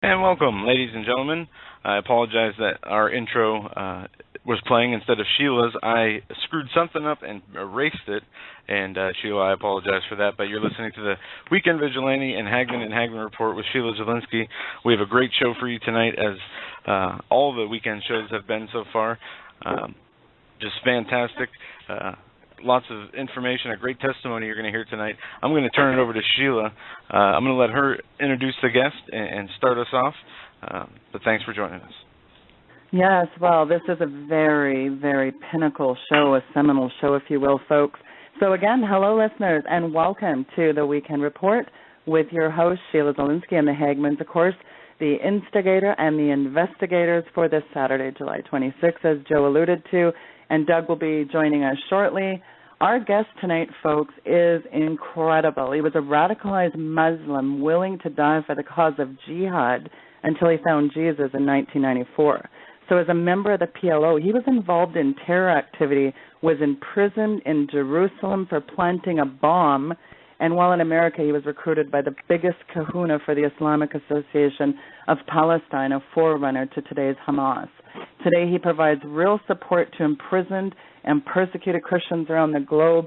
And welcome, ladies and gentlemen. I apologize that our intro was playing instead of Sheila's. I screwed something up and erased it, and Sheila, I apologize for that. But you're listening to the Weekend Vigilante and Hagman Report with Sheila Zielinski. We have a great show for you tonight, as all the weekend shows have been so far. Just fantastic. Lots of information, a great testimony you're going to hear tonight. I'm going to turn it over to Sheila. I'm going to let her introduce the guest and start us off. But thanks for joining us. Yes, well, this is a very, very pinnacle show, a seminal show, if you will, folks. So again, hello, listeners, and welcome to the Weekend Report with your host, Sheila Zielinski, and the Hagmans, of course, the instigator and the investigators for this Saturday, July 26th, as Joe alluded to, and Doug will be joining us shortly. Our guest tonight, folks, is incredible. He was a radicalized Muslim willing to die for the cause of jihad until he found Jesus in 1994. So as a member of the PLO, he was involved in terror activity, was imprisoned in Jerusalem for planting a bomb, and while in America, he was recruited by the biggest kahuna for the Islamic Association of Palestine, a forerunner to today's Hamas. Today, he provides real support to imprisoned and persecuted Christians around the globe,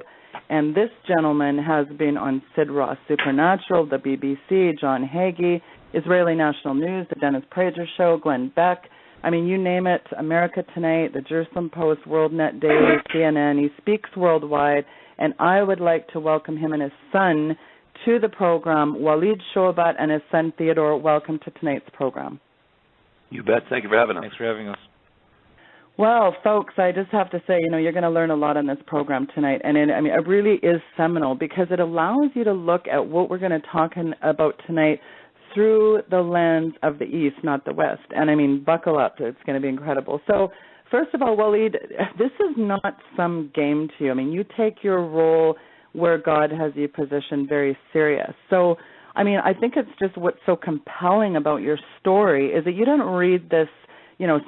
and this gentleman has been on Sid Roth Supernatural, the BBC, John Hagee, Israeli National News, the Dennis Prager Show, Glenn Beck. I mean, you name it, America Tonight, the Jerusalem Post, WorldNet Daily, CNN. He speaks worldwide, and I would like to welcome him and his son to the program. Walid Shoebat and his son Theodore, welcome to tonight's program. You bet. Thank you for having us. Thanks for having us. Well, folks, I just have to say, you're going to learn a lot on this program tonight, and it really is seminal because it allows you to look at what we're going to talk about tonight through the lens of the East, not the West. And buckle up. It's going to be incredible. So, first of all, Walid, this is not some game to you. You take your role where God has you positioned very serious. So, I think it's just what's so compelling about your story is that you didn't read this,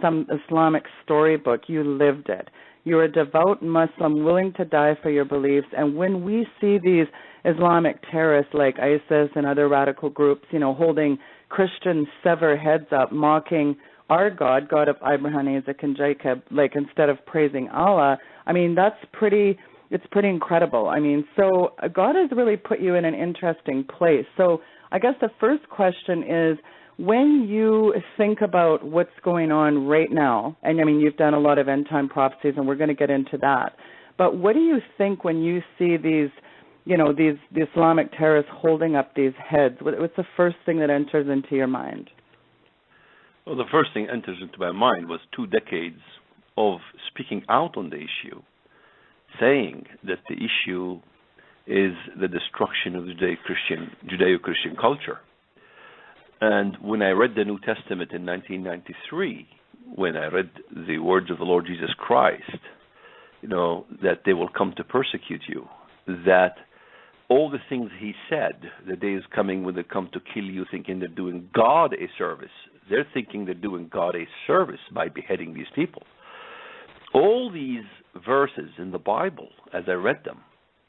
some Islamic storybook. You lived it. You're a devout Muslim willing to die for your beliefs. And when we see these Islamic terrorists like ISIS and other radical groups, holding Christian sever heads up, mocking our God, God of Abraham, Isaac, and Jacob, instead of praising Allah, it's pretty incredible. So God has really put you in an interesting place. So I guess the first question is, when you think about what's going on right now, and you've done a lot of end-time prophecies, and we're going to get into that, but what do you think when you see these, the Islamic terrorists holding up these heads? What's the first thing that enters into your mind? Well, the first thing that enters into my mind was 2 decades of speaking out on the issue, saying that the issue is the destruction of the Judeo-Christian culture. And when I read the New Testament in 1993, when I read the words of the Lord Jesus Christ, that they will come to persecute you, that all the things he said, the day is coming when they come to kill you thinking they're doing God a service. They're thinking they're doing God a service by beheading these people. All these verses in the Bible, as I read them,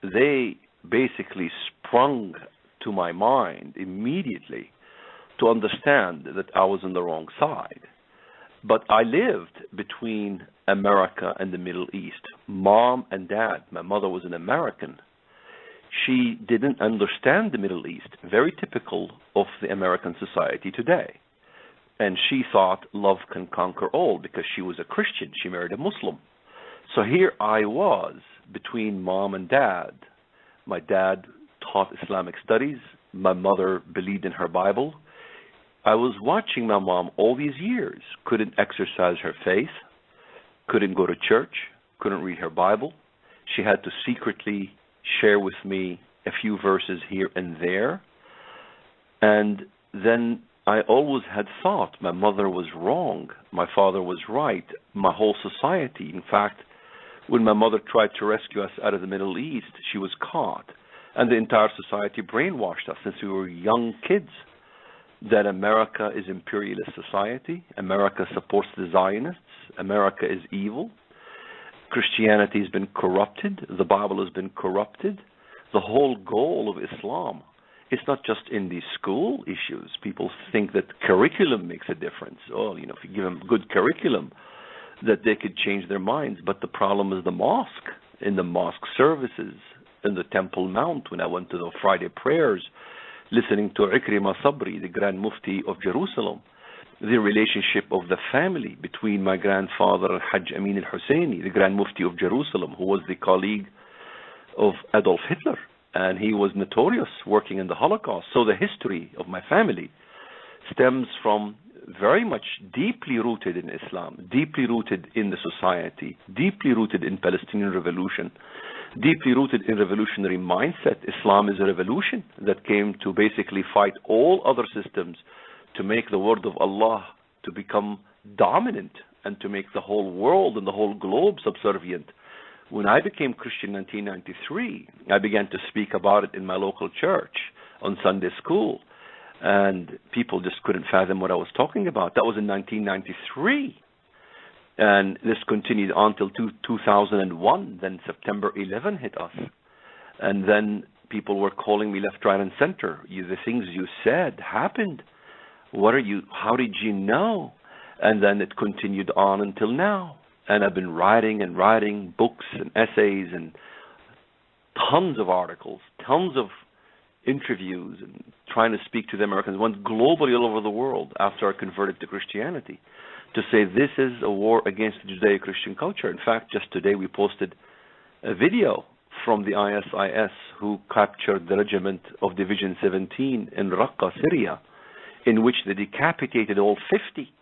they basically sprung to my mind immediately to understand that I was on the wrong side. But I lived between America and the Middle East. Mom and Dad, my mother was an American. She didn't understand the Middle East, very typical of the American society today. And she thought love can conquer all because she was a Christian. She married a Muslim. So here I was between Mom and Dad. My dad taught Islamic studies. My mother believed in her Bible. I was watching my mom all these years, couldn't exercise her faith, couldn't go to church, couldn't read her Bible. She had to secretly share with me a few verses here and there. And then I always had thought my mother was wrong, my father was right, my whole society. In fact, when my mother tried to rescue us out of the Middle East, she was caught. And the entire society brainwashed us since we were young kids that America is imperialist society, America supports the Zionists, America is evil, Christianity has been corrupted, the Bible has been corrupted. The whole goal of Islam It's not just in the school issues. People think that curriculum makes a difference. Oh, if you give them good curriculum, that they could change their minds. But the problem is the mosque, in the mosque services, in the Temple Mount, when I went to the Friday prayers, listening to Ikrima Sabri, the Grand Mufti of Jerusalem, the relationship of the family between my grandfather, Hajj Amin al-Husseini, the Grand Mufti of Jerusalem, who was the colleague of Adolf Hitler, and he was notorious working in the Holocaust. So the history of my family stems from very much deeply rooted in Islam, deeply rooted in the society, deeply rooted in Palestinian revolution, deeply rooted in revolutionary mindset. Islam is a revolution that came to basically fight all other systems, to make the word of Allah to become dominant and to make the whole world and the whole globe subservient. When I became Christian in 1993, I began to speak about it in my local church on Sunday school, and people just couldn't fathom what I was talking about. That was in 1993, and this continued until 2001. Then September 11 hit us, and then people were calling me left, right, and center. The things you said happened. How did you know? And then it continued on until now. And I've been writing and writing books and essays and tons of articles, tons of interviews, and trying to speak to the Americans, went globally all over the world after I converted to Christianity, to say this is a war against the Judeo-Christian culture. In fact, just today we posted a video from the ISIS who captured the regiment of Division 17 in Raqqa, Syria, in which they decapitated all 50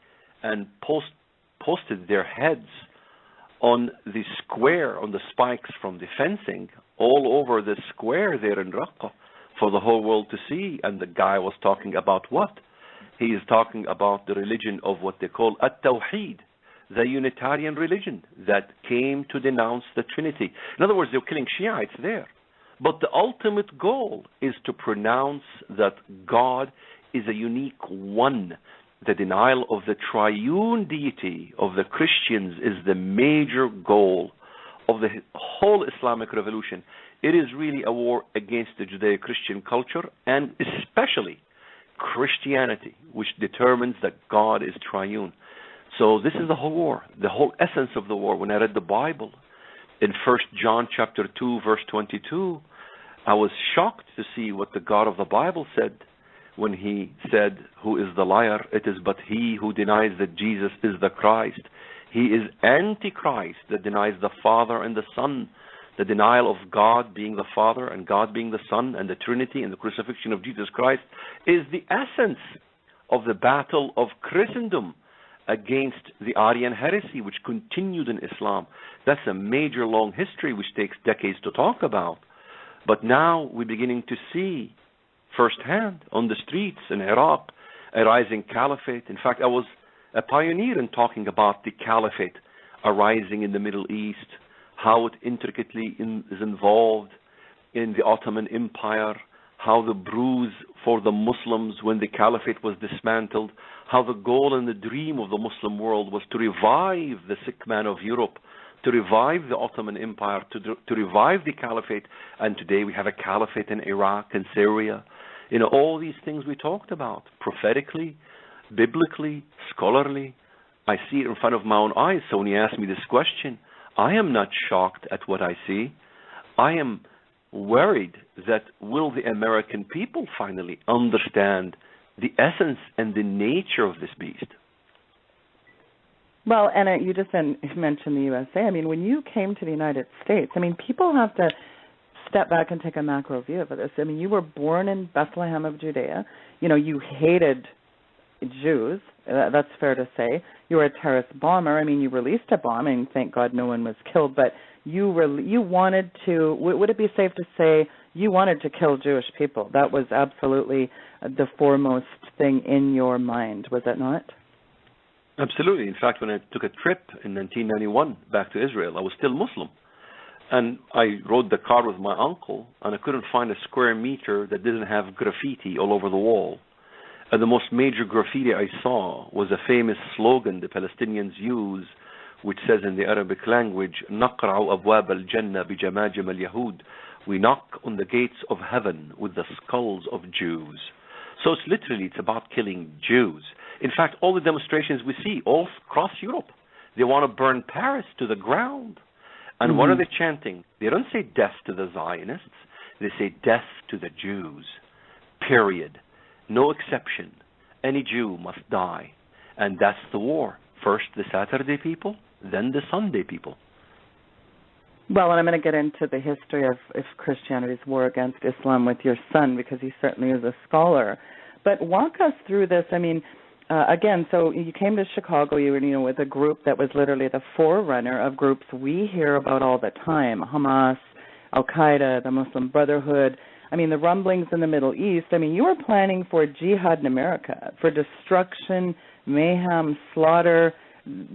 and posted their heads on the square, on the spikes from the fencing, all over the square there in Raqqa for the whole world to see. And the guy was talking about what? He is talking about the religion of what they call At-Tawheed, the Unitarian religion that came to denounce the Trinity. In other words, they're killing Shiites there. But the ultimate goal is to pronounce that God is a unique one. The denial of the triune deity of the Christians is the major goal of the whole Islamic revolution. It is really a war against the Judeo-Christian culture, and especially Christianity, which determines that God is triune. So this is the whole war, the whole essence of the war. When I read the Bible in 1 John chapter 2, verse 22, I was shocked to see what the God of the Bible said when he said, "Who is the liar? It is but he who denies that Jesus is the Christ. He is Antichrist that denies the Father and the Son." The denial of God being the Father and God being the Son and the Trinity and the crucifixion of Jesus Christ is the essence of the battle of Christendom against the Arian heresy, which continued in Islam. That's a major long history which takes decades to talk about. But now we're beginning to see firsthand on the streets in Iraq a rising caliphate. In fact, I was a pioneer in talking about the caliphate arising in the Middle East, how it intricately is involved in the Ottoman Empire, how the bruise for the Muslims when the caliphate was dismantled, how the goal and the dream of the Muslim world was to revive the sick man of Europe, to revive the Ottoman Empire, to revive the caliphate. And today we have a caliphate in Iraq and Syria. All these things we talked about, prophetically, biblically, scholarly. I see it in front of my own eyes. So when you ask me this question, I am not shocked at what I see. I am worried that will the American people finally understand the essence and the nature of this beast? Well, and you just mentioned the USA. I mean, when you came to the United States, I mean, people have to step back and take a macro view of this. I mean, you were born in Bethlehem of Judea. You hated Jews. That's fair to say. You were a terrorist bomber. I mean, you released a bomb, and thank God no one was killed. But you wanted to. Would it be safe to say you wanted to kill Jewish people? That was absolutely the foremost thing in your mind, was it not? Absolutely. In fact, when I took a trip in 1991 back to Israel, I was still Muslim. And I rode the car with my uncle, and I couldn't find a square meter that didn't have graffiti all over the wall. And the most major graffiti I saw was a famous slogan the Palestinians use, which says in the Arabic language, نَقْرَعُ أَبْوَابَ الْجَنَّةِ بِجَمَاجِمَ الْيَهُودِ. We knock on the gates of heaven with the skulls of Jews. So it's about killing Jews. In fact, all the demonstrations we see all across Europe, they want to burn Paris to the ground. And what are they chanting? They don't say death to the Zionists. They say death to the Jews. Period. No exception. Any Jew must die. And that's the war. First the Saturday people, then the Sunday people. Well, and I'm going to get into the history of Christianity's war against Islam with your son, because he certainly is a scholar. But walk us through this. I mean, again, so you came to Chicago, you were, with a group that was literally the forerunner of groups we hear about all the time, Hamas, Al-Qaeda, the Muslim Brotherhood. I mean, the rumblings in the Middle East. I mean, you were planning for jihad in America, for destruction, mayhem, slaughter.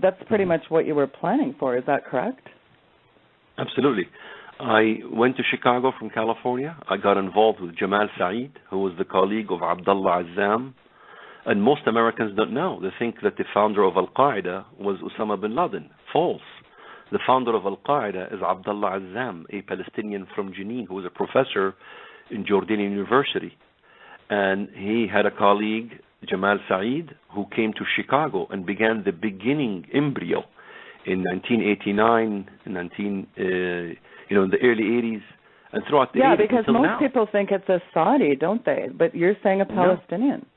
That's pretty much what you were planning for. Is that correct? Absolutely. I went to Chicago from California. I got involved with Jamal Saeed, who was the colleague of Abdullah Azzam. And most Americans don't know. They think that the founder of Al-Qaeda was Osama bin Laden. False. The founder of Al-Qaeda is Abdullah Azzam, a Palestinian from Jenin who was a professor in Jordanian University. And he had a colleague, Jamal Saeed, who came to Chicago and began the beginning embryo in 1989, in the early 80s, and throughout the 80s. Yeah, because most now. people think it's a Saudi, don't they? But you're saying a Palestinian.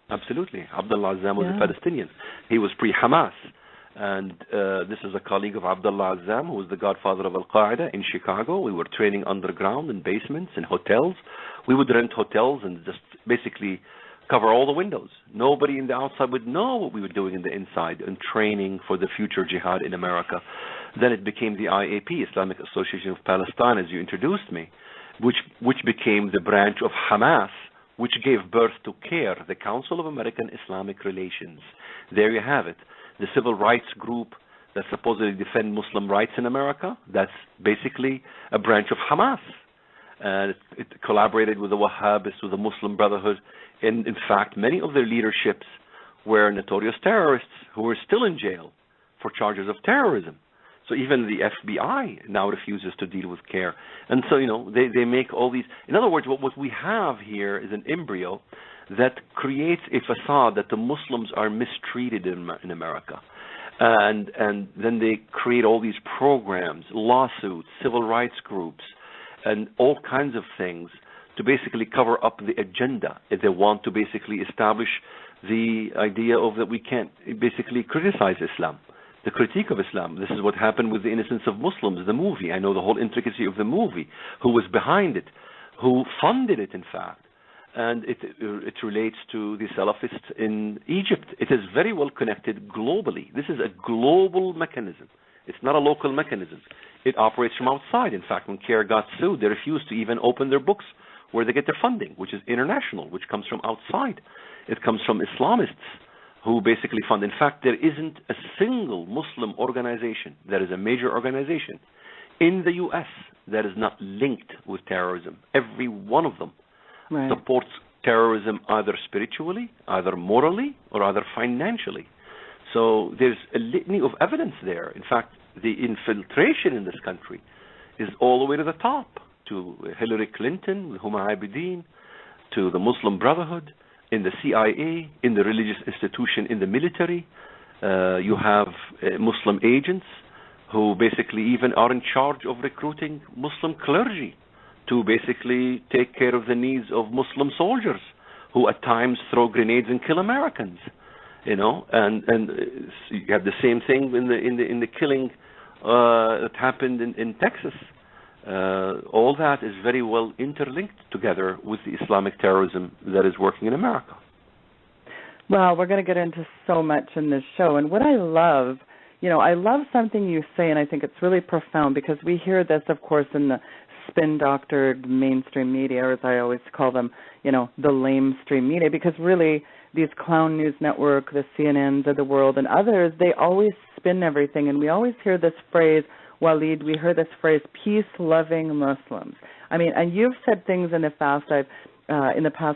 No. Absolutely. Abdullah Azzam was a Palestinian. He was pre-Hamas. And this is a colleague of Abdullah Azzam, who was the godfather of Al-Qaeda in Chicago. We were training underground in basements, in hotels. We would rent hotels and just basically cover all the windows. Nobody in the outside would know what we were doing in the inside and training for the future jihad in America. Then it became the IAP, Islamic Association of Palestine, as you introduced me, which became the branch of Hamas, which gave birth to CARE, the Council of American Islamic Relations. There you have it. The civil rights group that supposedly defend Muslim rights in America, that's basically a branch of Hamas. And it collaborated with the Wahhabists, with the Muslim Brotherhood. And in fact, many of their leaderships were notorious terrorists who were still in jail for charges of terrorism. So even the FBI now refuses to deal with CARE. And so, they make all these... In other words, what we have here is an embryo that creates a facade that the Muslims are mistreated in America. And then they create all these programs, lawsuits, civil rights groups, and all kinds of things to basically cover up the agenda. If they want to basically establish the idea of that we can't basically criticize Islam, the critique of Islam. This is what happened with The Innocence of Muslims, the movie. I know the whole intricacy of the movie, who was behind it, who funded it, in fact. And it relates to the Salafists in Egypt. It is very well connected globally. This is a global mechanism. It's not a local mechanism. It operates from outside. In fact, when CARE got sued, they refused to even open their books where they get their funding, which is international, which comes from outside. It comes from Islamists who basically fund. In fact, there isn't a single Muslim organization that is a major organization in the U.S. that is not linked with terrorism. Every one of them supports terrorism either spiritually, either morally, or either financially. So there's a litany of evidence there. In fact, the infiltration in this country is all the way to the top, to Hillary Clinton, Huma Abedin, to the Muslim Brotherhood, in the CIA, in the religious institution, in the military. You have Muslim agents who basically even are in charge of recruiting Muslim clergy to basically take care of the needs of Muslim soldiers who at times throw grenades and kill Americans. And you have the same thing in the killing that happened in Texas. All that is very well interlinked together with the Islamic terrorism that is working in America. Well, we're going to get into so much in this show. And what I love, I love something you say, and I think it's really profound, because we hear this, of course, in the spin-doctored mainstream media, or as I always call them, the lamestream media, because really these clown news network, the CNNs of the world, and others, they always spin everything. And we always hear this phrase, Walid, we heard this phrase, peace-loving Muslims. I mean, and you've said things in the past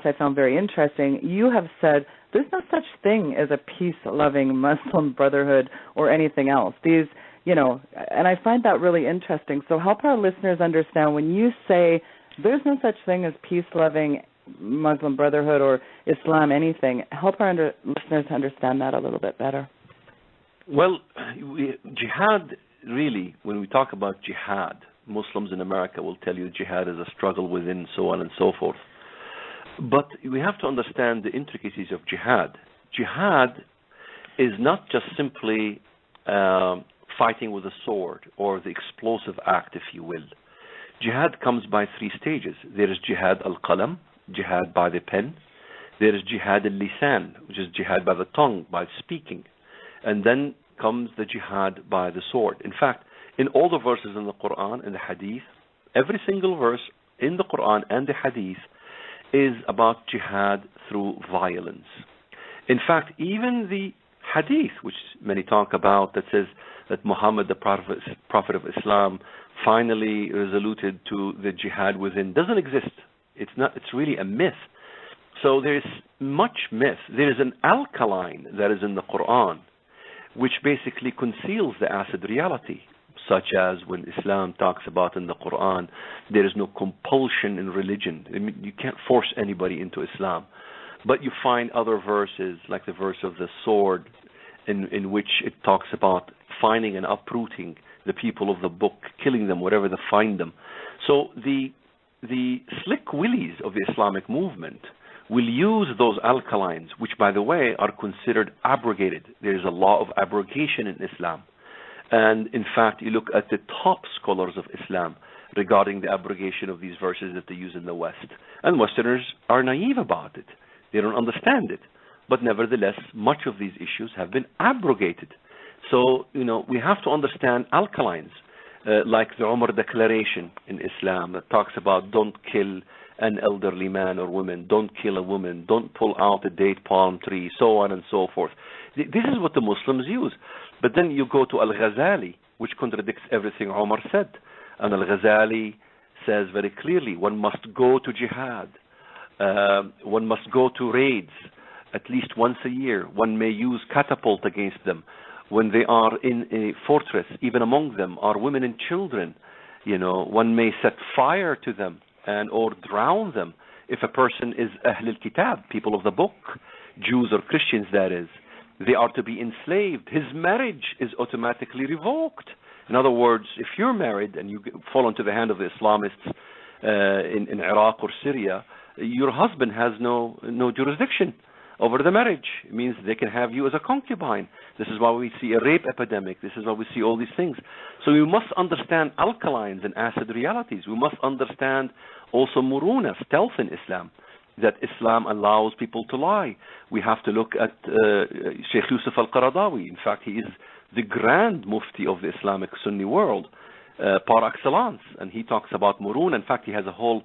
I found very interesting. You have said there's no such thing as a peace-loving Muslim Brotherhood or anything else. These and I find that really interesting. So help our listeners understand when you say there's no such thing as peace-loving Muslim Brotherhood or Islam anything, help our listeners understand that a little bit better. Well, jihad, really, when we talk about jihad, Muslims in America will tell you jihad is a struggle within, so on and so forth. But we have to understand the intricacies of jihad. Jihad is not just simply fighting with a sword or the explosive act, if you will. Jihad comes by three stages. There is jihad al-qalam, jihad by the pen. There is jihad al-lisan, which is jihad by the tongue, by speaking. And then comes the jihad by the sword. In fact, in all the verses in the Quran and the Hadith, every single verse in the Quran and the Hadith is about jihad through violence. In fact, even the Hadith, which many talk about, that says that Muhammad, the Prophet of Islam, finally resoluted to the jihad within, doesn't exist. It's really a myth. So there is much myth. There is an alkaline that is in the Quran, which basically conceals the acid reality, such as when Islam talks about in the Quran, there is no compulsion in religion. I mean, you can't force anybody into Islam. But you find other verses, like the verse of the sword, in which it talks about finding and uprooting the people of the book, killing them wherever they find them. So the slick willies of the Islamic movement will use those alkalines, which, by the way, are considered abrogated. There is a law of abrogation in Islam. And in fact, you look at the top scholars of Islam regarding the abrogation of these verses that they use in the West. And Westerners are naive about it. They don't understand it. But nevertheless, much of these issues have been abrogated. So, we have to understand alkalines, like the Umar Declaration in Islam that talks about don't kill an elderly man or woman, don't kill a woman, don't pull out a date palm tree, so on and so forth. This is what the Muslims use. But then you go to Al-Ghazali, which contradicts everything Umar said. And Al-Ghazali says very clearly, one must go to jihad. One must go to raids at least once a year. One may use catapult against them. When they are in a fortress, even among them are women and children. One may set fire to them or drown them. If a person is Ahl al-Kitab, people of the book, Jews or Christians, that is, they are to be enslaved. His marriage is automatically revoked. In other words, if you're married and you fall into the hand of the Islamists in Iraq or Syria, your husband has no jurisdiction over the marriage. It means they can have you as a concubine. This is why we see a rape epidemic. This is why we see all these things. So we must understand alkalines and acid realities. We must understand also muruna, stealth in Islam, that Islam allows people to lie. We have to look at Sheikh Yusuf al-Qaradawi. In fact, he is the grand mufti of the Islamic Sunni world, par excellence. And he talks about muruna. In fact, he has a whole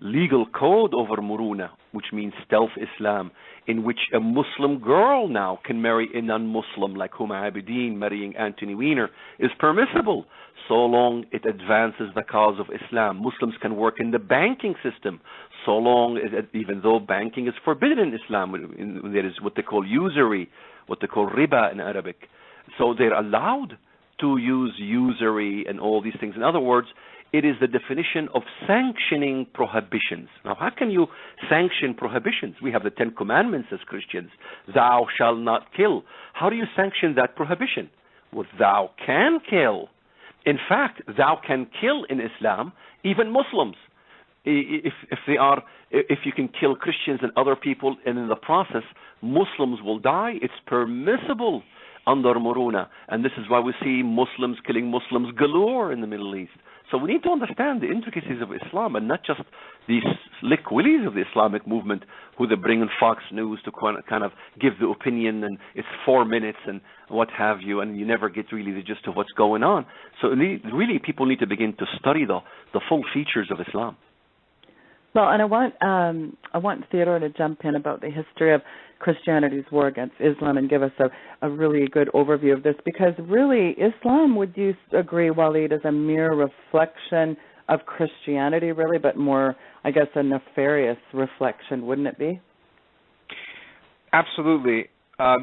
legal code over muruna, which means stealth Islam, in which a Muslim girl now can marry a non-Muslim, like Huma Abedin marrying Anthony Weiner, is permissible, so long it advances the cause of Islam. Muslims can work in the banking system, so long, even though banking is forbidden in Islam, there is what they call usury, what they call riba in Arabic. So they're allowed to use usury and all these things. In other words, it is the definition of sanctioning prohibitions. Now, how can you sanction prohibitions? We have the Ten Commandments as Christians. Thou shalt not kill. How do you sanction that prohibition? Well, thou can kill. In fact, thou can kill in Islam even Muslims. If you can kill Christians and other people, and in the process Muslims will die, it's permissible under Muruna. And this is why we see Muslims killing Muslims galore in the Middle East. So we need to understand the intricacies of Islam, and not just these slick willies of the Islamic movement who they bring in Fox News to kind of give the opinion, and it's 4 minutes and what have you, and you never get really the gist of what's going on. So really people need to begin to study the full features of Islam. Well, and I want Theodore to jump in about the history of Christianity's war against Islam and give us a really good overview of this, because really Islam, would you agree, Walid, is a mere reflection of Christianity, really, but more, I guess, a nefarious reflection, wouldn't it be? Absolutely.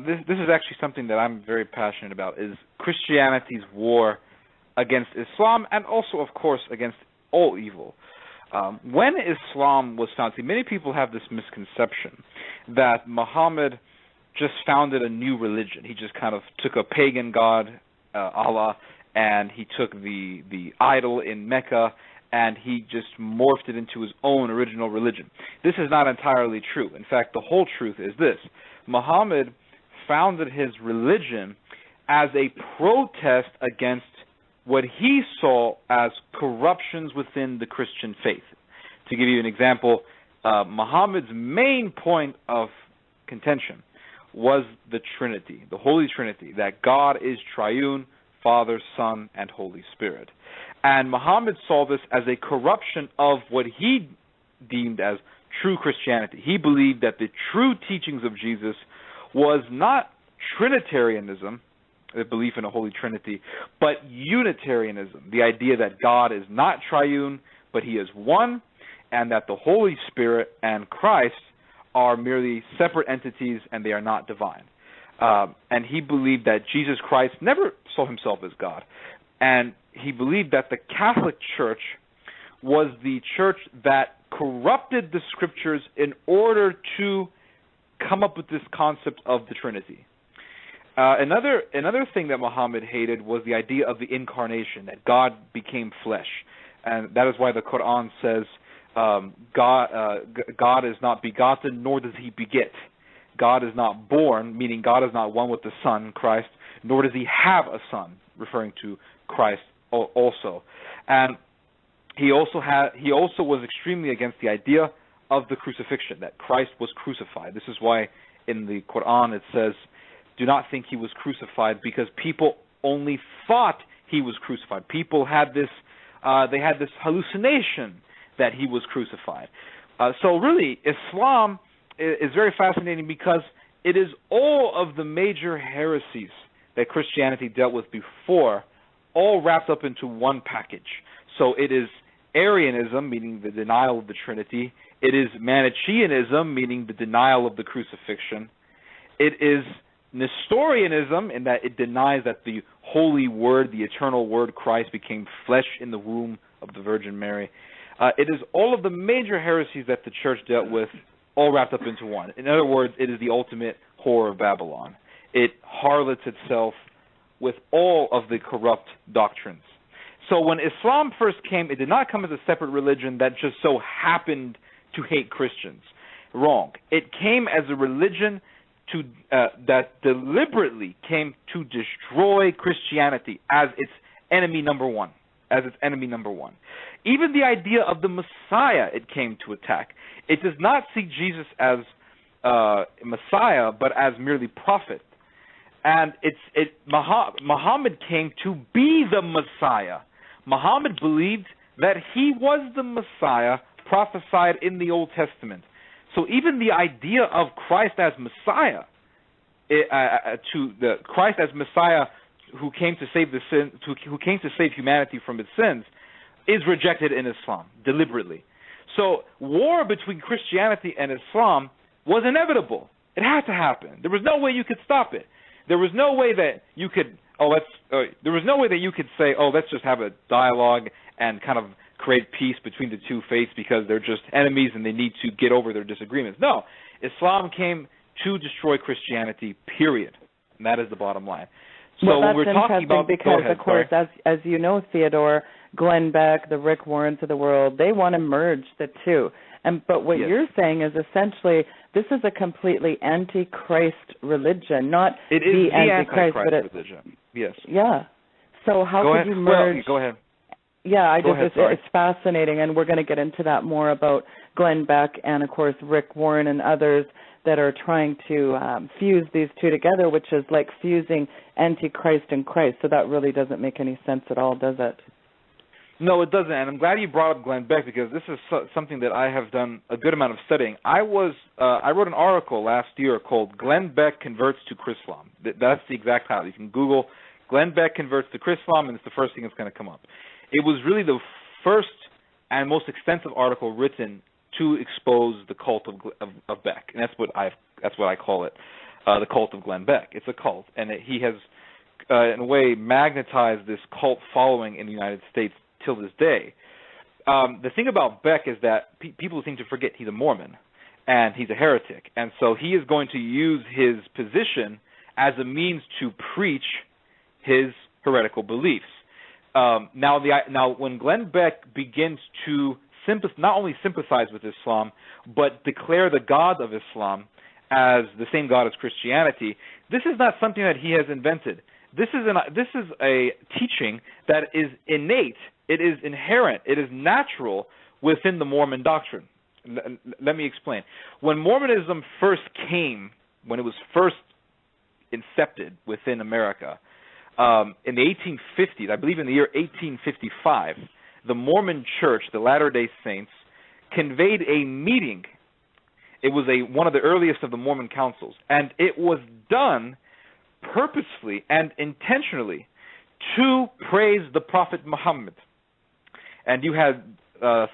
this is actually something that I'm very passionate about, is Christianity's war against Islam and also, of course, against all evil. When Islam was founded, see, many people have this misconception that Muhammad just founded a new religion. He just kind of took a pagan god, Allah, and he took the idol in Mecca, and he just morphed it into his own original religion. This is not entirely true. In fact, the whole truth is this. Muhammad founded his religion as a protest against what he saw as corruptions within the Christian faith. To give you an example, Muhammad's main point of contention was the Trinity, the Holy Trinity, that God is triune, Father, Son, and Holy Spirit. And Muhammad saw this as a corruption of what he deemed as true Christianity. He believed that the true teachings of Jesus was not Trinitarianism, the belief in a Holy Trinity, but Unitarianism, the idea that God is not triune, but he is one, and that the Holy Spirit and Christ are merely separate entities and they are not divine. And he believed that Jesus Christ never saw himself as God. And he believed that the Catholic Church was the church that corrupted the scriptures in order to come up with this concept of the Trinity. Another thing that Muhammad hated was the idea of the incarnation, that God became flesh. And that is why the Quran says, God is not begotten, nor does he beget. God is not born, meaning God is not one with the Son, Christ, nor does he have a son, referring to Christ also. And he also was extremely against the idea of the crucifixion, that Christ was crucified. This is why in the Quran it says, do not think he was crucified, because people only thought he was crucified. People had this hallucination that he was crucified. So really, Islam is very fascinating because it is all of the major heresies that Christianity dealt with before, all wrapped up into one package. So it is Arianism, meaning the denial of the Trinity. It is Manichaeanism, meaning the denial of the crucifixion. It is Nestorianism, in that it denies that the Holy Word, the eternal Word, Christ, became flesh in the womb of the Virgin Mary. It is all of the major heresies that the church dealt with, all wrapped up into one. In other words, it is the ultimate whore of Babylon. It harlots itself with all of the corrupt doctrines. So when Islam first came, it did not come as a separate religion that just so happened to hate Christians. Wrong. It came as a religion that deliberately came to destroy Christianity as its enemy number one. Even the idea of the Messiah it came to attack. It does not see Jesus as Messiah, but as merely prophet. And Muhammad came to be the Messiah. Muhammad believed that he was the Messiah prophesied in the Old Testament. So even the idea of Christ as Messiah, Christ as Messiah who came to save who came to save humanity from its sins, is rejected in Islam deliberately. So war between Christianity and Islam was inevitable. It had to happen. There was no way you could stop it. There was no way that you could say, let's just have a dialogue and kind of create peace between the two faiths because they're just enemies and they need to get over their disagreements. No, Islam came to destroy Christianity, period. And that is the bottom line. So well, that's we're talking about, because, ahead, of course, as you know, Theodore, Glenn Beck, the Rick Warrens of the world, they want to merge the two. But what you're saying is essentially this is a completely anti-Christ religion, not it is the anti-Christ religion. Yes. Yeah. So how could you merge? Well, go ahead. Yeah, it's fascinating, and we're going to get into that more about Glenn Beck and, of course, Rick Warren and others that are trying to fuse these two together, which is like fusing Antichrist and Christ. So that really doesn't make any sense at all, does it? No, it doesn't. And I'm glad you brought up Glenn Beck because this is something that I have done a good amount of studying. I wrote an article last year called Glenn Beck Converts to Chrislam. That's the exact title. You can Google Glenn Beck Converts to Chrislam, and it's the first thing that's going to come up. It was really the first and most extensive article written to expose the cult of Beck, and that's what I call it. the cult of Glenn Beck. It's a cult, and he has, in a way, magnetized this cult following in the United States till this day. The thing about Beck is that people seem to forget he's a Mormon, and he's a heretic, and so he is going to use his position as a means to preach his heretical beliefs. Now, when Glenn Beck begins to not only sympathize with Islam, but declare the God of Islam as the same God as Christianity, this is not something that he has invented. This is a teaching that is innate. It is inherent. It is natural within the Mormon doctrine. Let me explain. When Mormonism first came, when it was first incepted within America, in the 1850s, I believe in the year 1855, the Mormon Church, the Latter-day Saints, conveyed a meeting. It was one of the earliest of the Mormon councils, and it was done purposefully and intentionally to praise the Prophet Muhammad. And you had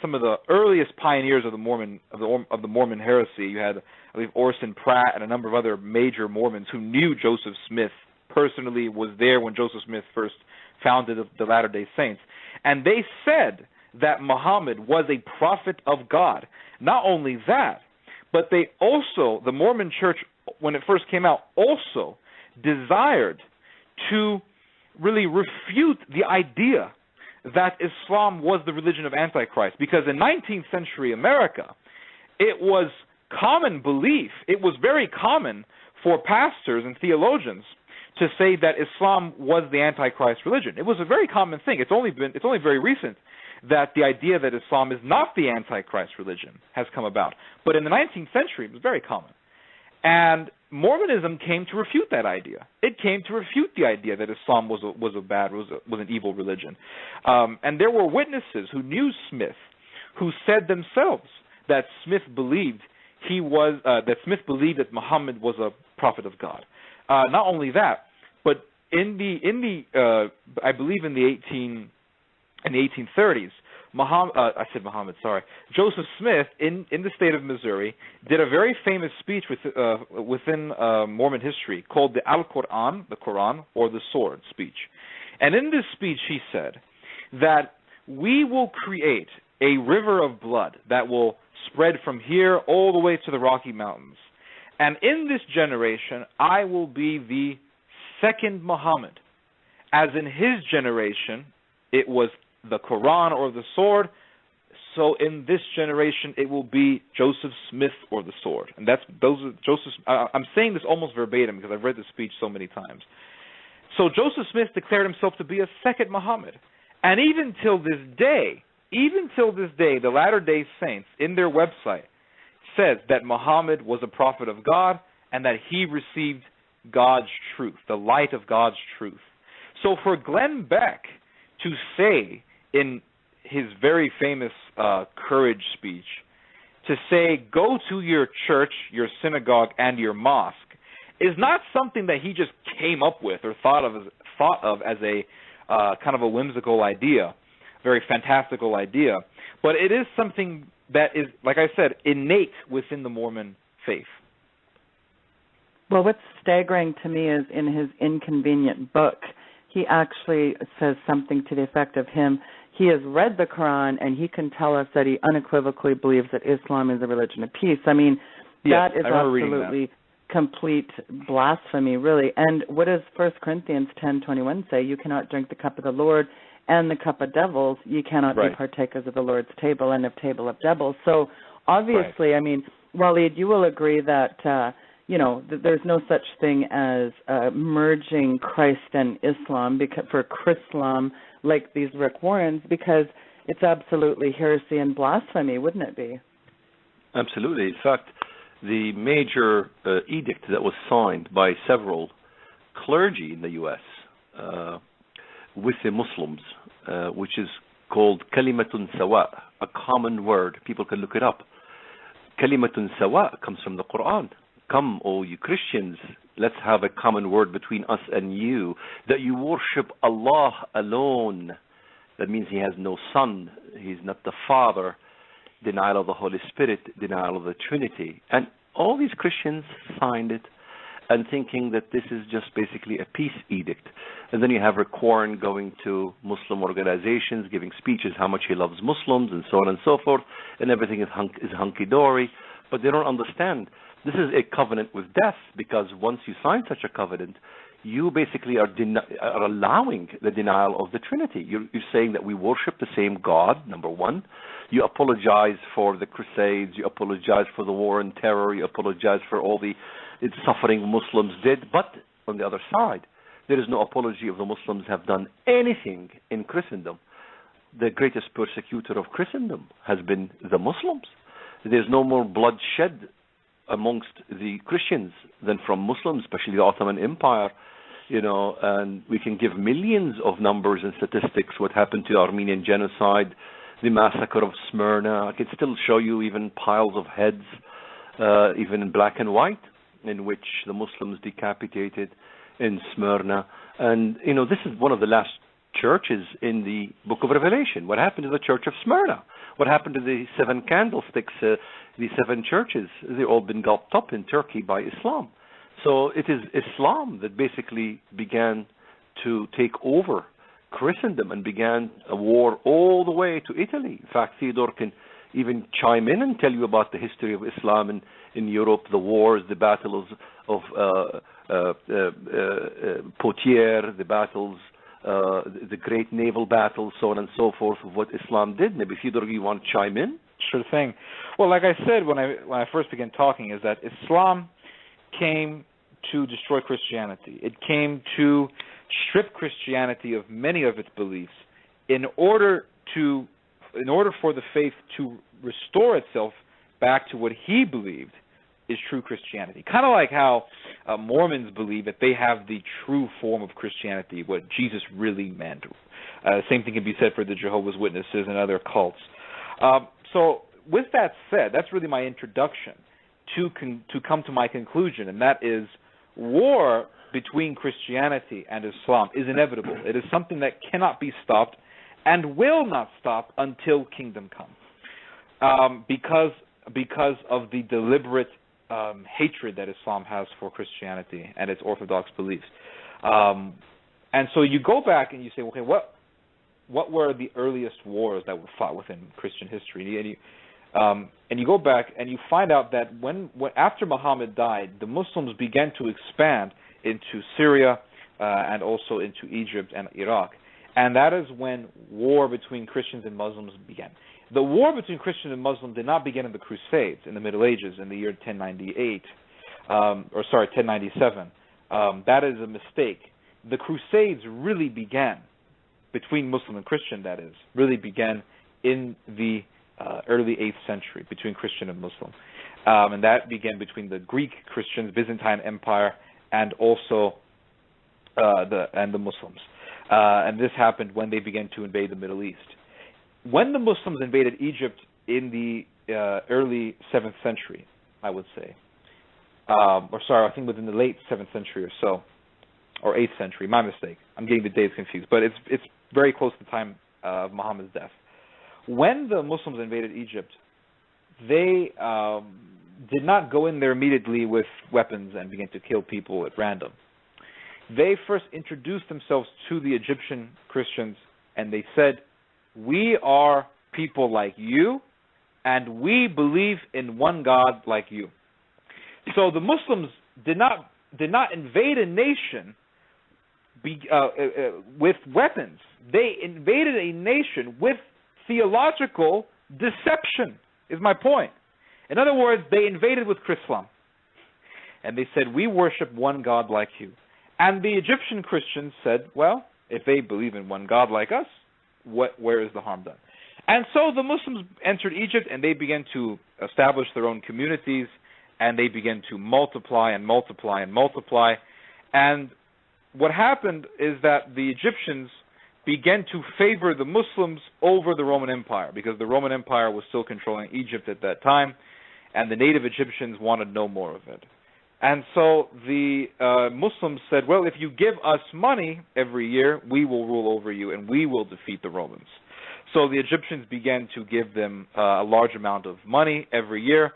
some of the earliest pioneers of the Mormon heresy. You had, I believe, Orson Pratt and a number of other major Mormons who knew Joseph Smith personally, was there when Joseph Smith first founded the Latter-day Saints. And they said that Muhammad was a prophet of God. Not only that, but they also, the Mormon Church, when it first came out, also desired to really refute the idea that Islam was the religion of Antichrist. Because in 19th century America, it was common belief, it was very common for pastors and theologians to say that Islam was the Antichrist religion. It was a very common thing. It's only very recent that the idea that Islam is not the Antichrist religion has come about. But in the 19th century, it was very common. And Mormonism came to refute that idea. It came to refute the idea that Islam was an evil religion. And there were witnesses who knew Smith, who said themselves that Smith believed that Muhammad was a prophet of God. Not only that, but I believe in the 1830s, Joseph Smith in the state of Missouri did a very famous speech within Mormon history called the Al-Quran, the Quran, or the Sword speech. And in this speech he said that we will create a river of blood that will spread from here all the way to the Rocky Mountains. And in this generation, I will be the second Muhammad. As in his generation, it was the Quran or the sword, so in this generation, it will be Joseph Smith or the sword. And I'm saying this almost verbatim because I've read the speech so many times. So Joseph Smith declared himself to be a second Muhammad. And even till this day, the Latter-day Saints, in their website, says that Muhammad was a prophet of God and that he received God's truth, the light of God's truth. So for Glenn Beck to say in his very famous courage speech, to say, go to your church, your synagogue, and your mosque, is not something that he just came up with or thought of as a kind of a whimsical idea, very fantastical idea, but it is something that is, like I said, innate within the Mormon faith. Well, what's staggering to me is in his Inconvenient Book, he actually says something to the effect of he has read the Quran and he can tell us that he unequivocally believes that Islam is a religion of peace. I mean, yes, that is absolutely complete blasphemy, really. And what does 1 Corinthians 10:21 say? You cannot drink the cup of the Lord and the cup of devils. You cannot be partakers of the Lord's table and of table of devils. So obviously, I mean, Walid, you will agree that there's no such thing as merging Christ and Islam for Chrislam like these Rick Warrens, because it's absolutely heresy and blasphemy, wouldn't it be? Absolutely. In fact, the major edict that was signed by several clergy in the U.S. With the Muslims, which is called Kalimatun Sawa, a common word. People can look it up. Kalimatun Sawa comes from the Quran. Come, O you Christians, let's have a common word between us and you, that you worship Allah alone. That means he has no son, he's not the Father, denial of the Holy Spirit, denial of the Trinity. And all these Christians signed it, and thinking that this is just basically a peace edict. And then you have Rick Warren going to Muslim organizations, giving speeches how much he loves Muslims and so on and so forth, and everything is hunky-dory. But they don't understand. This is a covenant with death, because once you sign such a covenant, you basically are allowing the denial of the Trinity. You're saying that we worship the same God, number one. You apologize for the Crusades. You apologize for the war on terror. You apologize for all the suffering Muslims did. But on the other side, there is no apology of the Muslims have done anything in Christendom. The greatest persecutor of Christendom has been the Muslims. There's no more bloodshed amongst the Christians than from Muslims, especially the Ottoman Empire. And we can give millions of numbers and statistics what happened to the Armenian genocide, the massacre of Smyrna. I could still show you even piles of heads, even in black and white, in which the Muslims decapitated in Smyrna. And, this is one of the last churches in the book of Revelation. What happened to the church of Smyrna? What happened to the 7 candlesticks, the 7 churches? They've all been gulped up in Turkey by Islam. So it is Islam that basically began to take over Christendom and began a war all the way to Italy. In fact, Theodore can even chime in and tell you about the history of Islam in Europe, the wars, the battles of Poitiers, the battles, the great naval battles, so on and so forth, of what Islam did. Maybe Theodore, you want to chime in? Sure thing. Well, like I said when I first began talking, is that Islam came to destroy Christianity. It came to strip Christianity of many of its beliefs in order for the faith to restore itself back to what he believed is true Christianity. Kind of like how Mormons believe that they have the true form of Christianity, what Jesus really meant. Same thing can be said for the Jehovah's Witnesses and other cults. So with that said, that's really my introduction to come to my conclusion, and that is war between Christianity and Islam is inevitable. It is something that cannot be stopped and will not stop until kingdom come, because of the deliberate hatred that Islam has for Christianity and its orthodox beliefs. And so you go back and you say, okay, what were the earliest wars that were fought within Christian history? And you go back and you find out that when after Muhammad died, the Muslims began to expand into Syria and also into Egypt and Iraq. And that is when war between Christians and Muslims began. The war between Christians and Muslims did not begin in the Crusades in the Middle Ages in the year 1097. That is a mistake. The Crusades really began, between Muslim and Christian, that is, really began in the early 8th century, between Christian and Muslim. And that began between the Greek Christians, Byzantine Empire, and also the Muslims. And this happened when they began to invade the Middle East. When the Muslims invaded Egypt in the early 7th century, I would say, I think within the late 7th century or so, or 8th century, my mistake. I'm getting the dates confused, but it's very close to the time of Muhammad's death. When the Muslims invaded Egypt, they did not go in there immediately with weapons and begin to kill people at random. They first introduced themselves to the Egyptian Christians, and they said, "We are people like you, and we believe in one God like you." So the Muslims did not invade a nation with weapons. They invaded a nation with theological deception, is my point. In other words, they invaded with Chrislam. And they said, "We worship one God like you." And the Egyptian Christians said, well, if they believe in one God like us, where is the harm done? And so the Muslims entered Egypt, and they began to establish their own communities, and they began to multiply and multiply and multiply. And what happened is that the Egyptians began to favor the Muslims over the Roman Empire, because the Roman Empire was still controlling Egypt at that time, and the native Egyptians wanted no more of it. And so the Muslims said, well, if you give us money every year, we will rule over you, and we will defeat the Romans. So the Egyptians began to give them a large amount of money every year,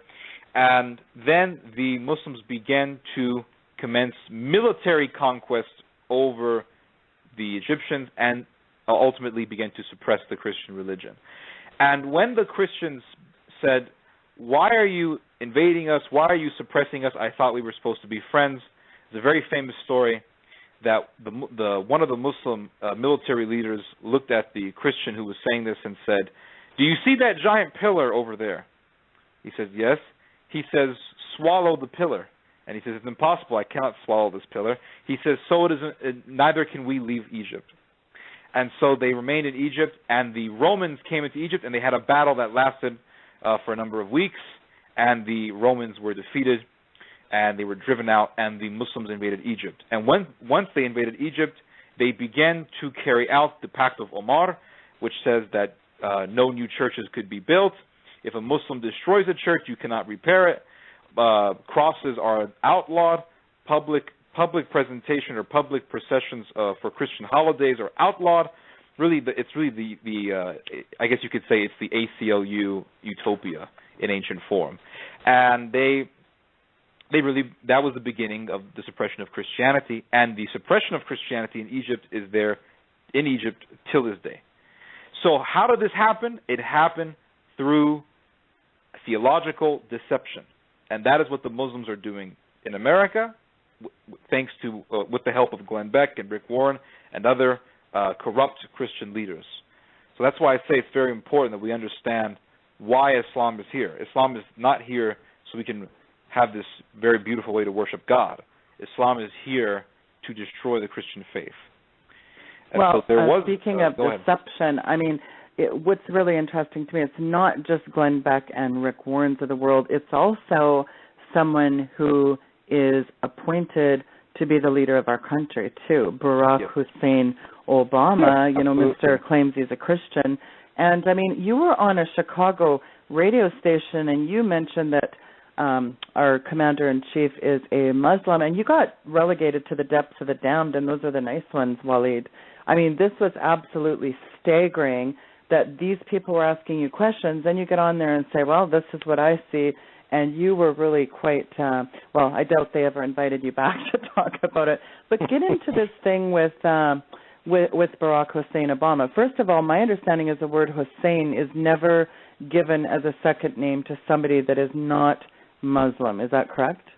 and then the Muslims began to commence military conquest over the Egyptians and ultimately began to suppress the Christian religion. And when the Christians said, "Why are you invading us? Why are you suppressing us? I thought we were supposed to be friends." It's a very famous story that one of the Muslim military leaders looked at the Christian who was saying this and said, "Do you see that giant pillar over there?" He says, "Yes." He says, "Swallow the pillar." And he says, "It's impossible. I cannot swallow this pillar." He says, "So it isn't. Neither can we leave Egypt." And so they remained in Egypt, and the Romans came into Egypt, and they had a battle that lasted for a number of weeks, and the Romans were defeated, and they were driven out, and the Muslims invaded Egypt. And once they invaded Egypt, they began to carry out the Pact of Omar, which says that no new churches could be built. If a Muslim destroys a church, you cannot repair it. Crosses are outlawed. Public presentation or public processions for Christian holidays are outlawed. It's really the I guess you could say it's the ACLU utopia in ancient form, and they really, that was the beginning of the suppression of Christianity, and the suppression of Christianity in Egypt is there in Egypt till this day. So how did this happen? It happened through theological deception, and that is what the Muslims are doing in America, thanks to with the help of Glenn Beck and Rick Warren and other corrupt Christian leaders. So that's why I say it's very important that we understand why Islam is here. Islam is not here so we can have this very beautiful way to worship God. Islam is here to destroy the Christian faith. And well, so speaking of deception, I mean, what's really interesting to me, it's not just Glenn Beck and Rick Warrens of the world. It's also someone who is appointed to be the leader of our country, too. Barack Hussein Obama, Mr. claims he's a Christian. And, I mean, you were on a Chicago radio station, and you mentioned that our commander-in-chief is a Muslim, and you got relegated to the depths of the damned, and those are the nice ones, Walid. I mean, this was absolutely staggering that these people were asking you questions, and you get on there and say, well, this is what I see, and you were really quite, well, I doubt they ever invited you back to talk about it. But get into this thing with Barack Hussein Obama. First of all, my understanding is the word Hussein is never given as a second name to somebody that is not Muslim. Is that correct?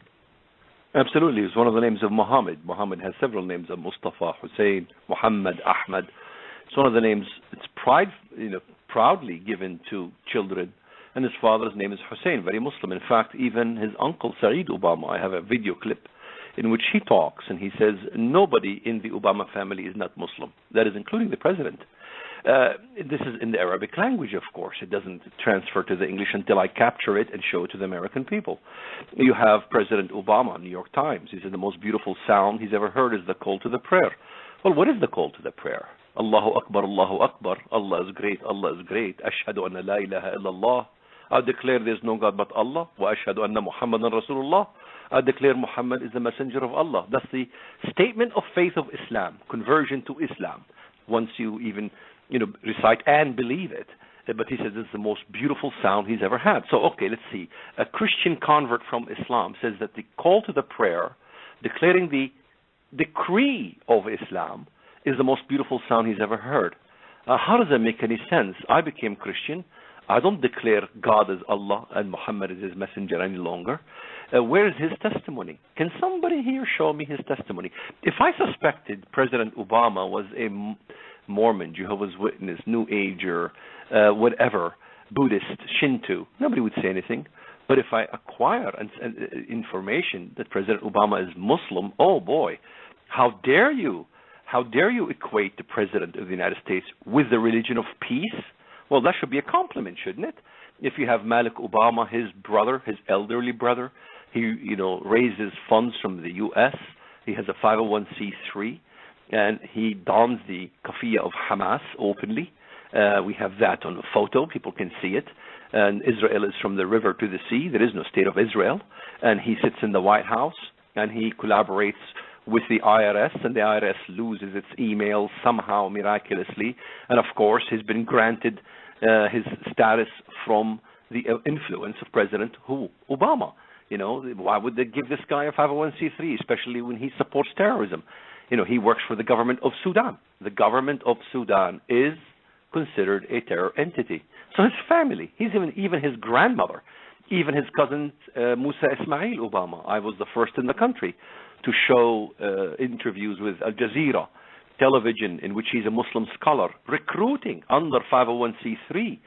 Absolutely. It's one of the names of Muhammad. Muhammad has several names of Mustafa, Hussein, Muhammad, Ahmad. It's one of the names, it's proudly given to children. And his father's name is Hussein, very Muslim. In fact, even his uncle, Saeed Obama, I have a video clip in which he talks, and he says, nobody in the Obama family is not Muslim. That is including the president. This is in the Arabic language, of course. It doesn't transfer to the English until I capture it and show it to the American people. You have President Obama, New York Times. He said the most beautiful sound he's ever heard is the call to the prayer. Well, what is the call to the prayer? Allahu Akbar, Allahu Akbar. Allah is great, Allah is great. Ashhadu anna la ilaha illallah. I declare there is no God but Allah. Wa ashhadu anna Muhammadan Rasulullah. I declare Muhammad is the messenger of Allah. That's the statement of faith of Islam, conversion to Islam. Once you even recite and believe it. But he says this is the most beautiful sound he's ever had. So, okay, let's see. A Christian convert from Islam says that the call to the prayer, declaring the decree of Islam, is the most beautiful sound he's ever heard. How does that make any sense? I became Christian. I don't declare God as Allah and Muhammad is his messenger any longer. Where is his testimony? Can somebody here show me his testimony? If I suspected President Obama was a Mormon, Jehovah's Witness, New Ager, whatever, Buddhist, Shinto, nobody would say anything. But if I acquire information that President Obama is Muslim, oh boy, how dare you? How dare you equate the President of the United States with the religion of peace? Well, that should be a compliment, shouldn't it? If you have Malik Obama, his brother, his elderly brother, he raises funds from the U.S., he has a 501c3, and he dons the kafiyah of Hamas openly. We have that on a photo. People can see it. And Israel is from the river to the sea. There is no state of Israel. And he sits in the White House, and he collaborates with the IRS, and the IRS loses its emails somehow miraculously. And, of course, he's been granted his status from the influence of President Obama. Why would they give this guy a 501c3, especially when he supports terrorism? He works for the government of Sudan. The government of Sudan is considered a terror entity. So his family, even his grandmother, even his cousin Musa Ismail Obama. I was the first in the country to show interviews with Al Jazeera television in which he's a Muslim scholar recruiting under 501c3,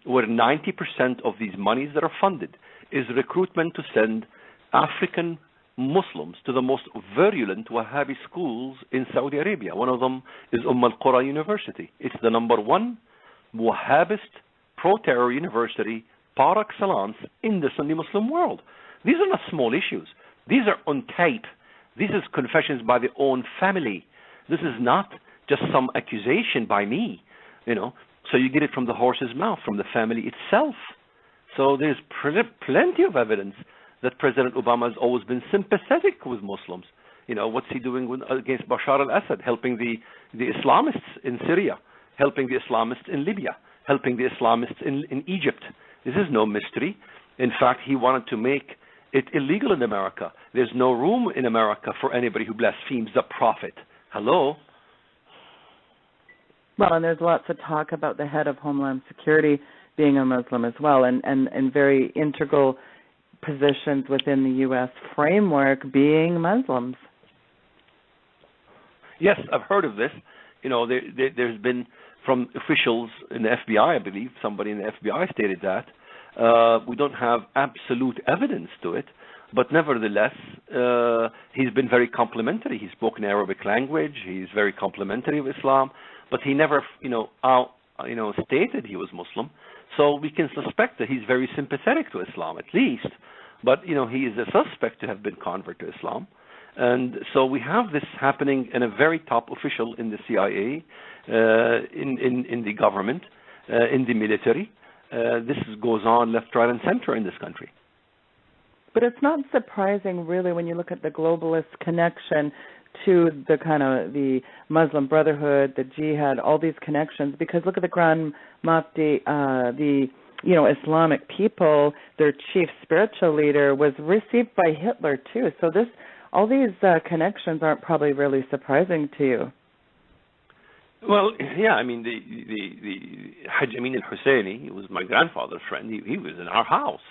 where 90% of these monies that are funded is recruitment to send African Muslims to the most virulent Wahhabi schools in Saudi Arabia. One of them is Al-Qura University. It's the #1 Wahhabist pro-terror university par excellence in the Sunni Muslim world. These are not small issues. These are on tape. This is confessions by the own family. This is not just some accusation by me, So you get it from the horse's mouth, from the family itself. So there's plenty of evidence that President Obama has always been sympathetic with Muslims. What's he doing against Bashar al-Assad, helping the Islamists in Syria, helping the Islamists in Libya, helping the Islamists in Egypt. This is no mystery. In fact, he wanted to make it illegal in America. There's no room in America for anybody who blasphemes the Prophet. Hello? Well, and there's lots of talk about the head of Homeland Security being a Muslim as well, and very integral positions within the U.S. framework being Muslims. Yes, I've heard of this. There's been from officials in the FBI, I believe, somebody in the FBI stated that. We don't have absolute evidence to it, but nevertheless, he's been very complimentary. He's spoken Arabic language. He's very complimentary of Islam, but he never, stated he was Muslim. So we can suspect that he's very sympathetic to Islam, at least. But he is a suspect to have been convert to Islam. And so we have this happening in a very top official in the CIA, in the government, in the military. This goes on left, right, and center in this country. But it's not surprising, really, when you look at the globalist connection to the kind of the Muslim Brotherhood, the Jihad, all these connections. Because look at the Grand Mufti, the Islamic people, their chief spiritual leader was received by Hitler too. So all these connections aren't probably really surprising to you. Well, yeah, I mean, the Hajj Amin al-Husseini, he was my grandfather's friend. He was in our house.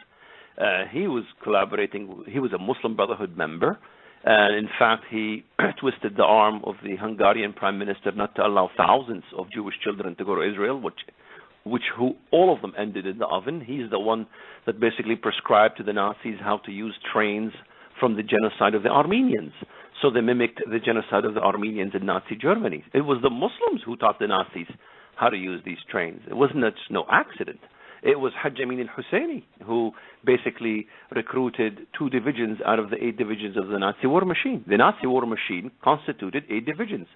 He was collaborating. He was a Muslim Brotherhood member. And in fact, he twisted the arm of the Hungarian Prime Minister not to allow thousands of Jewish children to go to Israel, who all of them ended in the oven. He's the one that basically prescribed to the Nazis how to use trains from the genocide of the Armenians. So they mimicked the genocide of the Armenians in Nazi Germany. It was the Muslims who taught the Nazis how to use these trains. It wasn't no accident. It was Hajj Amin al-Husseini who basically recruited 2 divisions out of the 8 divisions of the Nazi war machine. The Nazi war machine constituted 8 divisions.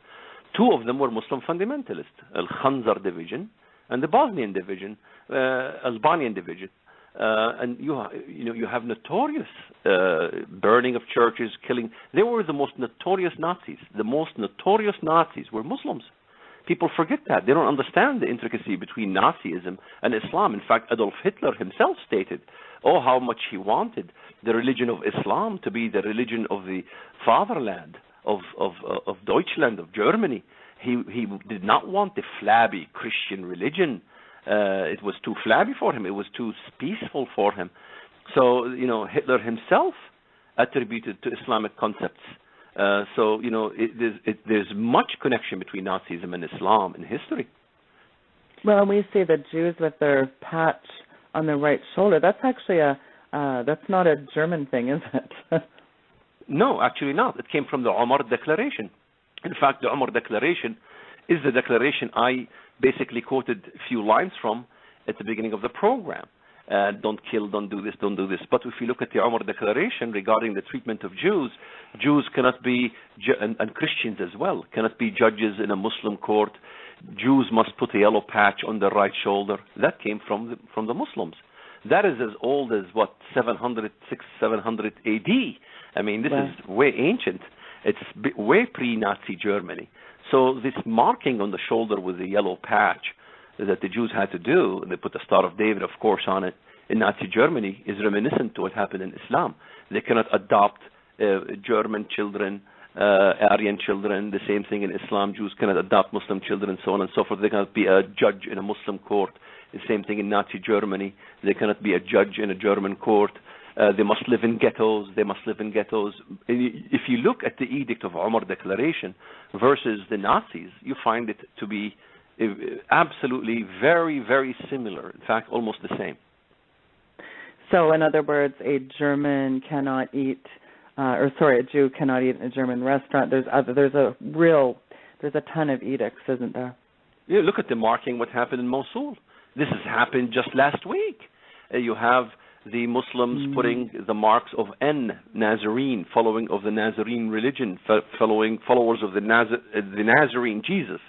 2 of them were Muslim fundamentalists, Al-Khanzar division and the Bosnian division, Albanian division. And you have notorious burning of churches, killing. They were the most notorious Nazis. The most notorious Nazis were Muslims. People forget that. They don't understand the intricacy between Nazism and Islam. In fact, Adolf Hitler himself stated, how much he wanted the religion of Islam to be the religion of the fatherland, of Deutschland, of Germany. He did not want the flabby Christian religion. It was too flabby for him. It was too peaceful for him. So, Hitler himself attributed to Islamic concepts. There's much connection between Nazism and Islam in history. Well, we see the Jews with their patch on their right shoulder. That's actually that's not a German thing, is it? No, actually not. It came from the Omar Declaration. In fact, the Omar Declaration is the declaration I basically quoted a few lines from at the beginning of the program. Don't kill, don't do this, don't do this. But if you look at the Omar Declaration regarding the treatment of Jews, Jews cannot be, and Christians as well, cannot be judges in a Muslim court. Jews must put a yellow patch on their right shoulder. That came from the Muslims. That is as old as, 700 AD. I mean, this is way ancient. It's way pre-Nazi Germany. So this marking on the shoulder with the yellow patch that the Jews had to do, and they put the Star of David, of course, on it, in Nazi Germany is reminiscent to what happened in Islam. They cannot adopt German children, Aryan children. The same thing in Islam. Jews cannot adopt Muslim children, and so on and so forth. They cannot be a judge in a Muslim court. The same thing in Nazi Germany. They cannot be a judge in a German court. They must live in ghettos. They must live in ghettos. If you look at the Edict of Umar Declaration versus the Nazis, you find it to be absolutely very, very similar. In fact, almost the same. So, in other words, a German cannot eat, a Jew cannot eat in a German restaurant. There's a ton of edicts, isn't there? Yeah, look at the marking what happened in Mosul. This has happened just last week. You have the Muslims putting the marks of N, Nazarene, following of the Nazarene religion, followers of the Nazarene Jesus.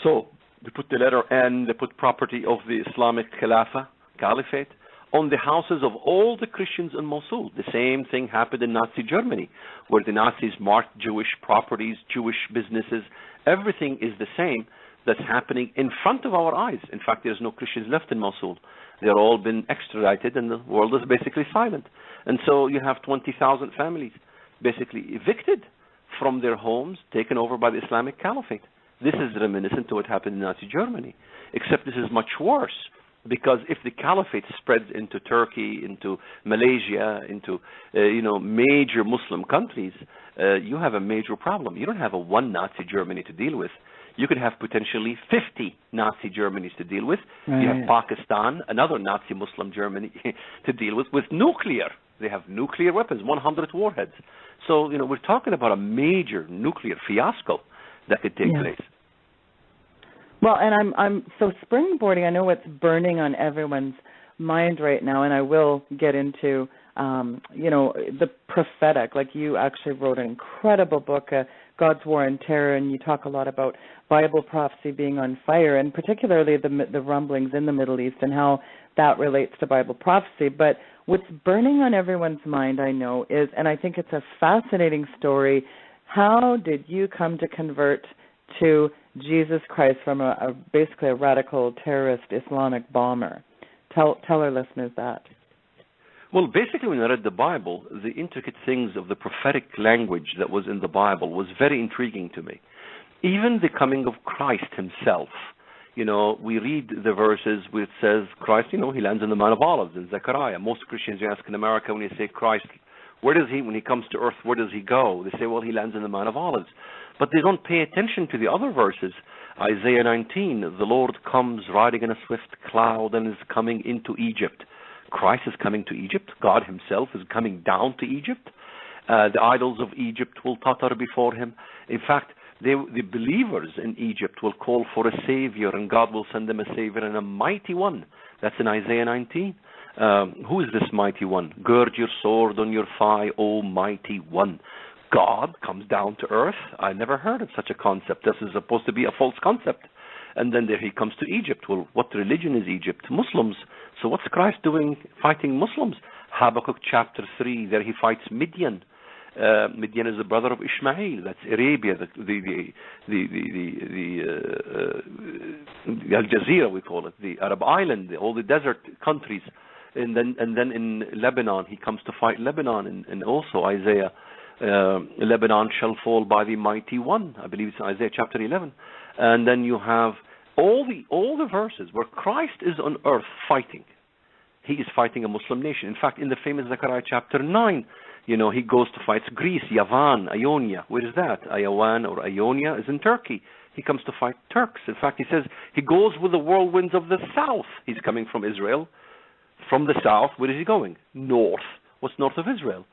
So they put the letter N, they put property of the Islamic Caliphate, on the houses of all the Christians in Mosul. The same thing happened in Nazi Germany, where the Nazis marked Jewish properties, Jewish businesses. Everything is the same that's happening in front of our eyes. In fact, there's no Christians left in Mosul. They're all been extradited, and the world is basically silent. And so you have 20,000 families basically evicted from their homes, taken over by the Islamic Caliphate. This is reminiscent to what happened in Nazi Germany, except this is much worse. Because if the caliphate spreads into Turkey, into Malaysia, into major Muslim countries, you have a major problem. You don't have a one Nazi Germany to deal with. You could have potentially 50 Nazi Germanys to deal with. Right. You have Pakistan, another Nazi Muslim Germany to deal with nuclear. They have nuclear weapons, 100 warheads. So we're talking about a major nuclear fiasco that could take place. Well, and I'm so springboarding. I know what's burning on everyone's mind right now, and I will get into, the prophetic. Like, you actually wrote an incredible book, God's War and Terror, and you talk a lot about Bible prophecy being on fire, and particularly the rumblings in the Middle East and how that relates to Bible prophecy. But what's burning on everyone's mind, I know, is, and I think it's a fascinating story, how did you come to convert to Jesus Christ from basically a radical terrorist Islamic bomber? Tell our listeners that. Well, basically, when I read the Bible, the intricate things of the prophetic language that was in the Bible was very intriguing to me. Even the coming of Christ himself. We read the verses where it says Christ, he lands on the Mount of Olives in Zechariah. Most Christians, you ask in America, when you say Christ, where does he, when he comes to earth, where does he go? They say, well, he lands in the Mount of Olives. But they don't pay attention to the other verses. Isaiah 19, the Lord comes riding in a swift cloud and is coming into Egypt. Christ is coming to Egypt. God himself is coming down to Egypt. The idols of Egypt will totter before him. In fact, the believers in Egypt will call for a Savior, and God will send them a Savior and a mighty one. That's in Isaiah 19. Who is this mighty one? Gird your sword on your thigh, O mighty one. God comes down to earth. I never heard of such a concept. This is supposed to be a false concept. And then there he comes to Egypt. Well, what religion is Egypt? Muslims. So what's Christ doing fighting Muslims? Habakkuk chapter 3, there he fights Midian. Midian is the brother of Ishmael. That's Arabia, the Al Jazeera, we call it, the Arab island, all the desert countries. And then in Lebanon, he comes to fight Lebanon, and also Isaiah. Lebanon shall fall by the mighty one. I believe it's Isaiah chapter 11. And then you have all the verses where Christ is on earth fighting. He is fighting a Muslim nation. In fact, in the famous Zechariah chapter 9, he goes to fight Greece, Yavan, Ionia. Where is that? Ayawan or Ionia is in Turkey. He comes to fight Turks. In fact, he says he goes with the whirlwinds of the south. He's coming from Israel. From the south, where is he going? North. What's north of Israel?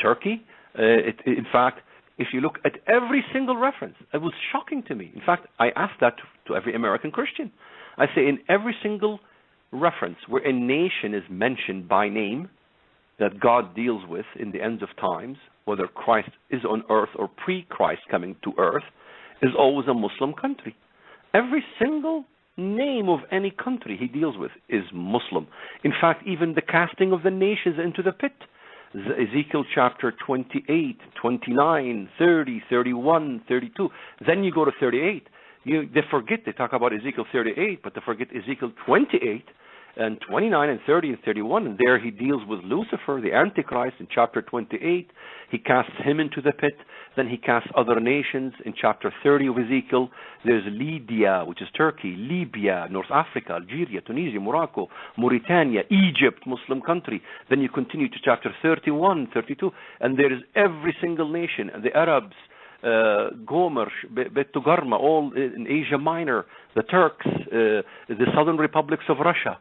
Turkey. In fact, if you look at every single reference, it was shocking to me. In fact, I asked that to every American Christian. I say in every single reference where a nation is mentioned by name that God deals with in the ends of times, whether Christ is on earth or pre-Christ coming to earth, is always a Muslim country. Every single name of any country he deals with is Muslim. In fact, even the casting of the nations into the pit, Ezekiel chapter 28, 29, 30, 31, 32. Then you go to 38. They forget, they talk about Ezekiel 38, but they forget Ezekiel 28, and 29 and 30 and 31, and there he deals with Lucifer, the Antichrist, in chapter 28. He casts him into the pit. Then he casts other nations. In chapter 30 of Ezekiel, there's Lydia, which is Turkey, Libya, North Africa, Algeria, Tunisia, Morocco, Mauritania, Egypt, Muslim country. Then you continue to chapter 31, 32, and there is every single nation, the Arabs, Gomer, Bet Togarma, all in Asia Minor, the Turks, the southern republics of Russia.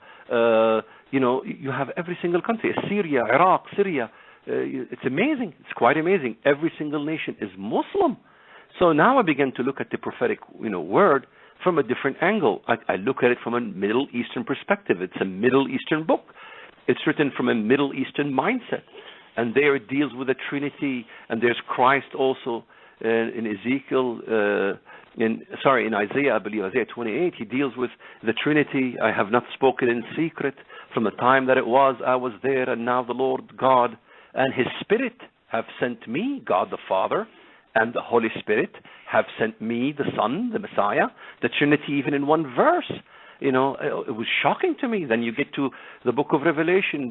You have every single country, Syria, Iraq, Syria. It's amazing. It's quite amazing. Every single nation is Muslim. So now I begin to look at the prophetic, word from a different angle. I look at it from a Middle Eastern perspective. It's a Middle Eastern book. It's written from a Middle Eastern mindset. And there it deals with the Trinity, and there's Christ also in Ezekiel, in Isaiah, I believe, Isaiah 28, he deals with the Trinity. I have not spoken in secret. From the time that it was, I was there, and now the Lord God and His Spirit have sent me, God the Father, and the Holy Spirit have sent me, the Son, the Messiah, the Trinity even in one verse. It was shocking to me. Then you get to the book of Revelation,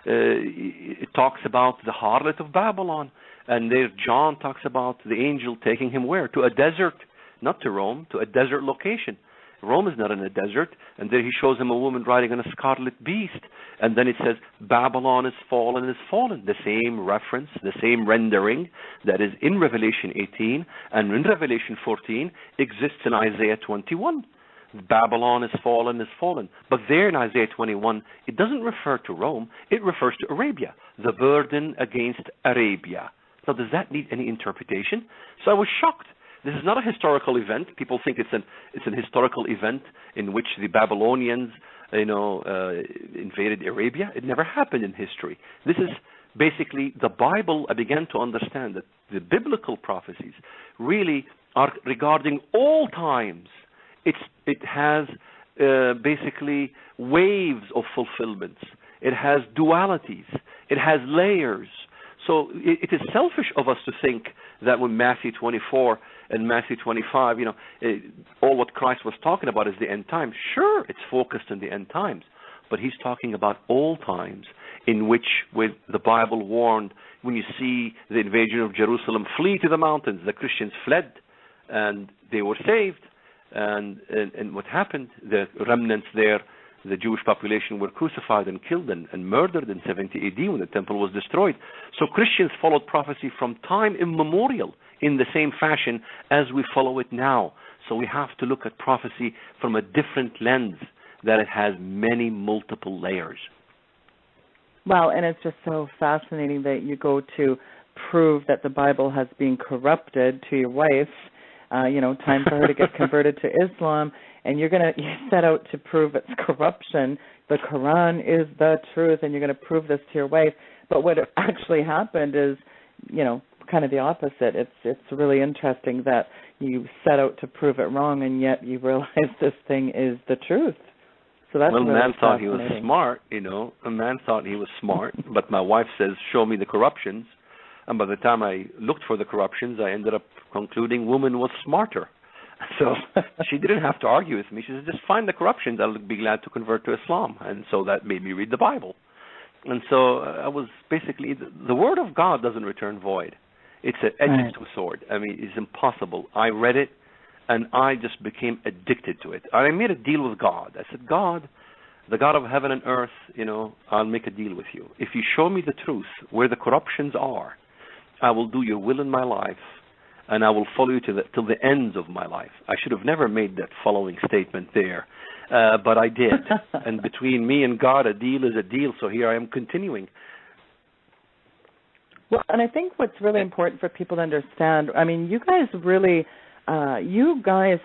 it talks about the harlot of Babylon. And there John talks about the angel taking him where? To a desert, not to Rome, to a desert location. Rome is not in a desert. And there he shows him a woman riding on a scarlet beast. And then it says, Babylon is fallen, is fallen. The same reference, the same rendering that is in Revelation 18 and in Revelation 14 exists in Isaiah 21. Babylon is fallen, is fallen. But there in Isaiah 21, it doesn't refer to Rome. It refers to Arabia, the burden against Arabia. Now, does that need any interpretation? So I was shocked. This is not a historical event. People think it's an historical event in which the Babylonians, invaded Arabia. It never happened in history. This is basically the Bible. I began to understand that the biblical prophecies really are regarding all times. It has basically waves of fulfillments. It has dualities. It has layers. So it is selfish of us to think that when Matthew 24 and Matthew 25, all what Christ was talking about is the end times. Sure, it's focused on the end times, but he's talking about all times in which, with the Bible warned, when you see the invasion of Jerusalem, flee to the mountains. The Christians fled, and they were saved. And what happened? The remnants there, the Jewish population, were crucified and killed and murdered in 70 AD when the temple was destroyed. So Christians followed prophecy from time immemorial in the same fashion as we follow it now. So we have to look at prophecy from a different lens, that it has many multiple layers. Well, and it's just so fascinating that you go to prove that the Bible has been corrupted to your wife, time for her to get converted to Islam, and you set out to prove its corruption. The Quran is the truth, and you're going to prove this to your wife. But what actually happened is, kind of the opposite. It's really interesting that you set out to prove it wrong, and yet you realize this thing is the truth. So that's really man thought he was smart, A man thought he was smart, but my wife says, show me the corruptions. And by the time I looked for the corruptions, I ended up concluding woman was smarter. So she didn't have to argue with me. She said, just find the corruptions. I'll be glad to convert to Islam. And so that made me read the Bible. And so I was basically, the Word of God doesn't return void. It's an edged sword. I mean, it's impossible. I read it, and I just became addicted to it. I made a deal with God. I said, God, the God of heaven and earth, I'll make a deal with you. If you show me the truth, where the corruptions are, I will do your will in my life, and I will follow you till the ends of my life. I should have never made that following statement there, but I did. And between me and God, a deal is a deal, so here I am continuing. Well, and I think what's really important for people to understand, I mean, you guys really,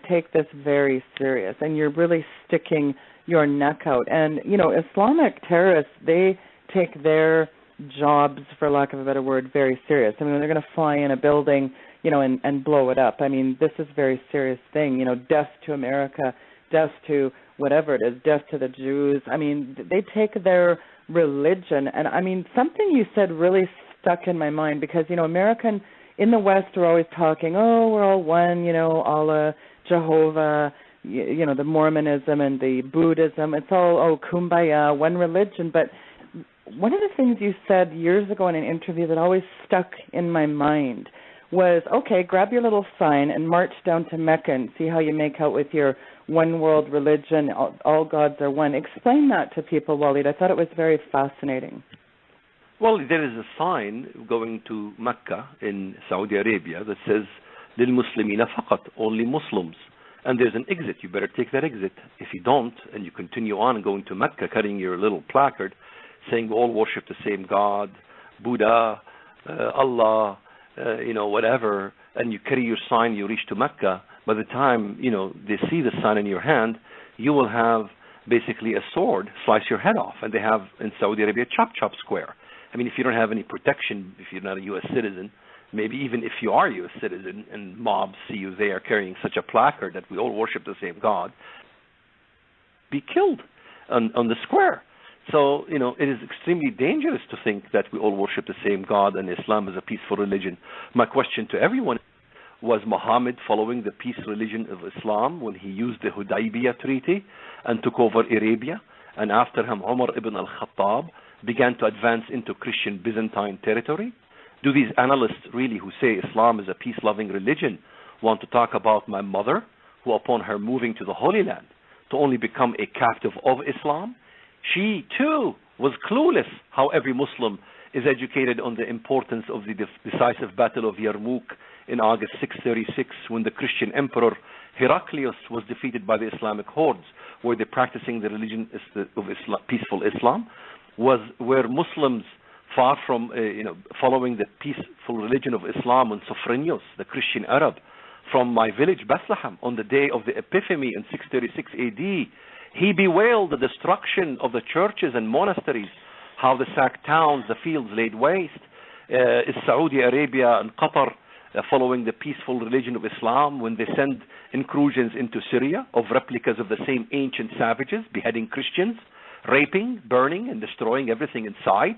take this very serious, and you're really sticking your neck out. And, Islamic terrorists, they take their jobs, for lack of a better word, very serious. I mean, when they're going to fly in a building, and blow it up. I mean, this is a very serious thing. Death to America, death to whatever it is, death to the Jews. I mean, they take their religion. And, I mean, something you said really stuck in my mind because, American, in the West, we're always talking, oh, we're all one, Allah, Jehovah, the Mormonism and the Buddhism. It's all, kumbaya, one religion. But one of the things you said years ago in an interview that always stuck in my mind was, okay, grab your little sign and march down to Mecca and see how you make out with your one world religion, all gods are one. Explain that to people, Walid. I thought it was very fascinating. Well, there is a sign going to Mecca in Saudi Arabia that says, لِلْمُسْلِمِينَ فَقَط, only Muslims. And there's an exit. You better take that exit. If you don't, and you continue on going to Mecca carrying your little placard saying we all worship the same God, Buddha, Allah, whatever, and you carry your sign, you reach to Mecca, by the time, they see the sign in your hand, you will have basically a sword slice your head off. And they have in Saudi Arabia chop square. I mean, if you don't have any protection, if you're not a U.S. citizen, maybe even if you are a U.S. citizen and mobs see you there carrying such a placard that we all worship the same God, be killed on the square. So, it is extremely dangerous to think that we all worship the same God and Islam is a peaceful religion. My question to everyone, was Muhammad following the peace religion of Islam when he used the Hudaybiyah Treaty and took over Arabia? And after him, Umar ibn al-Khattab began to advance into Christian Byzantine territory? Do these analysts really who say Islam is a peace-loving religion want to talk about my mother, who upon her moving to the Holy Land to only become a captive of Islam, she too was clueless how every Muslim is educated on the importance of the decisive Battle of Yarmouk in August 636, when the Christian emperor Heraclius was defeated by the Islamic hordes. Were they practicing the religion of Islam, peaceful Islam? Were Muslims far from following the peaceful religion of Islam when Sophronius, the Christian Arab, from my village Bethlehem on the day of the Epiphany in 636 AD, he bewailed the destruction of the churches and monasteries, how the sacked towns, the fields laid waste. Is Saudi Arabia and Qatar following the peaceful religion of Islam when they send incursions into Syria of replicas of the same ancient savages, beheading Christians, raping, burning, and destroying everything in sight?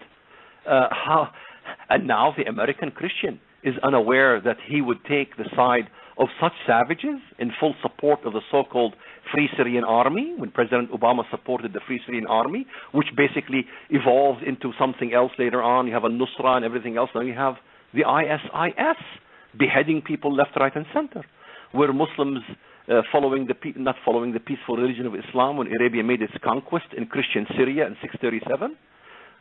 And now the American Christian is unaware that he would take the side of such savages in full support of the so-called Free Syrian Army, when President Obama supported the Free Syrian Army, which basically evolved into something else later on. You have al-Nusra and everything else. Now you have the ISIS beheading people left, right, and center. Were Muslims not following the peaceful religion of Islam when Arabia made its conquest in Christian Syria in 637?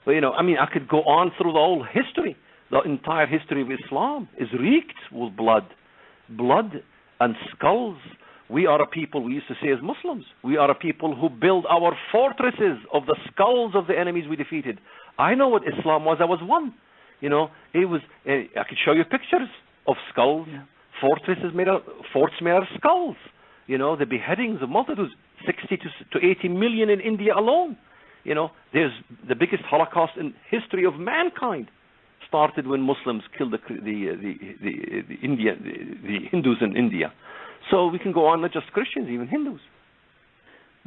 But, I could go on through the whole history. The entire history of Islam is reeked with blood and skulls. We are a people, we used to say as Muslims, we are a people who build our fortresses of the skulls of the enemies we defeated. I know what Islam was. I was one. It was. I could show you pictures of skulls, fortresses forts made out of skulls. The beheadings of multitudes, 60 to 80 million in India alone. There's the biggest Holocaust in history of mankind. Started when Muslims killed the Hindus in India. So we can go on, not just Christians, even Hindus.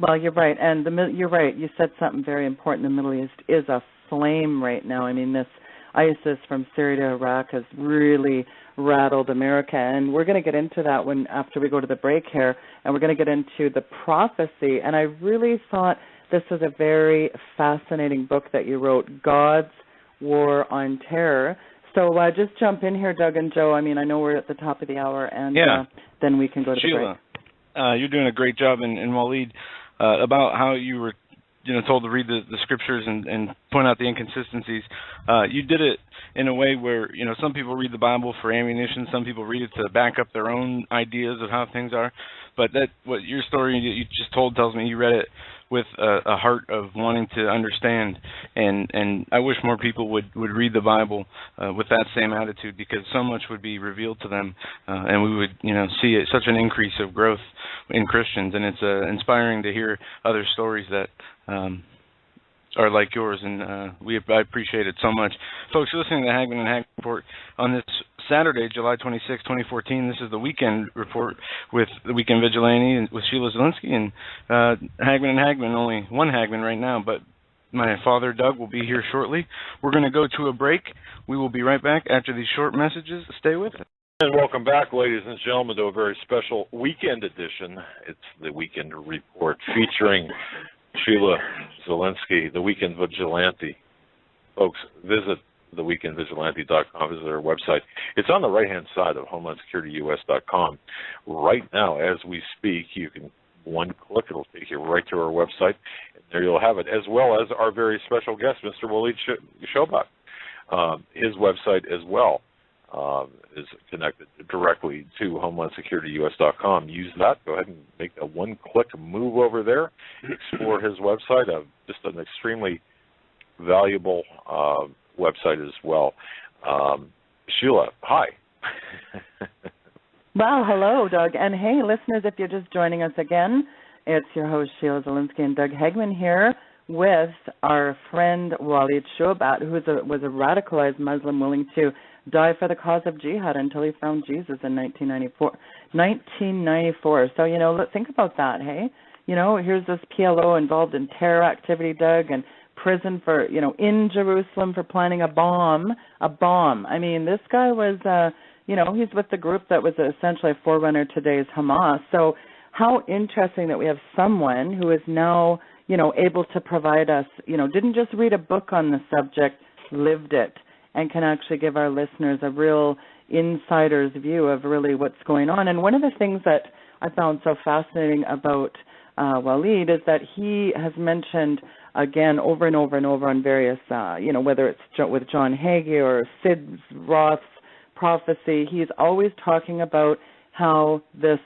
Well, you're right, and you're right. You said something very important. The Middle East is aflame right now. I mean, this ISIS from Syria to Iraq has really rattled America, and we're going to get into that after we go to the break here, and we're going to get into the prophecy. And I really thought this was a very fascinating book that you wrote, God's War on Terror. So just jump in here, Doug and Joe. I mean, I know we're at the top of the hour, and then we can go to Sheila, the break. You're doing a great job in Walid about how you were told to read the scriptures and point out the inconsistencies. You did it in a way where, some people read the Bible for ammunition, some people read it to back up their own ideas of how things are. But what your story you just told tells me you read it with a heart of wanting to understand, and I wish more people would read the Bible with that same attitude, because so much would be revealed to them, and we would see such an increase of growth in Christians, and it's inspiring to hear other stories that are like yours, and I appreciate it so much. Folks, you're listening to the Hagman and Hagman Report on this Saturday, July 26, 2014. This is the Weekend Report with the Weekend Vigilante and with Sheila Zielinski and Hagman and Hagman. Only one Hagman right now, but my father, Doug, will be here shortly. We're going to go to a break. We will be right back after these short messages. Stay with us. And welcome back, ladies and gentlemen, to a very special weekend edition. It's the Weekend Report featuring Sheila Zielinski, the Weekend Vigilante. Folks, visit theweekendvigilante.com, visit our website. It's on the right-hand side of HomelandSecurityUS.com. Right now, as we speak, you can one click, it'll take you right to our website, and there you'll have it, as well as our very special guest, Mr. Walid Shoebat. His website as well is connected directly to HomelandSecurityUS.com. Use that. Go ahead and make a one-click move over there. Explore his website. Just an extremely valuable website as well. Sheila, hi. Well, hello, Doug. And hey, listeners, if you're just joining us again, it's your host, Sheila Zielinski, and Doug Hegman here with our friend Walid Shoebat, who was a radicalized Muslim willing to die for the cause of jihad until he found Jesus in 1994. So, think about that, hey? Here's this PLO involved in terror activity, Doug, and prison for, in Jerusalem for planning a bomb. I mean, this guy was, he's with the group that was essentially a forerunner to today's Hamas. So how interesting that we have someone who is now, able to provide us, didn't just read a book on the subject, lived it, and can actually give our listeners a real insider's view of really what's going on. And one of the things that I found so fascinating about Walid is that he has mentioned, again, over and over and over on various, whether it's with John Hagee or Sid Roth's prophecy, he's always talking about how this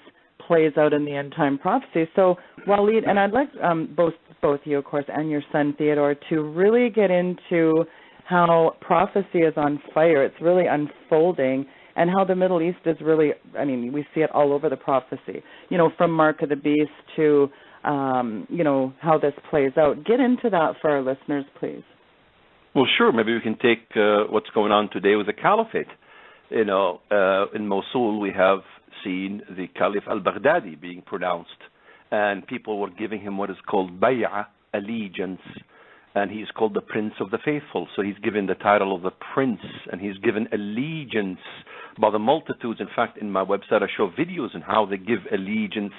plays out in the end-time prophecy. So, Walid, and I'd like both you, of course, and your son, Theodore, to really get into how prophecy is on fire. It's really unfolding, and how the Middle East is really, we see it all over the prophecy, from Mark of the Beast to, how this plays out. Get into that for our listeners, please. Well, sure. Maybe we can take what's going on today with the caliphate. In Mosul, we have seen the Caliph al-Baghdadi being pronounced, and people were giving him what is called bay'ah, allegiance, and he's called the Prince of the Faithful. So he's given the title of the Prince, and he's given allegiance by the multitudes. In fact, in my website, I show videos on how they give allegiance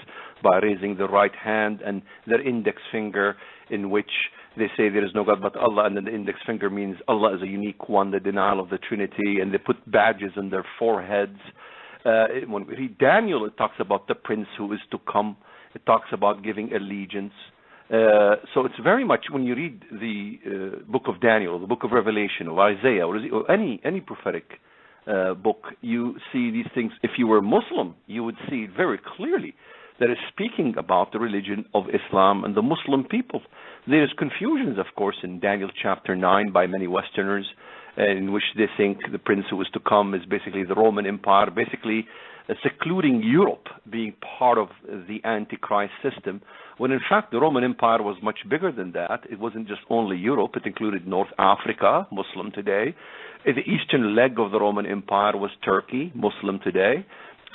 by raising the right hand and their index finger, in which they say there is no God but Allah, and then the index finger means Allah is a unique one, the denial of the Trinity, and they put badges on their foreheads. When we read Daniel, it talks about the Prince who is to come. It talks about giving allegiance. So it's very much, when you read the book of Daniel, the book of Revelation, or Isaiah, or any prophetic book, you see these things. If you were Muslim, you would see it very clearly that is speaking about the religion of Islam and the Muslim people. There is confusions, of course, in Daniel chapter 9 by many Westerners, in which they think the prince who is to come is basically the Roman Empire, basically secluding Europe being part of the Antichrist system, when in fact the Roman Empire was much bigger than that. It wasn't just only Europe, it included North Africa, Muslim today. The eastern leg of the Roman Empire was Turkey, Muslim today.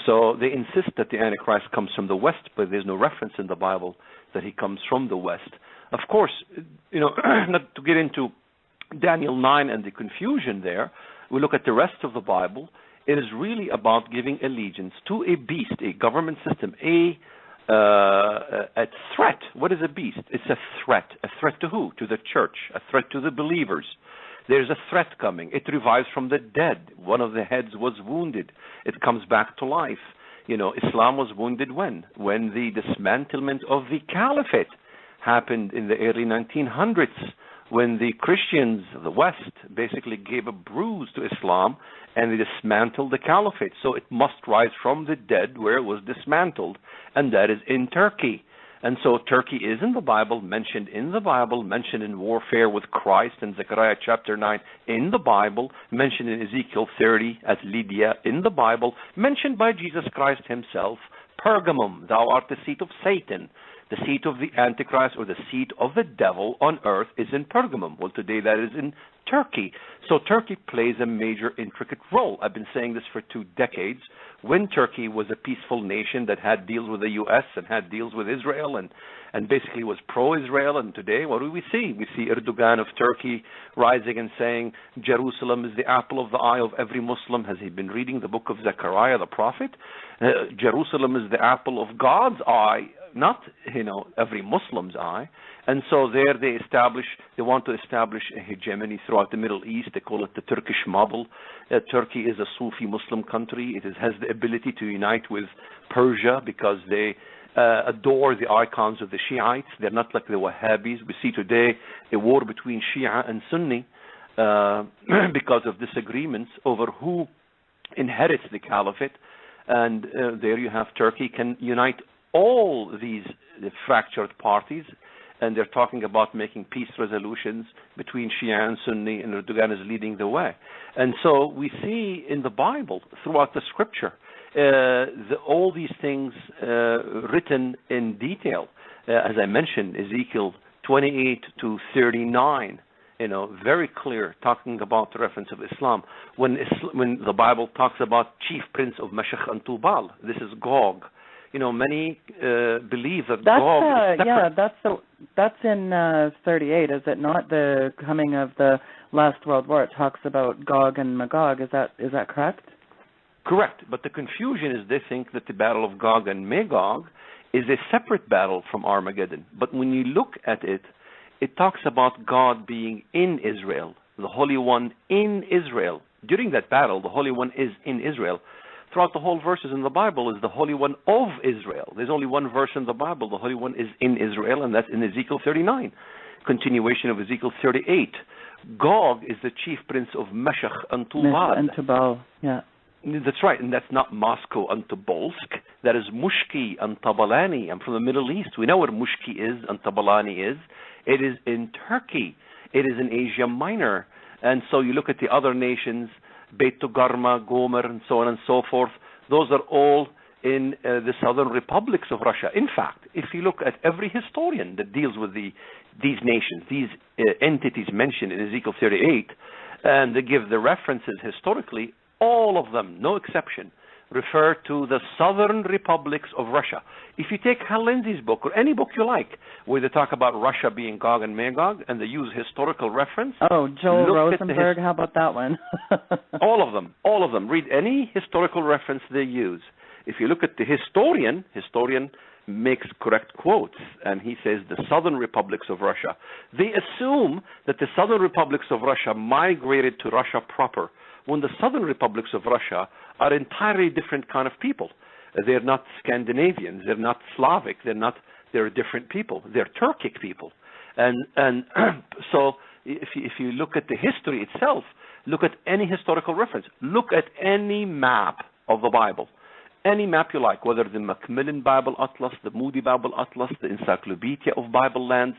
So they insist that the Antichrist comes from the West, but there's no reference in the Bible that he comes from the West. Of course, not to get into Daniel 9 and the confusion there, we look at the rest of the Bible. It is really about giving allegiance to a beast, a government system, a threat. What is a beast? It's a threat. A threat to who? To the church. A threat to the believers. There's a threat coming. It revives from the dead. One of the heads was wounded. It comes back to life. Islam was wounded when? When the dismantlement of the caliphate happened in the early 1900s, when the Christians of the West basically gave a bruise to Islam and they dismantled the caliphate. So it must rise from the dead where it was dismantled, and that is in Turkey. And so Turkey is in the Bible, mentioned in warfare with Christ in Zechariah chapter 9 in the Bible, mentioned in Ezekiel 30 as Lydia in the Bible, mentioned by Jesus Christ himself, Pergamum, thou art the seat of Satan. The seat of the Antichrist, or the seat of the devil on earth, is in Pergamum. Well, today that is in Turkey. So Turkey plays a major, intricate role. I've been saying this for 2 decades. When Turkey was a peaceful nation that had deals with the U.S. and had deals with Israel and basically was pro-Israel, and today what do we see? We see Erdogan of Turkey rising and saying Jerusalem is the apple of the eye of every Muslim. Has he been reading the book of Zechariah the prophet? Jerusalem is the apple of God's eye, not every Muslim's eye. And so there they want to establish a hegemony throughout the Middle East. They call it the Turkish model. Turkey is a Sufi Muslim country. It has the ability to unite with Persia because they adore the icons of the Shiites. They're not like the Wahhabis. We see today a war between Shia and Sunni because of disagreements over who inherits the caliphate. And there you have Turkey can unite all these fractured parties, and they're talking about making peace resolutions between Shia and Sunni, and Erdogan is leading the way. And so we see in the Bible, throughout the scripture, all these things written in detail. As I mentioned, Ezekiel 28 to 39, very clear, talking about the reference of Islam. When the Bible talks about chief prince of Meshech and Tubal, this is Gog. Many believe that Gog is separate. That's in 38, is it not? The coming of the last World War. It talks about Gog and Magog. Is that correct? Correct. But the confusion is they think that the battle of Gog and Magog is a separate battle from Armageddon. But when you look at it, it talks about God being in Israel, the Holy One in Israel. During that battle, the Holy One is in Israel. Throughout the whole verses in the Bible is the Holy One of Israel. There's only one verse in the Bible. The Holy One is in Israel, and that's in Ezekiel 39. Continuation of Ezekiel 38. Gog is the chief prince of Meshech and Tubal. And Tubal, yeah. That's right, and that's not Moscow and Tobolsk. That is Mushki and Tabalani. I'm from the Middle East. We know where Mushki is and Tabalani is. It is in Turkey. It is in Asia Minor. And so you look at the other nations, Beit Togarma, Gomer, and so on and so forth. Those are all in the southern republics of Russia. In fact, if you look at every historian that deals with these nations, these entities mentioned in Ezekiel 38, and they give the references historically, all of them, no exception, refer to the southern republics of Russia. If you take Hal Lindsey's book, or any book you like, where they talk about Russia being Gog and Magog, and they use historical reference. Oh, Joel Rosenberg, how about that one? All of them. Read any historical reference they use. If you look at the historian makes correct quotes, and he says the southern republics of Russia. They assume that the southern republics of Russia migrated to Russia proper, when the southern republics of Russia are entirely different kind of people. They're not Scandinavians, they're not Slavic, they're different people. They're Turkic people. And so if you look at the history itself, look at any historical reference, look at any map of the Bible, any map you like, whether the Macmillan Bible Atlas, the Moody Bible Atlas, the Encyclopedia of Bible Lands,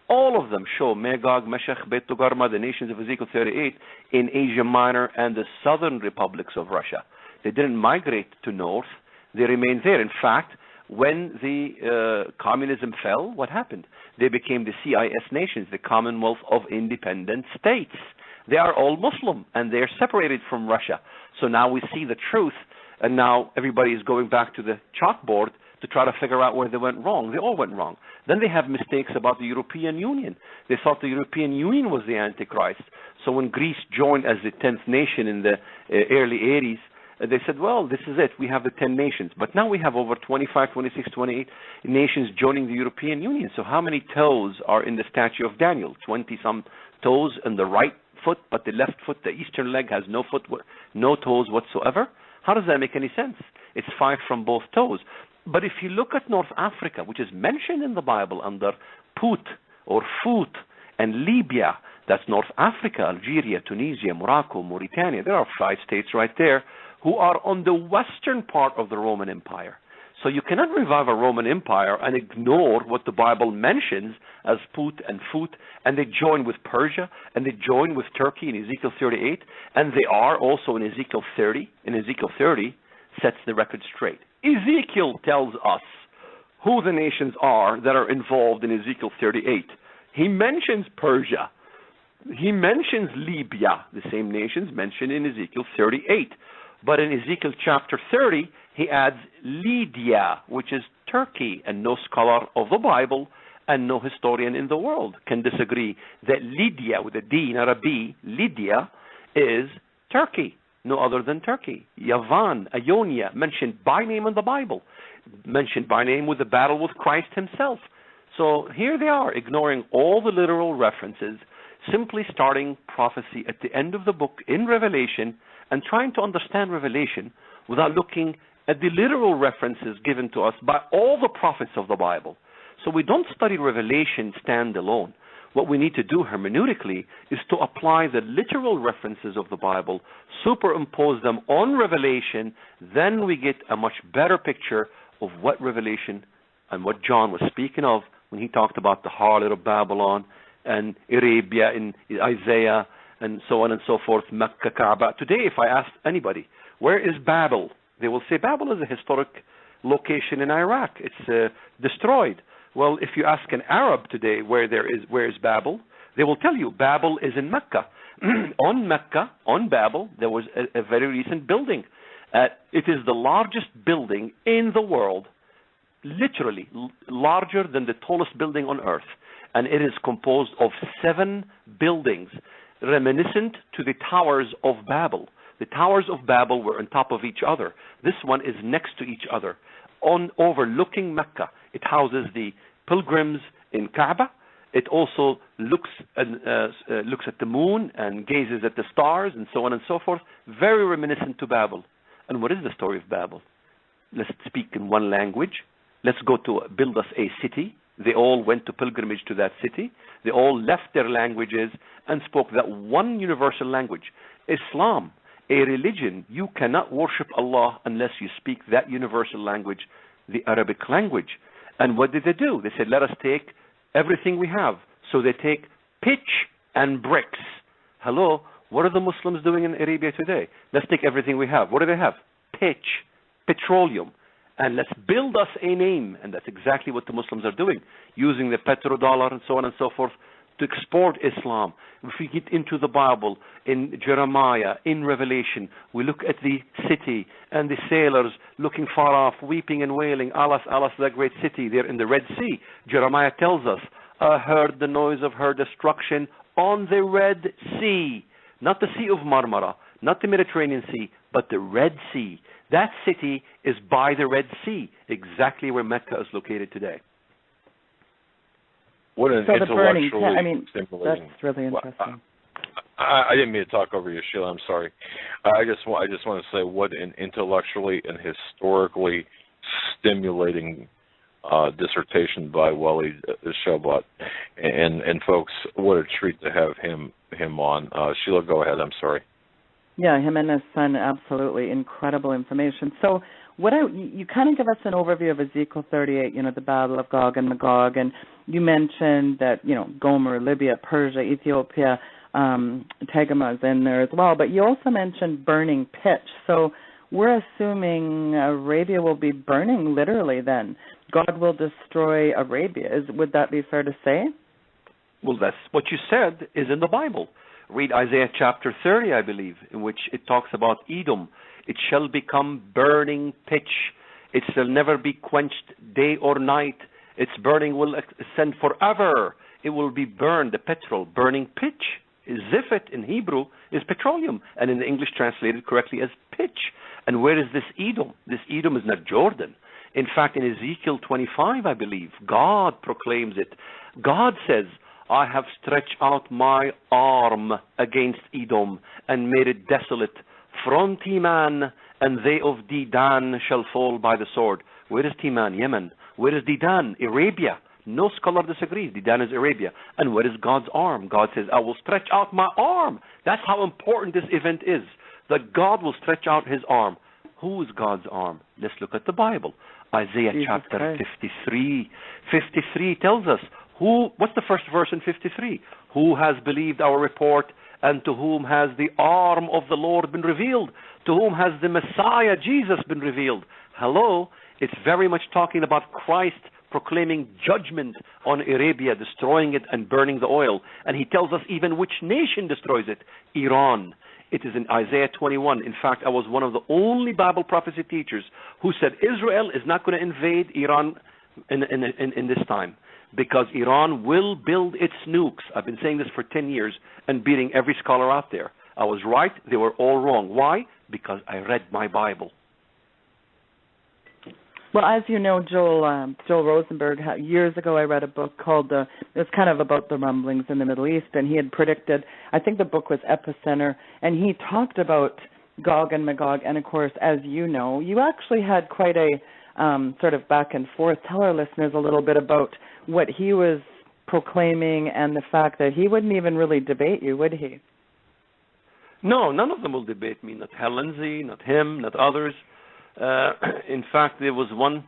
all of them show Magog, Meshech, Beit Togarma, the nations of Ezekiel 38 in Asia Minor and the southern republics of Russia. They didn't migrate to north. They remained there. In fact, when the communism fell, what happened? They became the CIS nations, the Commonwealth of Independent States. They are all Muslim, and they're separated from Russia. So now we see the truth, and now everybody is going back to the chalkboard to try to figure out where they went wrong. They all went wrong. Then they have mistakes about the European Union. They thought the European Union was the Antichrist. So when Greece joined as the 10th nation in the early 80s, they said, well, this is it. We have the 10 nations. But now we have over 25, 26, 28 nations joining the European Union. So how many toes are in the statue of Daniel? 20-some toes in the right foot, but the left foot, the eastern leg, has no toes whatsoever? How does that make any sense? It's 5 from both toes. But if you look at North Africa, which is mentioned in the Bible under Put or Foot, and Libya, that's North Africa, Algeria, Tunisia, Morocco, Mauritania, there are 5 states right there who are on the western part of the Roman Empire. So you cannot revive a Roman Empire and ignore what the Bible mentions as Put and Foot, and they join with Persia, and they join with Turkey in Ezekiel 38, and they are also in Ezekiel 30. In Ezekiel 30, sets the record straight. Ezekiel tells us who the nations are that are involved in Ezekiel 38. He mentions Persia. He mentions Libya, the same nations mentioned in Ezekiel 38. But in Ezekiel chapter 30, he adds Lydia, which is Turkey, and no scholar of the Bible and no historian in the world can disagree that Lydia, with a D, not a B, Lydia is Turkey, no other than Turkey. Yavan, Ionia, mentioned by name in the Bible, mentioned by name with the battle with Christ himself. So here they are, ignoring all the literal references, simply starting prophecy at the end of the book in Revelation and trying to understand Revelation without looking at the literal references given to us by all the prophets of the Bible. So we don't study Revelation standalone. What we need to do hermeneutically is to apply the literal references of the Bible, superimpose them on Revelation, then we get a much better picture of what Revelation and what John was speaking of when he talked about the harlot of Babylon and Arabia in Isaiah and so on and so forth, Mecca, Kaaba. Today, if I ask anybody, where is Babel? They will say Babel is a historic location in Iraq. It's destroyed. Well, if you ask an Arab today where is Babel, they will tell you Babel is in Mecca. On Babel, there was a very recent building. It is the largest building in the world, literally larger than the tallest building on earth. And it is composed of 7 buildings reminiscent to the towers of Babel. The towers of Babel were on top of each other. This one is next to each other, overlooking Mecca. It houses the pilgrims in Kaaba. It also looks at the moon and gazes at the stars and so on and so forth. Very reminiscent to Babel. And what is the story of Babel? Let's speak in one language. Let's go to build us a city. They all went to pilgrimage to that city. They all left their languages and spoke that one universal language. Islam, a religion, you cannot worship Allah unless you speak that universal language, the Arabic language. And what did they do? They said, let us take everything we have. So they take pitch and bricks. Hello, what are the Muslims doing in Arabia today? Let's take everything we have. What do they have? Pitch, petroleum. And let's build us a name. And that's exactly what the Muslims are doing, using the petrodollar and so on and so forth to export Islam. If we get into the Bible, in Jeremiah, in Revelation, we look at the city and the sailors looking far off, weeping and wailing, Alas, Alas, that great city there in the Red Sea. Jeremiah tells us, I heard the noise of her destruction on the Red Sea. Not the Sea of Marmara, not the Mediterranean Sea, but the Red Sea. That city is by the Red Sea, exactly where Mecca is located today. What an intellectually stimulating. That's really interesting. I didn't mean to talk over you, Sheila. I'm sorry. I just want to say what an intellectually and historically stimulating dissertation by Walid Shoebat, and folks, what a treat to have him on. Sheila, go ahead. I'm sorry. Yeah, him and his son, absolutely incredible information. So you kind of give us an overview of Ezekiel 38, the Battle of Gog and Magog, and you mentioned that, Gomer, Libya, Persia, Ethiopia, Tegama is in there as well, but you also mentioned burning pitch. So we're assuming Arabia will be burning literally then. God will destroy Arabia. Would that be fair to say? Well, that's what you said is in the Bible. Read Isaiah chapter 30, I believe, in which it talks about Edom. It shall become burning pitch. It shall never be quenched day or night. Its burning will ascend forever. It will be burned, the petrol, burning pitch. Zifet in Hebrew is petroleum, and in the English translated correctly as pitch. And where is this Edom? This Edom is not Jordan. In fact, in Ezekiel 25, I believe, God proclaims it. God says, I have stretched out my arm against Edom and made it desolate. From Teman and they of Dedan shall fall by the sword. Where is Teman? Yemen. Where is Dedan? Arabia. No scholar disagrees. Dedan is Arabia. And where is God's arm? God says, I will stretch out my arm. That's how important this event is, that God will stretch out his arm. Who is God's arm? Let's look at the Bible. Isaiah chapter 53. 53 tells us, what's the first verse in 53? Who has believed our report, and to whom has the arm of the Lord been revealed? To whom has the Messiah, Jesus, been revealed? Hello, it's very much talking about Christ proclaiming judgment on Arabia, destroying it and burning the oil. And he tells us even which nation destroys it: Iran. It is in Isaiah 21. In fact, I was one of the only Bible prophecy teachers who said Israel is not going to invade Iran in this time, because Iran will build its nukes. I've been saying this for 10 years and beating every scholar out there. I was right. They were all wrong. Why? Because I read my Bible. Well, as you know, Joel Rosenberg, years ago I read a book called, it was kind of about the rumblings in the Middle East, and he had predicted, I think the book was Epicenter, and he talked about Gog and Magog, and of course, as you know, you actually had quite a sort of back and forth. Tell our listeners a little bit about what he was proclaiming and the fact that he wouldn't even really debate you, would he? No, none of them will debate me, not Hal Lindsey, not him, not others. In fact, there was one,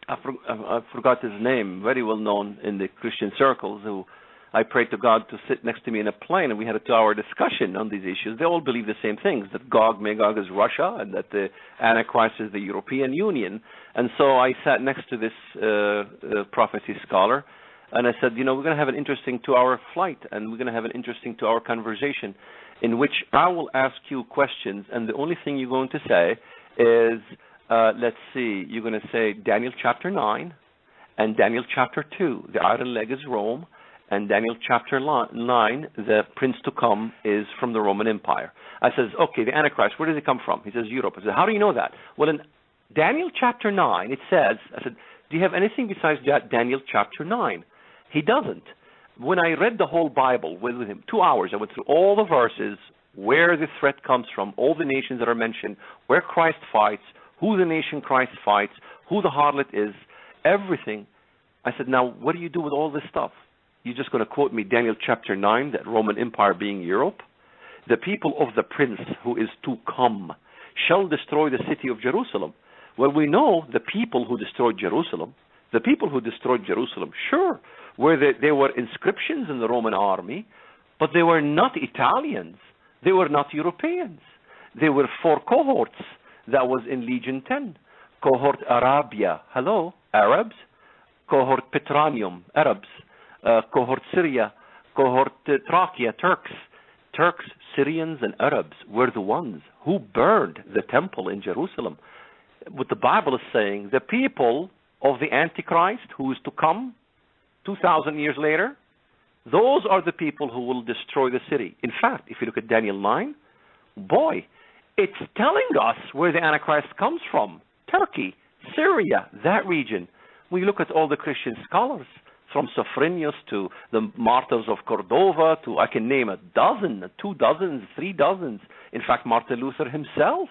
I forgot his name, very well known in the Christian circles, who I prayed to God to sit next to me in a plane, and we had a 2-hour discussion on these issues. They all believe the same things, that Gog, Magog is Russia, and that the Antichrist is the European Union. And so I sat next to this prophecy scholar, and I said, we're going to have an interesting 2-hour flight, and we're going to have an interesting 2-hour conversation in which I will ask you questions, and the only thing you're going to say is, let's see, you're going to say Daniel chapter 9 and Daniel chapter 2, the iron leg is Rome, and Daniel chapter 9, the prince to come is from the Roman Empire. I says, okay, the Antichrist, where does he come from? He says, Europe. I said, how do you know that? Well, in Daniel chapter 9, it says, I said, do you have anything besides Daniel chapter 9? He doesn't. When I read the whole Bible with him, 2 hours, I went through all the verses, where the threat comes from, all the nations that are mentioned, where Christ fights, who the nation Christ fights, who the harlot is, everything. I said, now, what do you do with all this stuff? You're just going to quote me Daniel chapter 9, that Roman Empire being Europe? The people of the prince who is to come shall destroy the city of Jerusalem. Well, we know the people who destroyed Jerusalem. The people who destroyed Jerusalem, sure, there were inscriptions in the Roman army, but they were not Italians. They were not Europeans. They were 4 cohorts. That was in Legion 10. Cohort Arabia, hello, Arabs. Cohort Petranium, Arabs. Cohort Syria. Cohort Thracia, Turks. Turks, Syrians, and Arabs were the ones who burned the temple in Jerusalem. What the Bible is saying, the people of the Antichrist who is to come 2,000 years later, those are the people who will destroy the city. In fact, if you look at Daniel 9, boy, it's telling us where the Antichrist comes from. Turkey, Syria, that region. We look at all the Christian scholars, from Sophronius to the martyrs of Cordova to, I can name 12, 3 dozens. In fact, Martin Luther himself,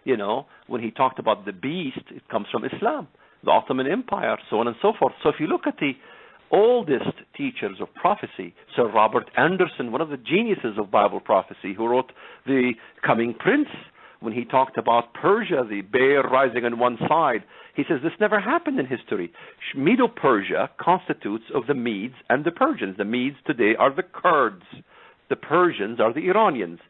when he talked about the beast, it comes from Islam, the Ottoman Empire, so on and so forth. So if you look at the oldest teachers of prophecy, Sir Robert Anderson, one of the geniuses of Bible prophecy, who wrote The Coming Prince, when he talked about Persia, the bear rising on one side, he says this never happened in history. Medo-Persia constitutes of the Medes and the Persians. The Medes today are the Kurds. The Persians are the Iranians.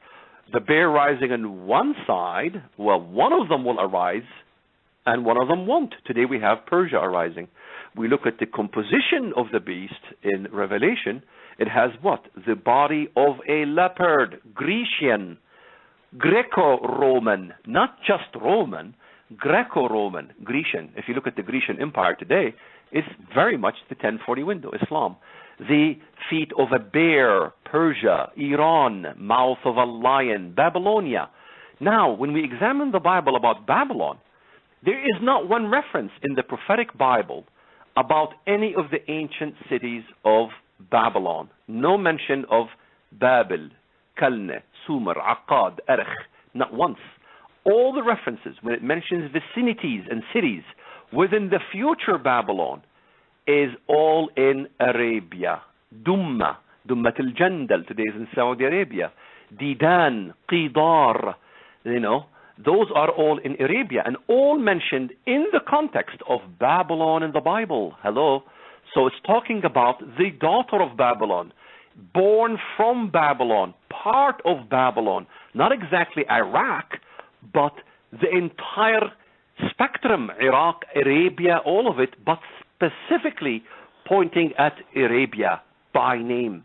The bear rising on one side, well, one of them will arise and one of them won't. Today we have Persia arising. We look at the composition of the beast in Revelation. It has what? The body of a leopard, Grecian, Greco-Roman, not just Roman, Greco-Roman, Grecian. If you look at the Grecian Empire today, it's very much the 1040 window, Islam. The feet of a bear, Persia, Iran, mouth of a lion, Babylonia. Now, when we examine the Bible about Babylon, there is not one reference in the prophetic Bible about any of the ancient cities of Babylon. No mention of Babel, Kalne, Sumer, Akkad, Erech, not once. All the references, when it mentions vicinities and cities within the future Babylon, is all in Arabia. Dumma, Dummat al-Jandal, today is in Saudi Arabia. Didan, Qidar, those are all in Arabia and all mentioned in the context of Babylon in the Bible. Hello. So it's talking about the daughter of Babylon, born from Babylon, part of Babylon, not exactly Iraq, but the entire spectrum, Iraq, Arabia, all of it, but specifically pointing at Arabia by name.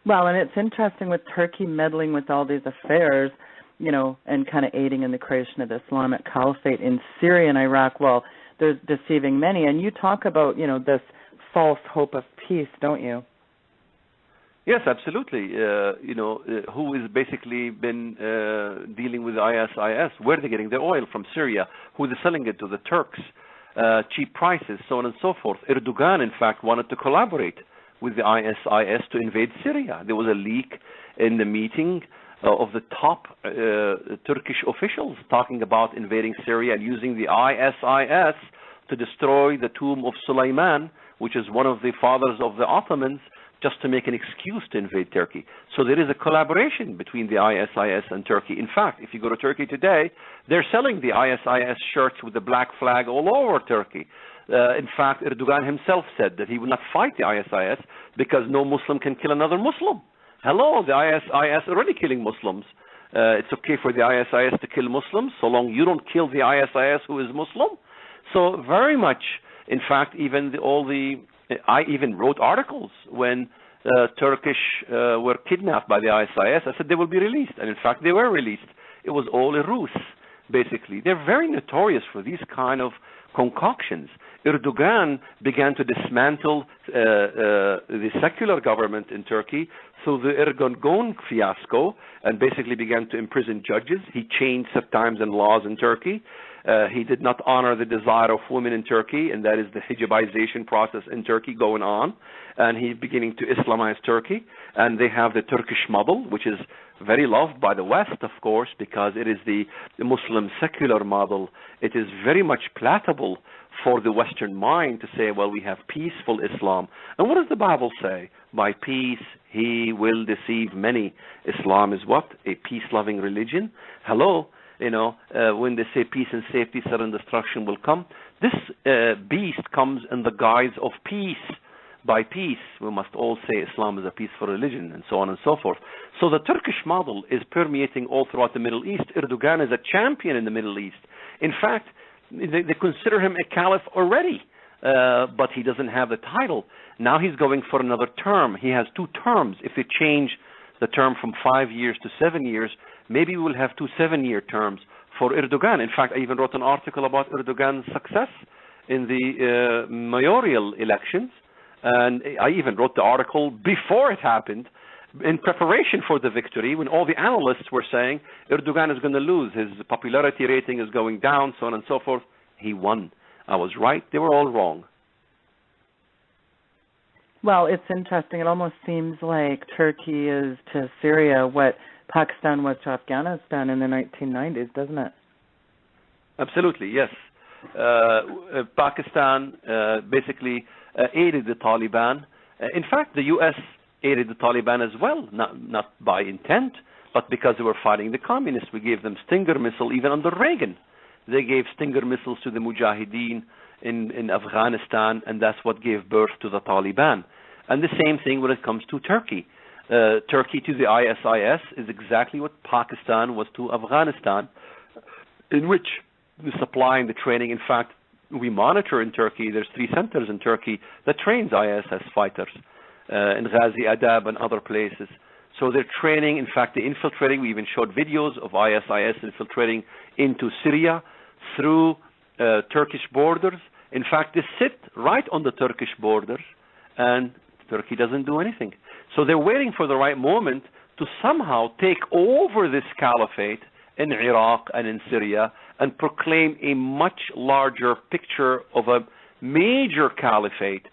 Well, and it's interesting with Turkey meddling with all these affairs, you know, and kind of aiding in the creation of the Islamic Caliphate in Syria and Iraq. Well, they're deceiving many. And you talk about, you know, this false hope of peace, don't you? Yes, absolutely. Who has basically been dealing with ISIS? Where are they getting their oil from? Syria. Who are they selling it to? The Turks. Cheap prices, so on and so forth. Erdogan, in fact, wanted to collaborate with the ISIS to invade Syria. There was a leak in the meeting of the top Turkish officials talking about invading Syria and using the ISIS to destroy the tomb of Suleiman, which is one of the fathers of the Ottomans, just to make an excuse to invade Turkey. So there is a collaboration between the ISIS and Turkey. In fact, if you go to Turkey today, they're selling the ISIS shirts with the black flag all over Turkey. In fact, Erdogan himself said that he would not fight the ISIS because no Muslim can kill another Muslim. Hello, the ISIS already killing Muslims. It's okay for the ISIS to kill Muslims so long you don't kill the ISIS who is Muslim. So very much, in fact, I even wrote articles when Turkish were kidnapped by the ISIS. I said they will be released, and in fact they were released. It was all a ruse, basically. They're very notorious for these kind of concoctions. Erdogan began to dismantle the secular government in Turkey through the Erdogan fiasco and basically began to imprison judges. He changed times and laws in Turkey. He did not honor the desire of women in Turkey, and that is the hijabization process in Turkey going on. And he's beginning to Islamize Turkey. And they have the Turkish model, which is very loved by the West, of course, because it is the Muslim secular model. It is very much palatable for the Western mind to say, well, we have peaceful Islam. And what does the Bible say? By peace, he will deceive many. Islam is what? A peace-loving religion. Hello? When they say peace and safety, sudden destruction will come. This beast comes in the guise of peace. By peace, we must all say Islam is a peaceful religion, and so on and so forth. So the Turkish model is permeating all throughout the Middle East. Erdogan is a champion in the Middle East. In fact, they consider him a caliph already, but he doesn't have the title. Now he's going for another term. He has 2 terms. If they change the term from 5 years to 7 years, maybe we'll have 2 7-year terms for Erdogan. In fact, I even wrote an article about Erdogan's success in the mayoral elections, and I even wrote the article before it happened in preparation for the victory, when all the analysts were saying Erdogan is going to lose, his popularity rating is going down, so on and so forth. He won. I was right. They were all wrong. Well, it's interesting. It almost seems like Turkey is to Syria what Pakistan was to Afghanistan in the 1990s, doesn't it? Absolutely, yes. Pakistan basically aided the Taliban. In fact, the U.S. aided the Taliban as well, not by intent, but because they were fighting the communists. We gave them Stinger missile even under Reagan. They gave Stinger missiles to the Mujahideen in Afghanistan, and that's what gave birth to the Taliban. And the same thing when it comes to Turkey. Turkey to the ISIS is exactly what Pakistan was to Afghanistan, in which the supply and the training, in fact, we monitor in Turkey. There's 3 centers in Turkey that trains ISIS fighters in Ghazi Adab and other places. So they're training, in fact, they're infiltrating. We even showed videos of ISIS infiltrating into Syria through Turkish borders. In fact, they sit right on the Turkish borders, and Turkey doesn't do anything. So they're waiting for the right moment to somehow take over this caliphate in Iraq and in Syria and proclaim a much larger picture of a major caliphate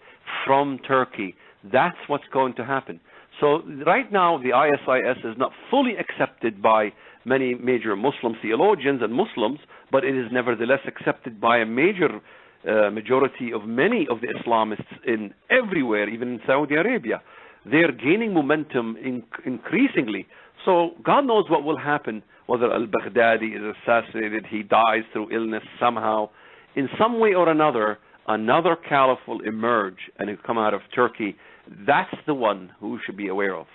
from Turkey. That's what's going to happen. So right now the ISIS is not fully accepted by many major Muslim theologians and Muslims, but it is nevertheless accepted by a major majority of many of the Islamists in everywhere, even in Saudi Arabia. They're gaining momentum increasingly. So God knows what will happen, whether al-Baghdadi is assassinated, he dies through illness somehow. In some way or another caliph will emerge and he'll come out of Turkey. That's the one who we should be aware of.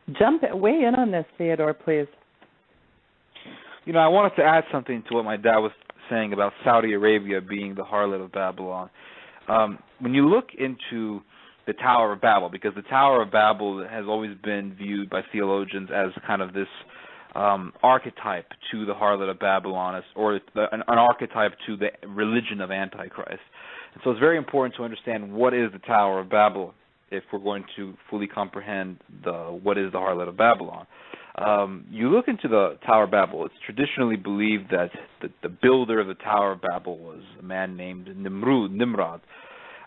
Weigh in on this, Theodore, please. I wanted to add something to what my dad was saying about Saudi Arabia being the harlot of Babylon. When you look into the Tower of Babel, because the Tower of Babel has always been viewed by theologians as kind of this archetype to the harlot of Babylon, or an archetype to the religion of Antichrist. And so it's very important to understand what is the Tower of Babel if we're going to fully comprehend what is the harlot of Babylon. You look into the Tower of Babel, it's traditionally believed that the builder of the Tower of Babel was a man named Nimrod.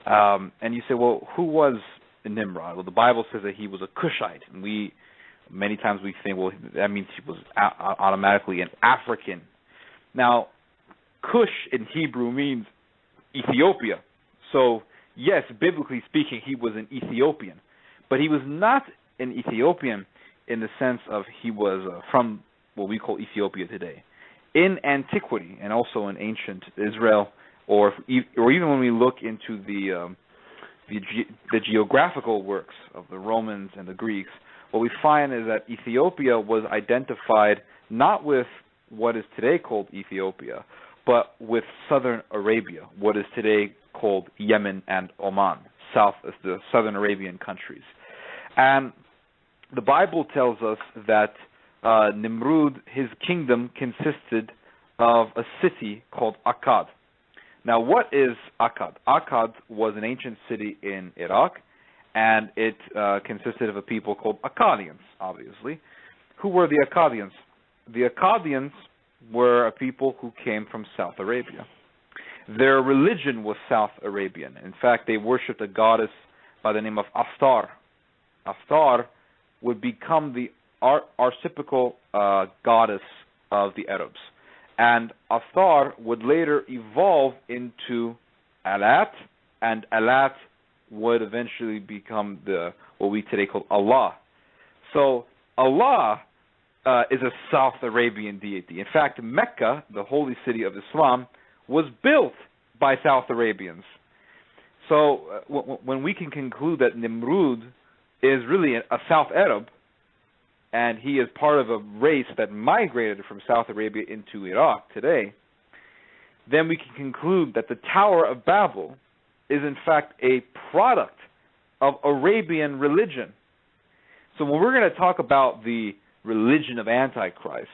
And you say, well, who was Nimrod? Well, the Bible says that he was a Cushite, and many times we think, well, that means he was automatically an African. Now, Cush in Hebrew means Ethiopia. So, yes, biblically speaking, he was an Ethiopian. But he was not an Ethiopian in the sense of he was from what we call Ethiopia today. In antiquity, and also in ancient Israel, or even when we look into the geographical works of the Romans and the Greeks, what we find is that Ethiopia was identified not with what is today called Ethiopia, but with southern Arabia, what is today called Yemen and Oman, the southern Arabian countries. And the Bible tells us that Nimrud, his kingdom consisted of a city called Akkad. Now, what is Akkad? Akkad was an ancient city in Iraq, and it consisted of a people called Akkadians, obviously. Who were the Akkadians? The Akkadians were a people who came from South Arabia. Their religion was South Arabian. In fact, they worshipped a goddess by the name of Astar. Astar would become the archetypical goddess of the Arabs. And Astar would later evolve into Alat, and Alat would eventually become what we today call Allah. So Allah is a South Arabian deity. In fact, Mecca, the holy city of Islam, was built by South Arabians. So when we can conclude that Nimrud is really a South Arab, and he is part of a race that migrated from South Arabia into Iraq today, then we can conclude that the Tower of Babel is in fact a product of Arabian religion. So when we're going to talk about the religion of Antichrist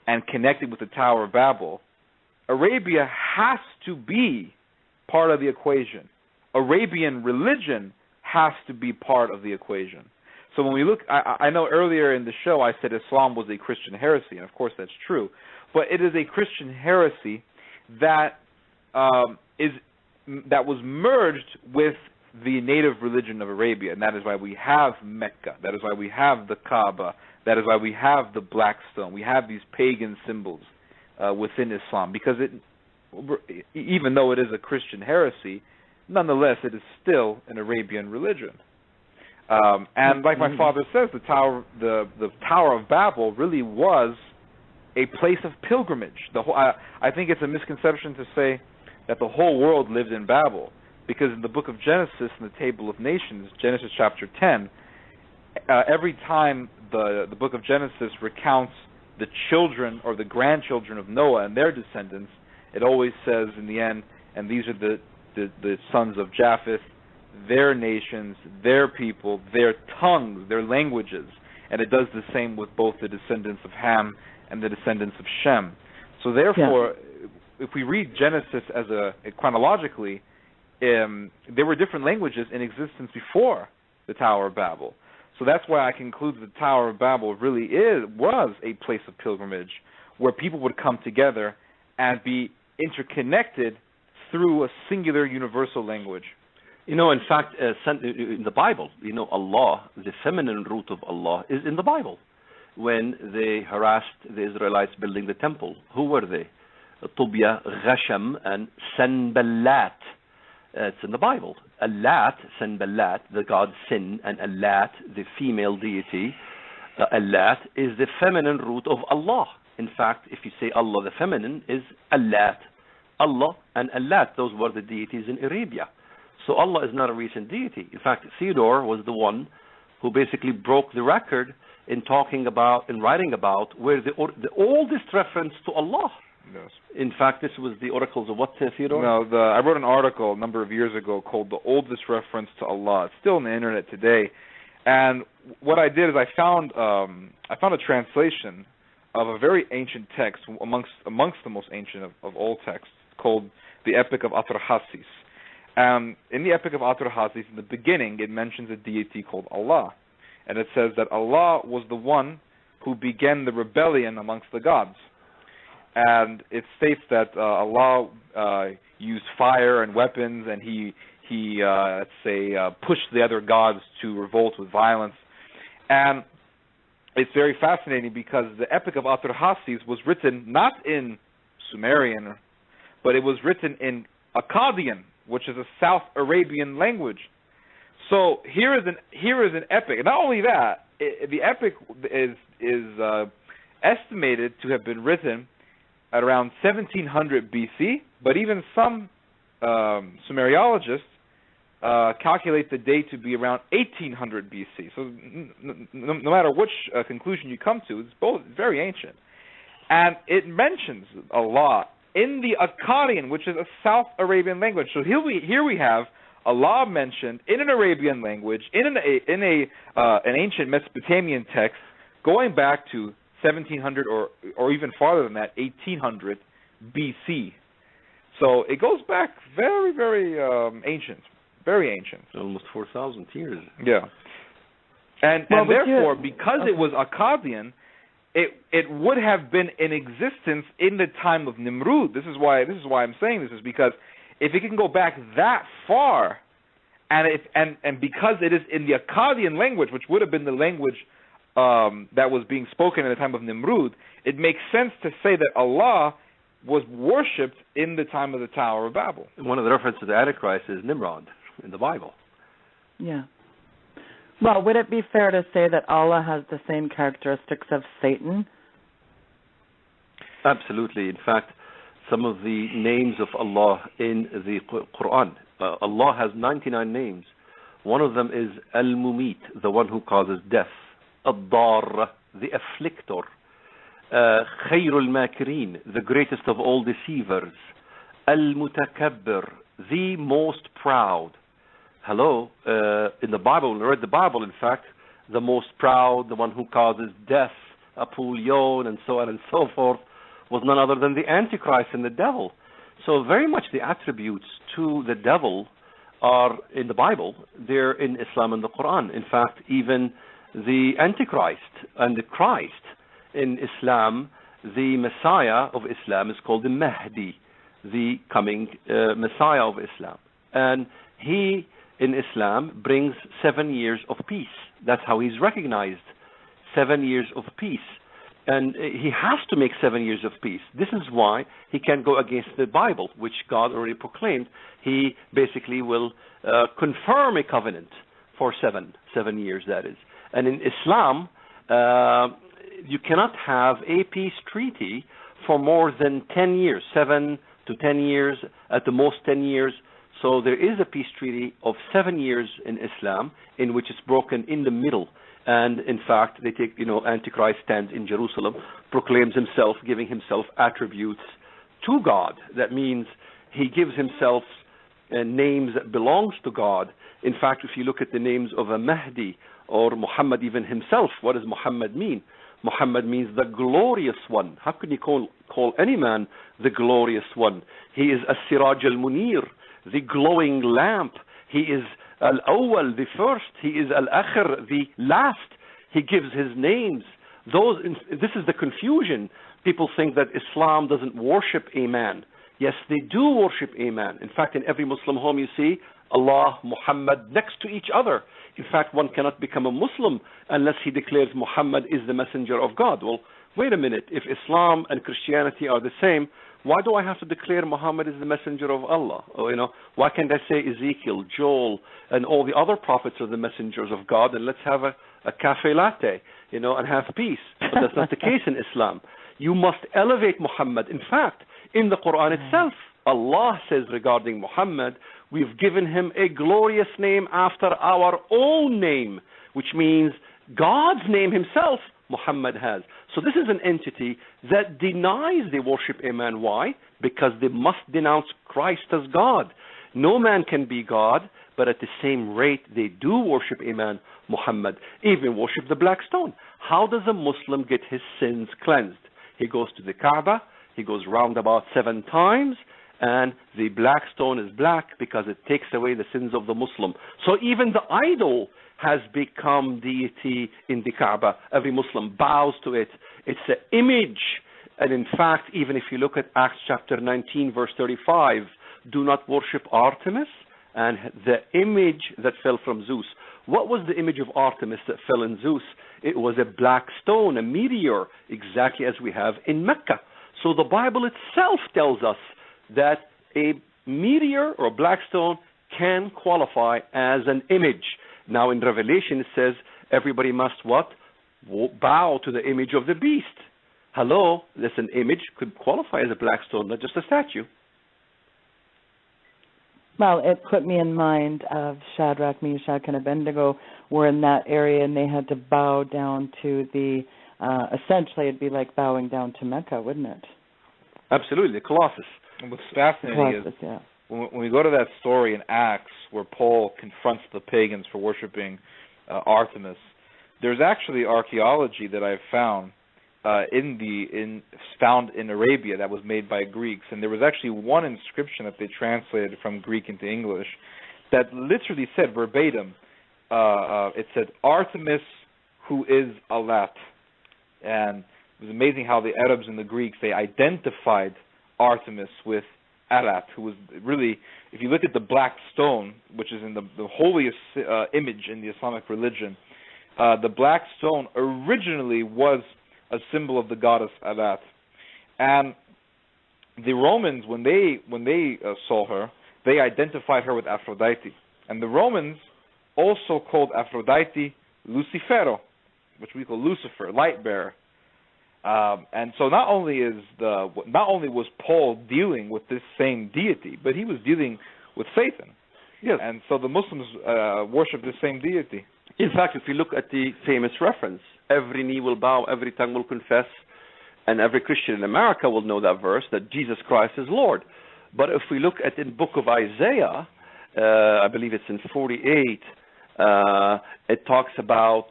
and connect it with the Tower of Babel, Arabia has to be part of the equation. Arabian religion has to be part of the equation. So when we look, I know earlier in the show I said Islam was a Christian heresy, and of course that's true, but it is a Christian heresy that that was merged with the native religion of Arabia, and that is why we have Mecca, that is why we have the Kaaba, that is why we have the black stone. We have these pagan symbols within Islam, because even though it is a Christian heresy, nonetheless it is still an Arabian religion. And like my father says, the Tower of Babel really was a place of pilgrimage. I think it's a misconception to say that the whole world lived in Babel, because in the book of Genesis, in the Table of Nations, Genesis chapter 10, every time the book of Genesis recounts the children or the grandchildren of Noah and their descendants, it always says in the end, and these are the sons of Japheth, their nations, their people, their tongues, their languages. And it does the same with both the descendants of Ham and the descendants of Shem. So therefore, if we read Genesis as chronologically, there were different languages in existence before the Tower of Babel. So that's why I conclude the Tower of Babel really was a place of pilgrimage where people would come together and be interconnected through a singular universal language. You know, in fact, in the Bible, Allah, the feminine root of Allah, is in the Bible. When they harassed the Israelites building the temple, who were they? Tubya, Ghasham, and Sanballat. It's in the Bible. Allat, Sanballat, the god Sin, and Allat, the female deity, Allat, is the feminine root of Allah. In fact, if you say Allah, the feminine, is Allat. Allah and Allat, those were the deities in Arabia. So Allah is not a recent deity. In fact, Theodore was the one who basically broke the record in talking about, in writing about, where the oldest reference to Allah Yes. In fact, this was the oracles of what, Theodore? No, I wrote an article a number of years ago called "The Oldest Reference to Allah." It's still on the internet today, and what I did is I found a translation of a very ancient text amongst the most ancient of all texts, called the Epic of Atrahasis. In the Epic of Atrahasis, in the beginning, it mentions a deity called Allah, and it says that Allah was the one who began the rebellion amongst the gods. And it states that Allah used fire and weapons, and he let's say pushed the other gods to revolt with violence. And it's very fascinating because the Epic of Atrahasis was written not in Sumerian, but it was written in Akkadian, which is a South Arabian language. So here is an epic. And not only that, the epic is estimated to have been written at around 1700 BC, but even some Sumeriologists calculate the date to be around 1800 BC. So no matter which conclusion you come to, it's both very ancient. And it mentions Allah in the Akkadian, which is a South Arabian language. So here we have Allah mentioned in an Arabian language, in an ancient Mesopotamian text, going back to 1700 or even farther than that, 1800 BC. So it goes back very, very ancient, very ancient. Almost 4,000 years. Yeah. And therefore, because it was Akkadian, it would have been in existence in the time of Nimrud. This is why I'm saying this, is because if it can go back that far, and because it is in the Akkadian language, which would have been the language that was being spoken in the time of Nimrud, it makes sense to say that Allah was worshipped in the time of the Tower of Babel. One of the references to the Antichrist is Nimrod in the Bible. Yeah. Well, would it be fair to say that Allah has the same characteristics of Satan? Absolutely. In fact, some of the names of Allah in the Quran, Allah has 99 names. One of them is Al-Mumit, the one who causes death. Ad-Dar, the afflictor. Khayrul Makirin, the greatest of all deceivers. Al-Mutakabbir, the most proud. Hello, in the Bible, when we read the Bible, in fact, the most proud, the one who causes death, Apollyon, and so on and so forth, was none other than the Antichrist and the devil. So very much the attributes to the devil are in the Bible. They're in Islam and the Quran. In fact, even the Antichrist and the Christ in Islam, the Messiah of Islam is called the Mahdi, the coming Messiah of Islam. And he, in Islam, brings 7 years of peace. That's how he's recognized, 7 years of peace. And he has to make 7 years of peace. This is why he can't go against the Bible, which God already proclaimed. He basically will confirm a covenant for 7 years, that is. And in Islam, you cannot have a peace treaty for more than 10 years, 7 to 10 years, at the most 10 years. So there is a peace treaty of 7 years in Islam, in which it's broken in the middle. And in fact, they take, Antichrist stands in Jerusalem, proclaims himself, giving himself attributes to God. That means he gives himself names that belongs to God. In fact, if you look at the names of a Mahdi or Muhammad even himself, what does Muhammad mean? Muhammad means the glorious one. How can you call any man the glorious one? He is As-Siraj al-Munir, the glowing lamp. He is Al-Awwal, the first. He is Al-Akhir, the last. He gives his names. This is the confusion. People think that Islam doesn't worship a man. Yes, they do worship a man. In fact, in every Muslim home you see Allah, Muhammad next to each other. In fact, one cannot become a Muslim unless he declares Muhammad is the messenger of God. Well, wait a minute. If Islam and Christianity are the same, why do I have to declare Muhammad is the messenger of Allah? Or, why can't I say Ezekiel, Joel, and all the other prophets are the messengers of God, and let's have a cafe latte, and have peace? But that's not the case in Islam. You must elevate Muhammad. In fact, in the Quran itself, Allah says regarding Muhammad, we've given him a glorious name after our own name, which means God's name himself Muhammad has. So this is an entity that denies they worship a man. Why? Because they must denounce Christ as God. No man can be God, but at the same rate, they do worship a man, Muhammad, even worship the black stone. How does a Muslim get his sins cleansed? He goes to the Kaaba, he goes round about 7 times, and the black stone is black because it takes away the sins of the Muslim. So even the idol has become deity in the Kaaba. Every Muslim bows to it. It's an image. And in fact, even if you look at Acts chapter 19, verse 35, do not worship Artemis and the image that fell from Zeus. What was the image of Artemis that fell in Zeus? It was a black stone, a meteor, exactly as we have in Mecca. So the Bible itself tells us that a meteor or a black stone can qualify as an image. Now in Revelation it says everybody must what? Bow to the image of the beast. Hello, that's an image, could qualify as a black stone, not just a statue. Well, it put me in mind of Shadrach, Meshach, and Abednego were in that area, and they had to bow down to the, essentially it'd be like bowing down to Mecca, wouldn't it? Absolutely, Colossus. And what's fascinating Colossus, is when we go to that story in Acts where Paul confronts the pagans for worshiping Artemis, there's actually archaeology that I've found found in Arabia that was made by Greeks, and there was actually one inscription that they translated from Greek into English that literally said verbatim, it said Artemis who is Alat, and it was amazing how the Arabs and the Greeks, they identified Artemis with Alat, who was really, if you look at the black stone, which is in the holiest image in the Islamic religion, the black stone originally was a symbol of the goddess Alat, and the Romans, when they saw her, they identified her with Aphrodite, and the Romans also called Aphrodite Lucifero, which we call Lucifer, light bearer. And so not only was Paul dealing with this same deity, but he was dealing with Satan. Yes. And so the Muslims worship the same deity. In fact, if you look at the famous reference, every knee will bow, every tongue will confess, and every Christian in America will know that verse, that Jesus Christ is Lord. But if we look at the book of Isaiah, I believe it's in 48, it talks about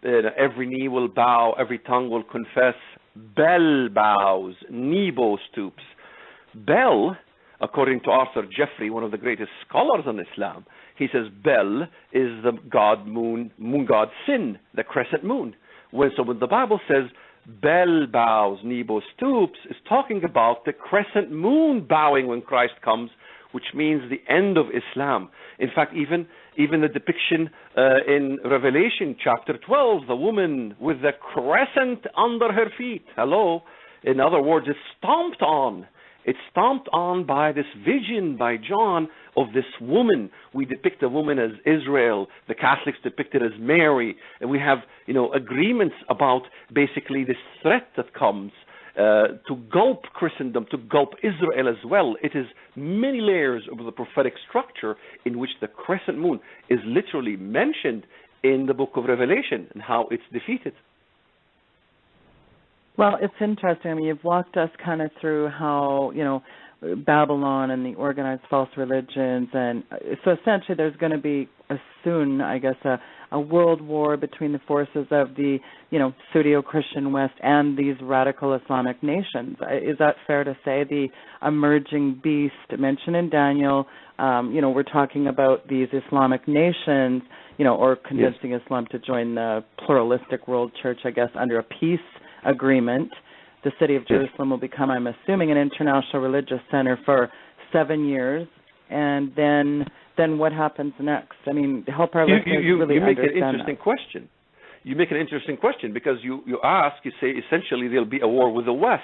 every knee will bow, every tongue will confess, Bel bows, Nebo stoops. Bel, according to Arthur Jeffrey, one of the greatest scholars on Islam, he says Bel is the god moon god Sin, the crescent moon. So when the Bible says Bel bows, Nebo stoops, is talking about the crescent moon bowing when Christ comes, which means the end of Islam. In fact, even the depiction in Revelation chapter 12, the woman with the crescent under her feet. Hello. In other words, it's stomped on. It's stomped on by this vision by John of this woman. We depict a woman as Israel. The Catholics depict it as Mary. And we have, agreements about basically this threat that comes to gulp Christendom, to gulp Israel as well. It is many layers of the prophetic structure in which the crescent moon is literally mentioned in the book of Revelation and how it's defeated. Well, it's interesting. I mean, you've walked us kind of through how, Babylon and the organized false religions, and so essentially there's going to be soon, I guess, a world war between the forces of the, Pseudo-Christian West and these radical Islamic nations. Is that fair to say? The emerging beast mentioned in Daniel, we're talking about these Islamic nations, or convincing Islam to join the pluralistic world church, I guess, under a peace agreement. The city of Jerusalem will become, I'm assuming, an international religious center for 7 years, and then what happens next? I mean, help our listeners really understand. You make an interesting question. You make an interesting question because you say essentially there'll be a war with the West.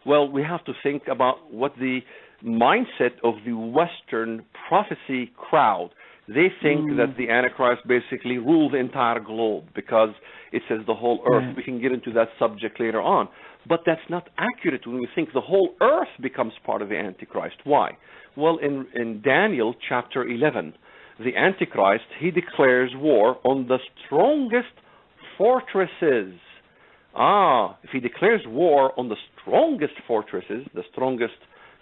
Well, we have to think about what the mindset of the Western prophecy crowd. They think that the Antichrist basically rules the entire globe because it says the whole earth. We can get into that subject later on. But that's not accurate when we think the whole earth becomes part of the Antichrist. Why? Well, in Daniel chapter 11, the Antichrist, he declares war on the strongest fortresses If he declares war on the strongest fortresses, the strongest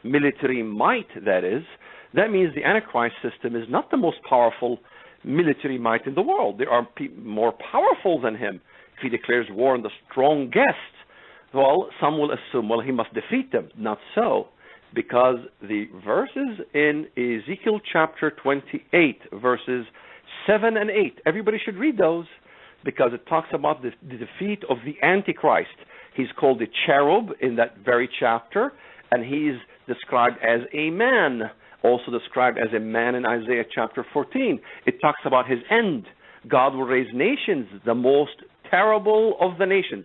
military might, that means the Antichrist system is not the most powerful military might in the world. There are more powerful than him. If he declares war on the strongest, well, some will assume, well, he must defeat them. Not so, because the verses in Ezekiel chapter 28, verses 7 and 8, everybody should read those, because it talks about the defeat of the Antichrist. He's called the cherub in that very chapter, and he's described as a man, also described as a man in Isaiah chapter 14. It talks about his end. God will raise nations, the most terrible of the nations.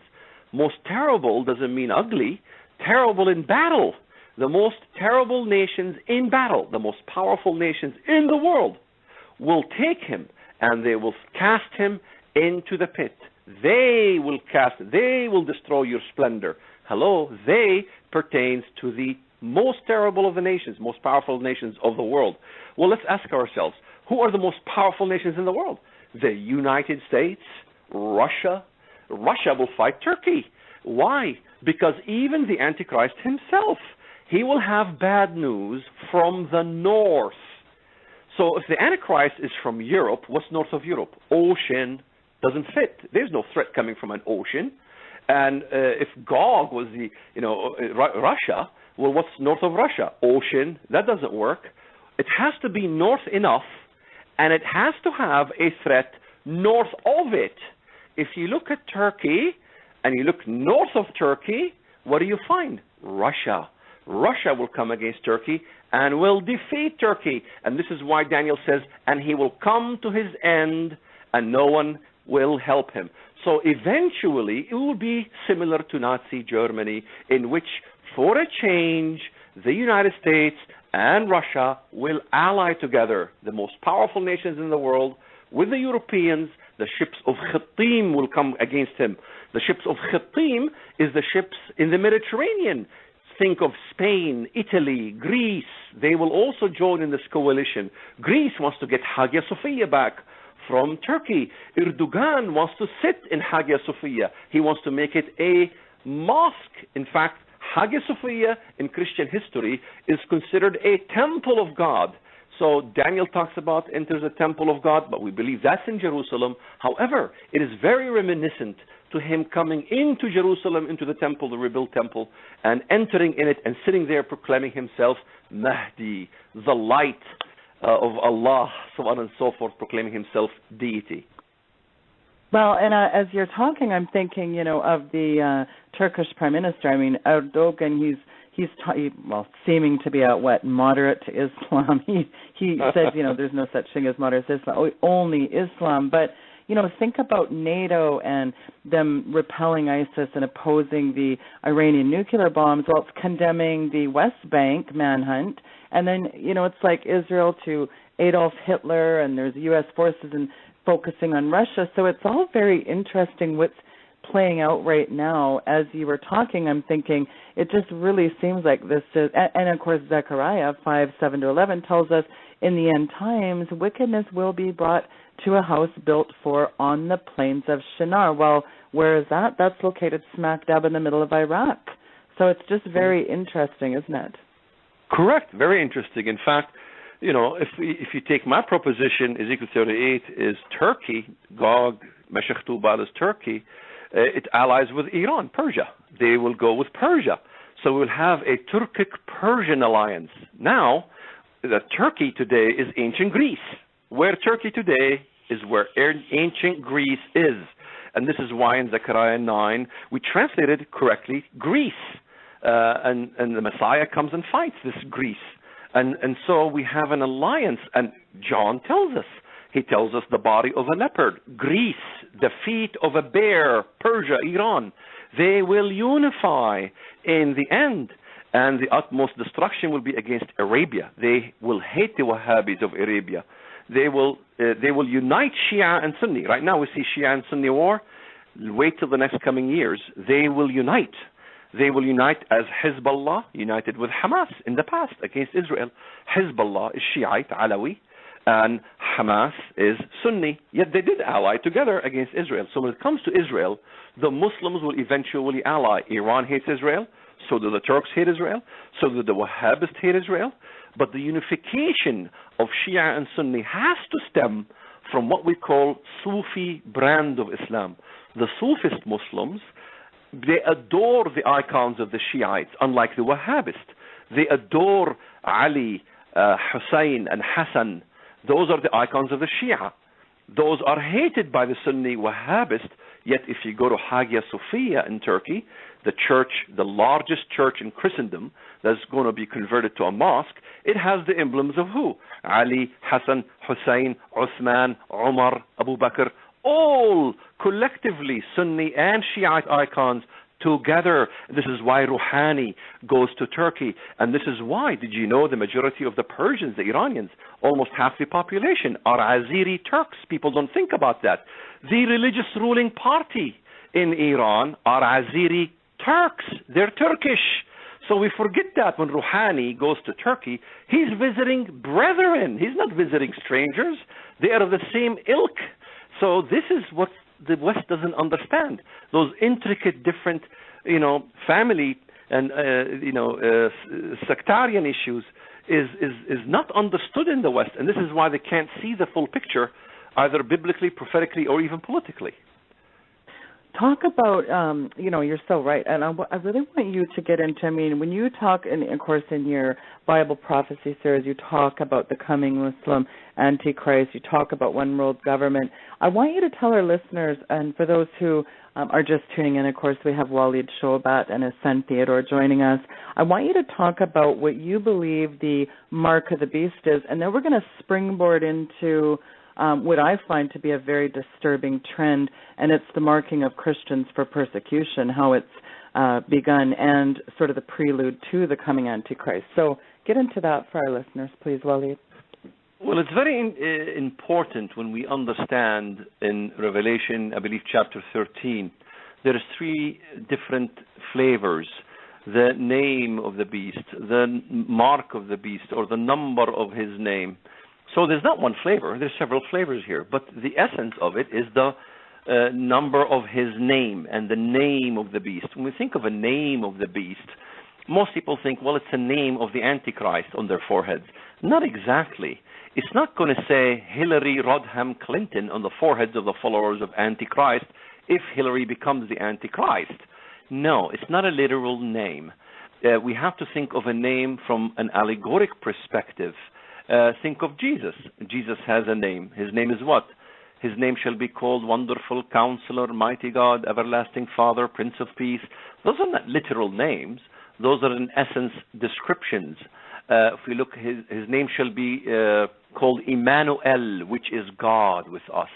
Most terrible doesn't mean ugly. Terrible in battle. The most terrible nations in battle, the most powerful nations in the world, will take him, and they will cast him into the pit. They will destroy your splendor. Hello, they pertains to the most terrible of the nations, most powerful nations of the world. Well, let's ask ourselves, who are the most powerful nations in the world? The United States, Russia. Russia will fight Turkey. Why? Because even the Antichrist himself, he will have bad news from the north. So if the Antichrist is from Europe, what's north of Europe? Ocean. Doesn't fit. There's no threat coming from an ocean. And if Gog was Russia, well, what's north of Russia? Ocean. That doesn't work. It has to be north enough, and it has to have a threat north of it. If you look at Turkey, and you look north of Turkey, what do you find? Russia. Russia will come against Turkey and will defeat Turkey. And this is why Daniel says, and he will come to his end, and no one will help him. So eventually, it will be similar to Nazi Germany, in which, for a change, the United States and Russia will ally together, the most powerful nations in the world, with the Europeans. The ships of Khittim will come against him. The ships of Khittim is the ships in the Mediterranean. Think of Spain, Italy, Greece. They will also join in this coalition. Greece wants to get Hagia Sophia back from Turkey. Erdogan wants to sit in Hagia Sophia. He wants to make it a mosque. In fact, Hagia Sophia in Christian history is considered a temple of God. So Daniel talks about enters the temple of God, but we believe that's in Jerusalem. However, it is very reminiscent to him coming into Jerusalem, into the temple, the rebuilt temple, and entering in it and sitting there proclaiming himself Mahdi, the light of Allah, so on and so forth, proclaiming himself deity. Well, and as you're talking, I'm thinking, of the Turkish Prime Minister. I mean, Erdogan, he's seeming to be moderate to Islam. He says, there's no such thing as moderate Islam, only Islam. But think about NATO and them repelling ISIS and opposing the Iranian nuclear bombs. Well, it's condemning the West Bank manhunt, and then it's like Israel to Adolf Hitler, and there's U.S. forces and focusing on Russia. So it's all very interesting what's playing out right now. As you were talking, I'm thinking it just really seems like this is, and of course Zechariah 5:7-11 tells us in the end times wickedness will be brought to a house built for on the plains of Shinar. Well, where is that? That's located smack dab in the middle of Iraq. So it's just very interesting, isn't it? Correct. Very interesting. In fact, if you take my proposition, Ezekiel 38 is Turkey, Gog, Meshech Tubal is Turkey, it allies with Iran, Persia. They will go with Persia. So we'll have a Turkic-Persian alliance. Now, Turkey today is ancient Greece. Where Turkey today is where ancient Greece is. And this is why in Zechariah 9 we translated correctly Greece. And the Messiah comes and fights this Greece. And so we have an alliance. And John tells us. He tells us the body of a leopard, Greece, the feet of a bear, Persia, Iran. They will unify in the end. And the utmost destruction will be against Arabia. They will hate the Wahhabis of Arabia. They will unite Shia and Sunni. Right now we see Shia and Sunni war. Wait till the next coming years. They will unite. They will unite as Hezbollah united with Hamas in the past against Israel. Hezbollah is Shiite, Alawi, and Hamas is Sunni, yet they did ally together against Israel. So when it comes to Israel, the Muslims will eventually ally. Iran hates Israel, so do the Turks hate Israel, so do the Wahhabists hate Israel. But the unification of Shia and Sunni has to stem from what we call Sufi brand of Islam. The Sufist Muslims, they adore the icons of the Shiites, unlike the Wahhabists. They adore Ali, Hussein, and Hassan. Those are the icons of the Shia. Those are hated by the Sunni Wahhabists, yet if you go to Hagia Sophia in Turkey, the church, the largest church in Christendom that's going to be converted to a mosque, it has the emblems of who? Ali, Hassan, Hussein, Uthman, Umar, Abu Bakr, all collectively Sunni and Shiite icons together. This is why Rouhani goes to Turkey. And this is why, did you know, the majority of the Persians, the Iranians, almost half the population are Azeri Turks. People don't think about that. The religious ruling party in Iran are Azeri Turks. They're Turkish. So we forget that when Rouhani goes to Turkey, he's visiting brethren. He's not visiting strangers. They are of the same ilk. So this is what the West doesn't understand. Those intricate, different, family and sectarian issues is not understood in the West, and this is why they can't see the full picture, either biblically, prophetically, or even politically. Talk about, you're so right, and I really want you to get into, when you talk, and of course in your Bible prophecy series, you talk about the coming Muslim Antichrist, you talk about one world government. I want you to tell our listeners, and for those who are just tuning in, of course, we have Walid Shoebat and his son Theodore joining us. I want you to talk about what you believe the mark of the beast is, and then we're going to springboard into what I find to be a very disturbing trend, and it's the marking of Christians for persecution, how it's begun, and sort of the prelude to the coming Antichrist. So get into that for our listeners, please, Walid. Well, it's very important when we understand in Revelation, I believe chapter 13, there's three different flavors. The name of the beast, the mark of the beast, or the number of his name. So there's not one flavor, there's several flavors here, but the essence of it is the number of his name and the name of the beast. When we think of a name of the beast, most people think, well, it's a name of the Antichrist on their foreheads. Not exactly. It's not going to say Hillary Rodham Clinton on the foreheads of the followers of Antichrist if Hillary becomes the Antichrist. No, it's not a literal name. We have to think of a name from an allegoric perspective. Think of Jesus. Jesus has a name. His name is what? His name shall be called Wonderful Counselor, Mighty God, Everlasting Father, Prince of Peace. Those are not literal names. Those are, in essence, descriptions. If we look, his name shall be called Emmanuel, which is God with us.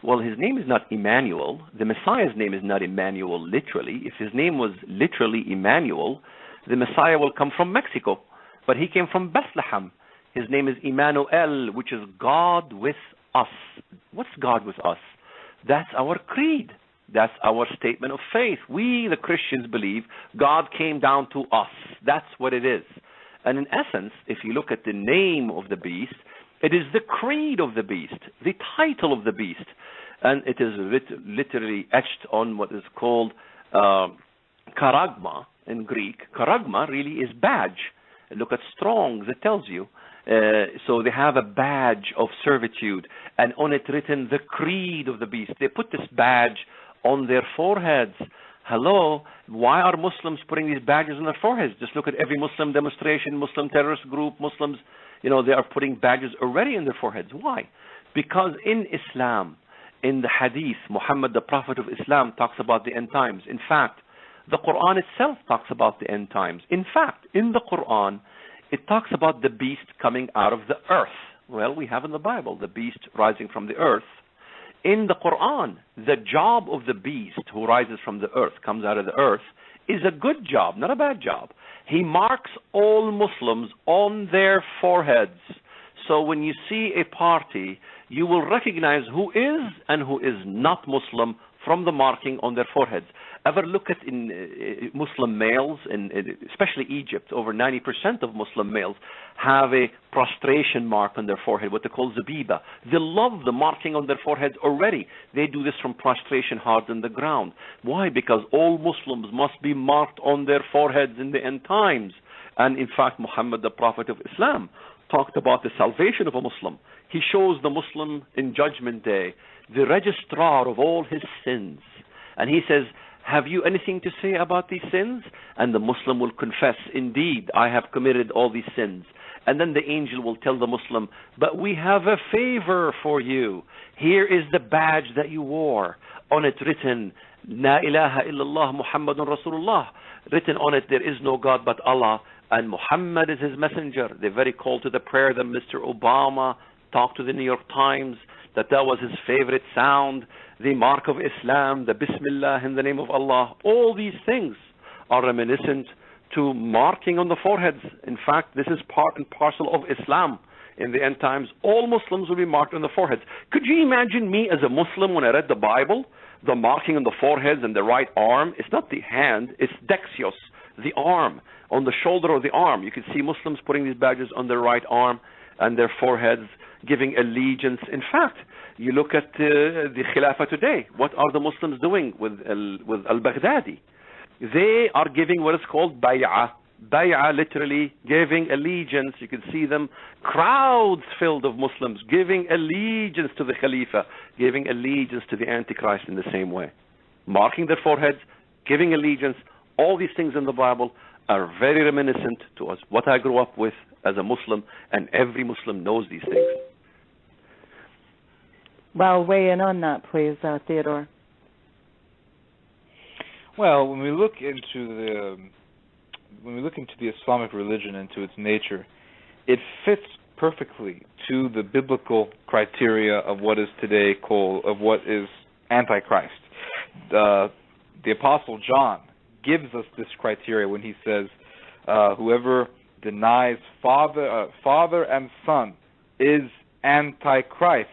Well, his name is not Emmanuel. The Messiah's name is not Emmanuel literally. If his name was literally Emmanuel, the Messiah will come from Mexico. But he came from Bethlehem. His name is Emmanuel, which is God with us. What's God with us? That's our creed. That's our statement of faith. We, the Christians, believe God came down to us. That's what it is. And in essence, if you look at the name of the beast, it is the creed of the beast, the title of the beast. And it is literally etched on what is called charagma in Greek. Charagma really is badge. Look at Strong's, it tells you. So they have a badge of servitude, and on it written the creed of the beast. They put this badge on their foreheads. Hello, why are Muslims putting these badges on their foreheads? Just look at every Muslim demonstration, Muslim terrorist group, Muslims, they are putting badges already in their foreheads. Why? Because in Islam, in the Hadith, Muhammad, the Prophet of Islam, talks about the end times. In fact, the Quran itself talks about the end times. In fact, in the Quran, it talks about the beast coming out of the earth. Well, we have in the Bible the beast rising from the earth. In the Quran, the job of the beast who rises from the earth, comes out of the earth, is a good job, not a bad job. He marks all Muslims on their foreheads. So when you see a party, you will recognize who is and who is not Muslim from the marking on their foreheads. Ever look at in Muslim males, especially Egypt, over 90% of Muslim males have a prostration mark on their forehead, what they call zabiba. They love the marking on their foreheads already. They do this from prostration hard on the ground. Why? Because all Muslims must be marked on their foreheads in the end times. And in fact, Muhammad, the Prophet of Islam, talked about the salvation of a Muslim. He shows the Muslim in Judgment Day the registrar of all his sins. And he says, have you anything to say about these sins? And the Muslim will confess, indeed, I have committed all these sins. And then the angel will tell the Muslim, but we have a favor for you. Here is the badge that you wore. On it written, La ilaha illallah Muhammadun Rasulullah. Written on it, there is no God but Allah, and Muhammad is his messenger. The very call to the prayer that Mr. Obama talked to the New York Times, that was his favorite sound, the mark of Islam, the Bismillah in the name of Allah. All these things are reminiscent to marking on the foreheads. In fact, this is part and parcel of Islam. In the end times, all Muslims will be marked on the foreheads. Could you imagine me as a Muslim when I read the Bible? The marking on the foreheads and the right arm, it's not the hand, it's dexios, the arm, on the shoulder of the arm. You can see Muslims putting these badges on their right arm and their foreheads, giving allegiance. In fact, you look at the Khilafah today. What are the Muslims doing with al-Baghdadi? They are giving what is called bay'ah. Bay'ah, literally giving allegiance. You can see them, crowds filled of Muslims, giving allegiance to the Khalifa, giving allegiance to the Antichrist in the same way. Marking their foreheads, giving allegiance. All these things in the Bible are very reminiscent to us, what I grew up with as a Muslim, and every Muslim knows these things. Well, weigh in on that, please, Theodore. Well, when we look into the Islamic religion and to its nature, it fits perfectly to the biblical criteria of what is today called, of what is Antichrist. The Apostle John gives us this criteria when he says, whoever denies Father and Son is Antichrist.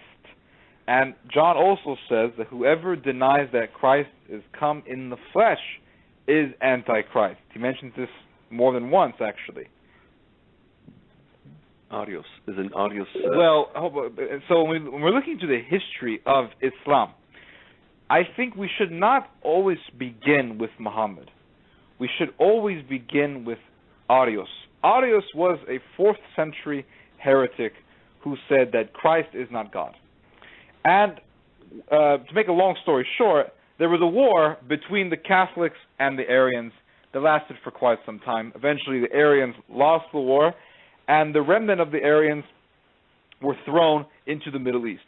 And John also says that whoever denies that Christ is come in the flesh is Antichrist. He mentions this more than once, actually. Arios is an Arios. Well, so when we're looking into the history of Islam, I think we should not always begin with Muhammad. We should always begin with Arios. Arios was a 4th century heretic who said that Christ is not God. And to make a long story short, there was a war between the Catholics and the Arians that lasted for quite some time. Eventually, the Arians lost the war, and the remnant of the Arians were thrown into the Middle East.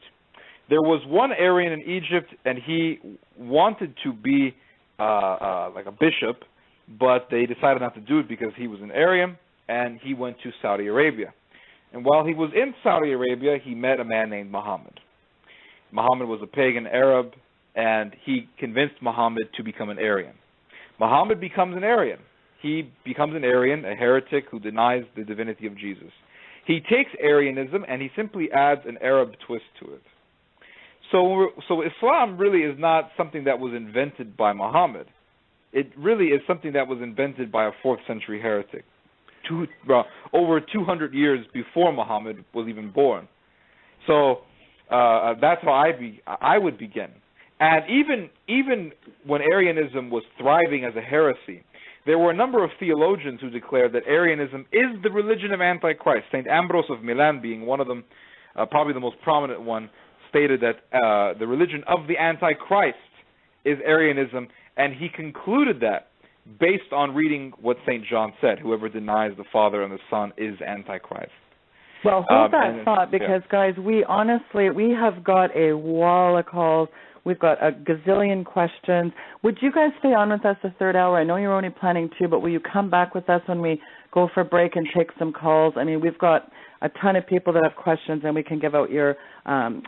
There was one Arian in Egypt, and he wanted to be like a bishop, but they decided not to do it because he was an Arian, and he went to Saudi Arabia. And while he was in Saudi Arabia, he met a man named Muhammad. Muhammad was a pagan Arab, and he convinced Muhammad to become an Arian. Muhammad becomes an Arian. He becomes an Arian, a heretic who denies the divinity of Jesus. He takes Arianism and he simply adds an Arab twist to it. So Islam really is not something that was invented by Muhammad. It really is something that was invented by a 4th century heretic, over 200 years before Muhammad was even born. So that's how I would begin. And even when Arianism was thriving as a heresy, there were a number of theologians who declared that Arianism is the religion of Antichrist. St. Ambrose of Milan being one of them, probably the most prominent one, stated that the religion of the Antichrist is Arianism, and he concluded that based on reading what St. John said, whoever denies the Father and the Son is Antichrist. Well, hold that thought, because, guys, we have got a wall of calls. We've got a gazillion questions. Would you guys stay on with us the 3rd hour? I know you're only planning 2, but will you come back with us when we go for a break and take some calls? I mean, we've got a ton of people that have questions, and we can give out your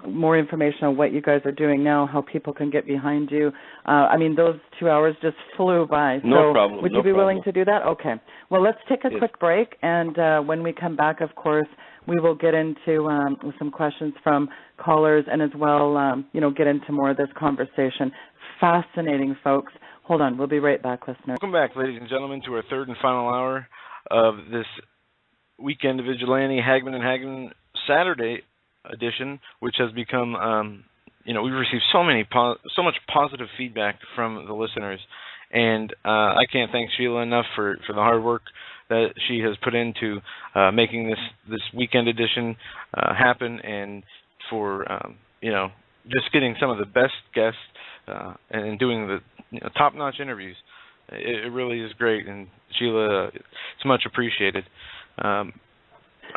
more information on what you guys are doing now, how people can get behind you. I mean, those 2 hours just flew by. No problem. Would you be willing to do that? Okay. Well, let's take a quick break, and when we come back, of course, we will get into some questions from callers and as well, get into more of this conversation. Fascinating, folks. Hold on. We'll be right back, listeners. Welcome back, ladies and gentlemen, to our third and final hour of this Weekend of Vigilante Hagman and Hagman Saturday edition, which has become, we've received so much positive feedback from the listeners, and I can't thank Sheila enough for the hard work that she has put into making this weekend edition happen, and for just getting some of the best guests and doing the top-notch interviews. It really is great, and Sheila, it's much appreciated. Our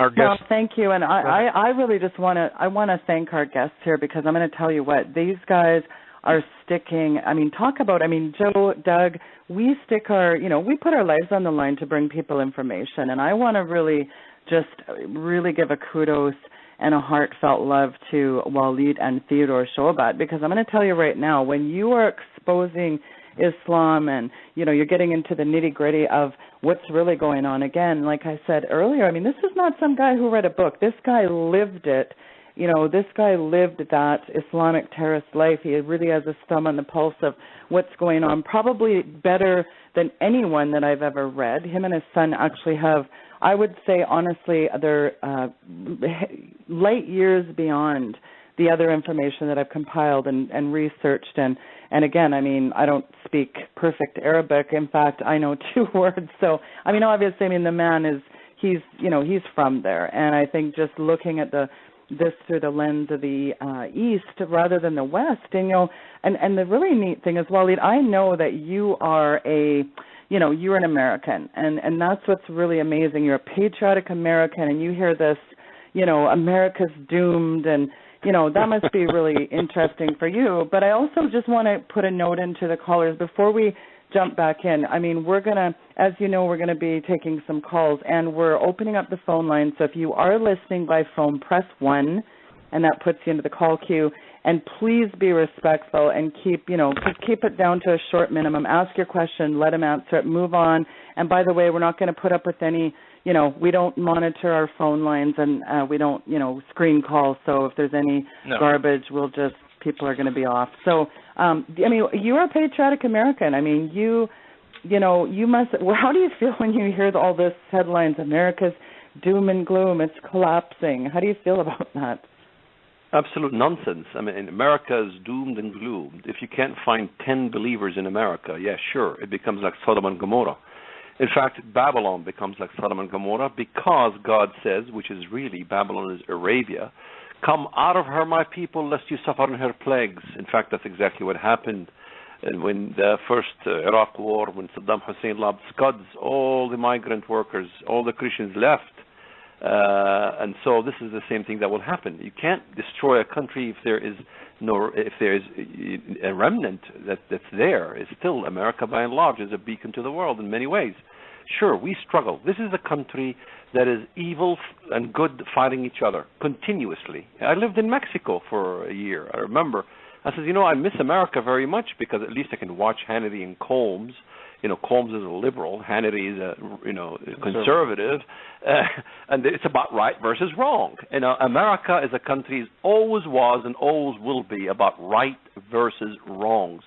guests. Well, thank you, and I really just want to thank our guests here, because I'm going to tell you what, these guys are sticking. Joe, Doug, we stick we put our lives on the line to bring people information, and I want to really give a kudos and a heartfelt love to Walid and Theodore Shoebat, because I'm going to tell you right now, when you are exposing Islam and, you're getting into the nitty-gritty of what's really going on, again, like I said earlier, this is not some guy who read a book. This guy lived it. This guy lived that Islamic terrorist life. He really has a thumb on the pulse of what's going on, probably better than anyone that I've ever read. Him and his son actually have, I would say, honestly, they're light years beyond the other information that I've compiled and researched. And again, I don't speak perfect Arabic. In fact, I know 2 words. So, obviously, the man is, he's from there. And I think just looking at this through the lens of the East rather than the West, and the really neat thing is, Walid, I know that you are you're an American, and that's what's really amazing. You're a patriotic American, and you hear this, America's doomed, and, that must be really interesting for you. But I also just want to put a note into the callers before we jump back in. We're going to, as you know, we're going to be taking some calls, and we're opening up the phone line. So if you are listening by phone, press 1, and that puts you into the call queue. And please be respectful and keep it down to a short minimum. Ask your question, let them answer it, move on. And by the way, we're not going to put up with any, we don't monitor our phone lines, and we don't, screen calls. So if there's any garbage, people are going to be off. So, you're a patriotic American. You must, how do you feel when you hear all this headlines, America's doom and gloom, it's collapsing? How do you feel about that? Absolute nonsense. America is doomed and gloomed. If you can't find 10 believers in America, yeah, sure, it becomes like Sodom and Gomorrah. In fact, Babylon becomes like Sodom and Gomorrah because God says, which is really, Babylon is Arabia, come out of her, my people, lest you suffer in her plagues. In fact, that's exactly what happened. And when the first Iraq war, when Saddam Hussein lobbed Scuds, all the migrant workers, all the Christians left. And so this is the same thing that will happen. You can't destroy a country if there is a remnant that's there. It's still, America by and large is a beacon to the world in many ways. Sure, we struggle. This is a country that is evil and good fighting each other continuously. I lived in Mexico for a year. I remember. I said, I miss America very much because at least I can watch Hannity and Combs. Combs is a liberal, Hannity is a conservative, and it's about right versus wrong. America is a country, always was and always will be about right versus wrongs.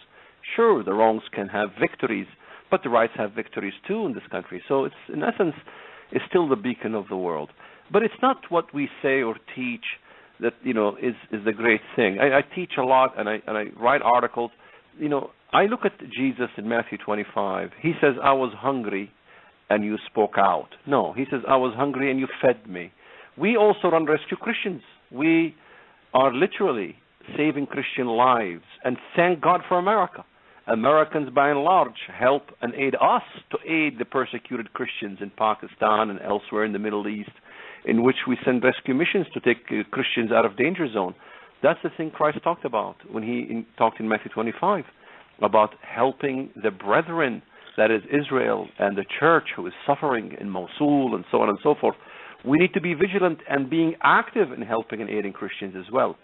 Sure, the wrongs can have victories, but the rights have victories too in this country. So it's, in essence, it's still the beacon of the world. But it's not what we say or teach that is the great thing. I teach a lot, and I write articles. I look at Jesus in Matthew 25. He says, I was hungry and you spoke out. No, he says, I was hungry and you fed me. We also run Rescue Christians. We are literally saving Christian lives, and thank God for America. Americans, by and large, help and aid us to aid the persecuted Christians in Pakistan and elsewhere in the Middle East, in which we send rescue missions to take Christians out of danger zone. That's the thing Christ talked about when he talked in Matthew 25 about helping the brethren, that is Israel and the church who is suffering in Mosul and so on and so forth. We need to be vigilant and being active in helping and aiding Christians as well.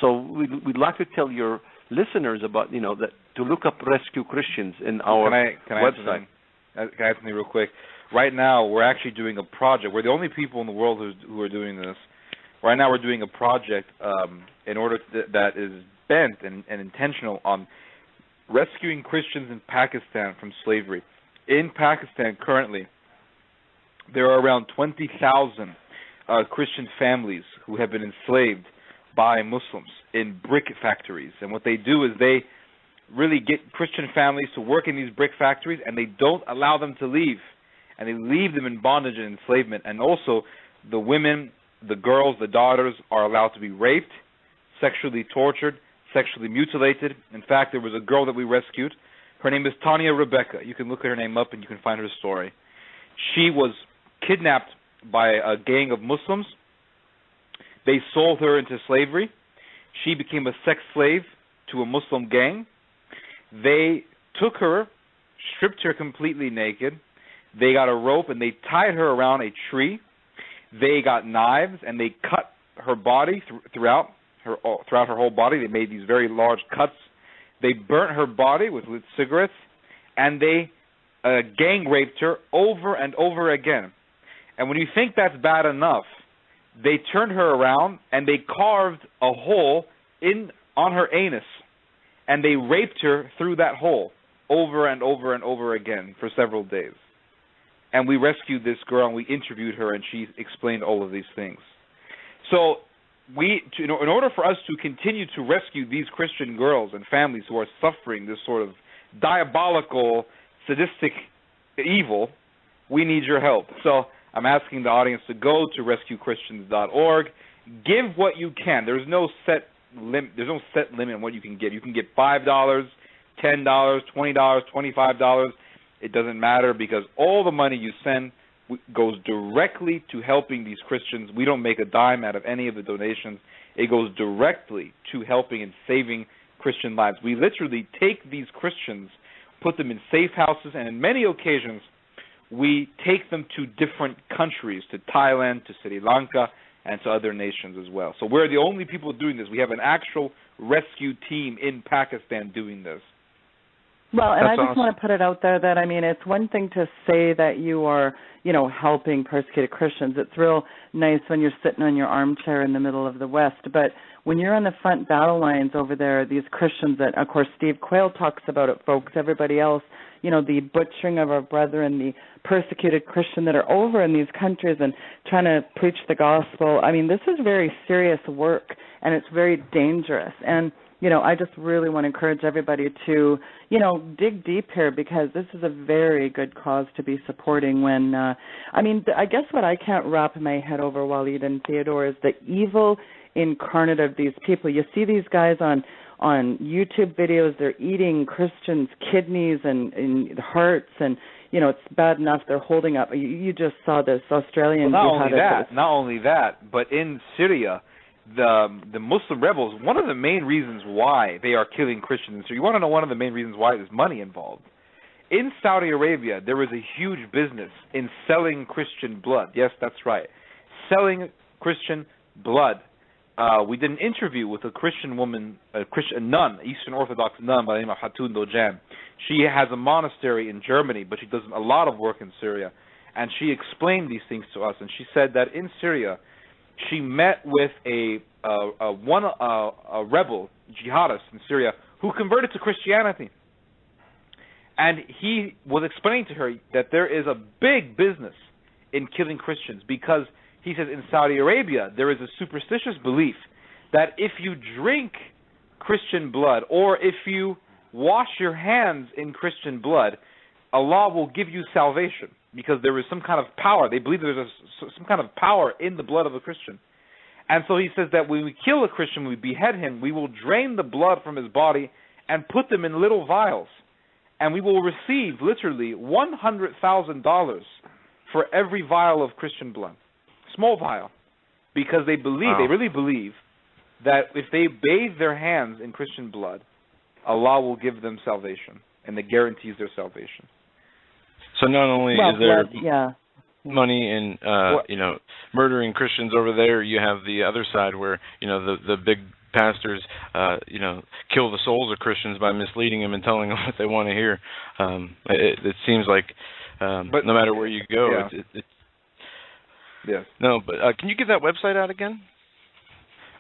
So we'd like to tell your listeners about, that to look up Rescue Christians in our website. Can I add something real quick? Right now, we're actually doing a project. We're the only people in the world who are doing this. Right now, we're doing a project in order that is bent and intentional on rescuing Christians in Pakistan from slavery. In Pakistan currently, there are around 20,000 Christian families who have been enslaved by Muslims in brick factories. And what they do is they really get Christian families to work in these brick factories, and they don't allow them to leave. And they leave them in bondage and enslavement. And also, the women, the girls, the daughters are allowed to be raped, sexually tortured, sexually mutilated. In fact, there was a girl that we rescued. Her name is Tanya Rebecca. You can look her name up and you can find her story. She was kidnapped by a gang of Muslims. They sold her into slavery. She became a sex slave to a Muslim gang. They took her, stripped her completely naked. They got a rope and they tied her around a tree. They got knives and they cut her body throughout her whole body. They made these very large cuts. They burnt her body with lit cigarettes, and they gang raped her over and over again. And when you think that's bad enough, they turned her around and they carved a hole on her anus, and they raped her through that hole over and over and over again for several days. And we rescued this girl and we interviewed her, and she explained all of these things. So in order for us to continue to rescue these Christian girls and families who are suffering this sort of diabolical, sadistic evil, we need your help. So I'm asking the audience to go to rescuechristians.org. Give what you can. There's no set limit on what you can give. You can get $5, $10, $20, $25. It doesn't matter, because all the money you send goes directly to helping these Christians. We don't make a dime out of any of the donations. It goes directly to helping and saving Christian lives. We literally take these Christians, put them in safe houses, and in many occasions we take them to different countries, to Thailand, to Sri Lanka, and to other nations as well. So we're the only people doing this. We have an actual rescue team in Pakistan doing this. Well, and That's I just awesome. want to put it out there that, I mean, it's one thing to say that you are, helping persecuted Christians. It's real nice when you're sitting on your armchair in the middle of the West. But when you're on the front battle lines over there, these Christians that, of course, Steve Quayle talks about it, folks, everybody else, the butchering of our brethren, the persecuted Christian that are over in these countries and trying to preach the gospel. I mean, this is very serious work, and it's very dangerous. And I just really want to encourage everybody to, dig deep here, because this is a very good cause to be supporting when, I guess what I can't wrap my head over, Walid and Theodore, is the evil incarnate of these people. You see these guys on YouTube videos, they're eating Christians' kidneys and hearts, and, it's bad enough they're holding up. You just saw this Australian jihadist. Not only that, but in Syria, the Muslim rebels, one of the main reasons why they are killing Christians. So you want to know one of the main reasons why? There's money involved. In Saudi Arabia, there is a huge business in selling Christian blood. Yes, that's right. Selling Christian blood. We did an interview with a Christian woman, a nun, Eastern Orthodox nun by the name of Hatun Dojan. She has a monastery in Germany, but she does a lot of work in Syria. And she explained these things to us. And she said that in Syria, she met with a rebel jihadist in Syria who converted to Christianity. And he was explaining to her that there is a big business in killing Christians, because he says in Saudi Arabia there is a superstitious belief that if you drink Christian blood, or if you wash your hands in Christian blood, Allah will give you salvation, because there is some kind of power. They believe there's some kind of power in the blood of a Christian. And so he says that when we kill a Christian, we behead him, we will drain the blood from his body and put them in little vials. And we will receive literally $100,000 for every vial of Christian blood. Small vial. Because they believe, they really believe, that if they bathe their hands in Christian blood, Allah will give them salvation, and it guarantees their salvation. So not only is there yeah. money in murdering Christians over there, you have the other side where the big pastors kill the souls of Christians by misleading them and telling them what they want to hear. It seems like but no matter where you go, yeah. it's yes. No, but can you give that website out again?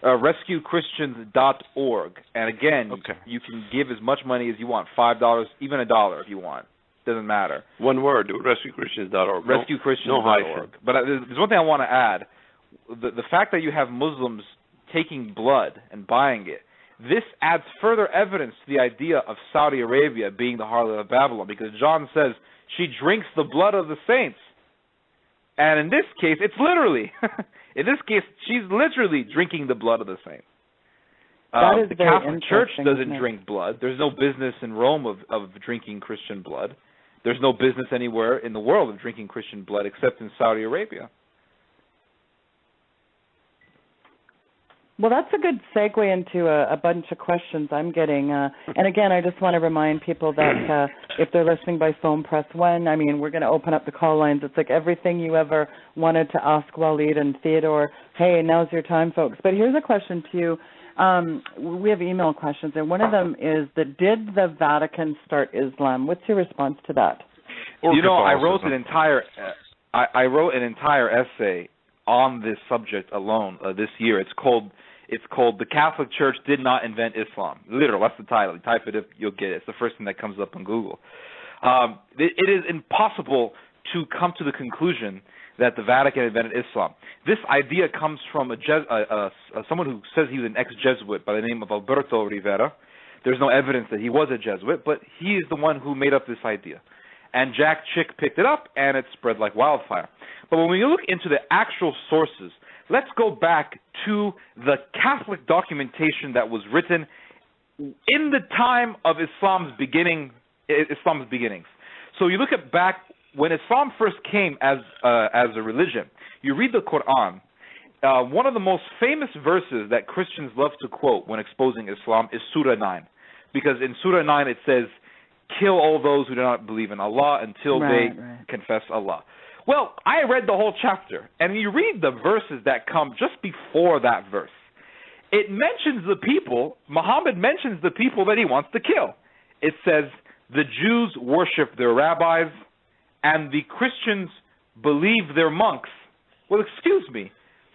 RescueChristians.org. And again, you can give as much money as you want, $5, even $1 if you want. Doesn't matter. One word, RescueChristians.org. RescueChristians.org. No hyphen. But there's one thing I want to add. The fact that you have Muslims taking blood and buying it, this adds further evidence to the idea of Saudi Arabia being the harlot of Babylon, because John says she drinks the blood of the saints. And in this case, it's literally, in this case, she's literally drinking the blood of the saints. The Catholic Church doesn't drink blood. There's no business in Rome of drinking Christian blood. There's no business anywhere in the world of drinking Christian blood except in Saudi Arabia. Well, that's a good segue into a bunch of questions I'm getting. And again, I just want to remind people that if they're listening by phone, press 1. I mean, we're going to open up the call lines. It's like everything you ever wanted to ask Walid and Theodore. Hey, now's your time, folks. But here's a question to you. We have email questions, and one of them is that did the Vatican start Islam? What's your response to that? You know, I wrote an entire essay on this subject alone this year. It's called "The Catholic Church Did Not Invent Islam." Literally, that's the title. You type it up, you'll get it. It's the first thing that comes up on Google. It is impossible to come to the conclusion that the Vatican invented Islam. This idea comes from someone who says he was an ex-Jesuit by the name of Alberto Rivera. There's no evidence that he was a Jesuit, but he is the one who made up this idea. And Jack Chick picked it up, and it spread like wildfire. But when we look into the actual sources, let's go back to the Catholic documentation that was written in the time of Islam's beginnings. So you look at back when Islam first came as a religion. You read the Quran. One of the most famous verses that Christians love to quote when exposing Islam is Surah 9, because in Surah 9 it says, "Kill all those who do not believe in Allah until they confess Allah." Well, I read the whole chapter, and you read the verses that come just before that verse. It mentions the people, Muhammad mentions the people that he wants to kill. It says, the Jews worship their rabbis, and the Christians believe their monks. Well, excuse me,